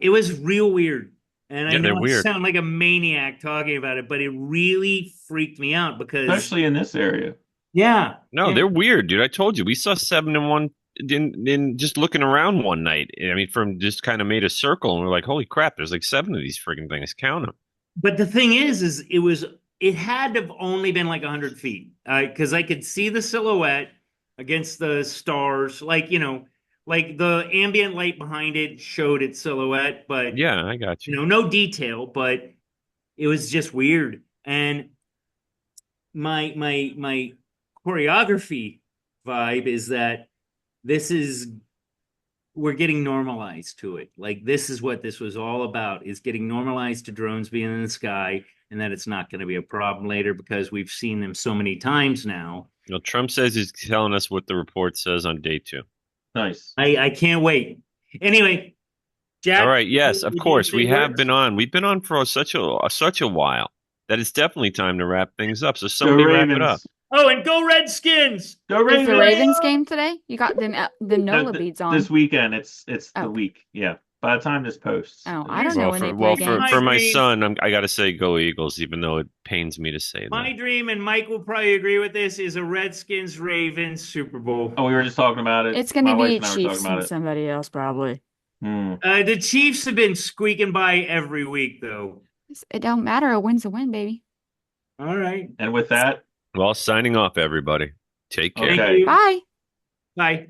Speaker 1: It was real weird, and I
Speaker 5: Yeah, they're
Speaker 1: know I
Speaker 5: weird.
Speaker 1: sound like a maniac talking about it, but it really freaked me out because
Speaker 3: especially in this area.
Speaker 1: yeah,
Speaker 5: No,
Speaker 1: and-
Speaker 5: they're weird, dude. I told you, we saw 7 in in just looking around one night. I mean, from just kind of made a circle, and we're like, holy crap, there's like 7 of these freaking things. Count them.
Speaker 1: But the thing is it had to have only been like 100 feet because I could see the silhouette against the stars, like like the ambient light behind it showed its silhouette, but
Speaker 5: Yeah, I got you.
Speaker 1: no detail, but it was just weird. And my choreography vibe is that we're getting normalized to it. Like this is what this was all about, is getting normalized to drones being in the sky, and that it's not going to be a problem later because we've seen them so many times now.
Speaker 5: Trump says he's telling us what the report says on day 2.
Speaker 3: Nice.
Speaker 1: I can't wait. Anyway, Jack.
Speaker 5: All right. Yes, of
Speaker 1: did you
Speaker 5: course.
Speaker 1: say
Speaker 5: We have
Speaker 1: words?
Speaker 5: been on. We've been on for such a while that it's definitely time to wrap things up. So somebody
Speaker 3: Go
Speaker 5: wrap it
Speaker 3: Ravens.
Speaker 5: up.
Speaker 1: Oh, and go Redskins!
Speaker 3: Go
Speaker 2: Is
Speaker 3: Ravens.
Speaker 2: the Ravens game today? You got them NOLA
Speaker 3: No,
Speaker 2: beads on.
Speaker 3: This weekend, it's the
Speaker 2: Oh.
Speaker 3: week. Yeah. By the time this posts.
Speaker 2: Oh, I don't know
Speaker 5: Well,
Speaker 2: when they play
Speaker 5: well,
Speaker 2: games.
Speaker 5: for my
Speaker 1: My dream-
Speaker 5: son, I got to say go Eagles, even though it pains me to say
Speaker 1: My
Speaker 5: that.
Speaker 1: dream, and Mike will probably agree with this, is a Redskins Ravens Super Bowl.
Speaker 3: Oh, we were just talking about it.
Speaker 2: It's going to
Speaker 3: My wife
Speaker 2: be
Speaker 3: and I were
Speaker 2: Chiefs
Speaker 3: talking about
Speaker 2: and
Speaker 3: it.
Speaker 2: somebody else probably.
Speaker 1: The Chiefs have been squeaking by every week, though.
Speaker 2: It don't matter. A win's a win, baby.
Speaker 1: All right.
Speaker 3: And with that,
Speaker 5: Well, signing off, everybody. Take care.
Speaker 3: Okay.
Speaker 1: Thank you.
Speaker 2: Bye.
Speaker 1: Bye.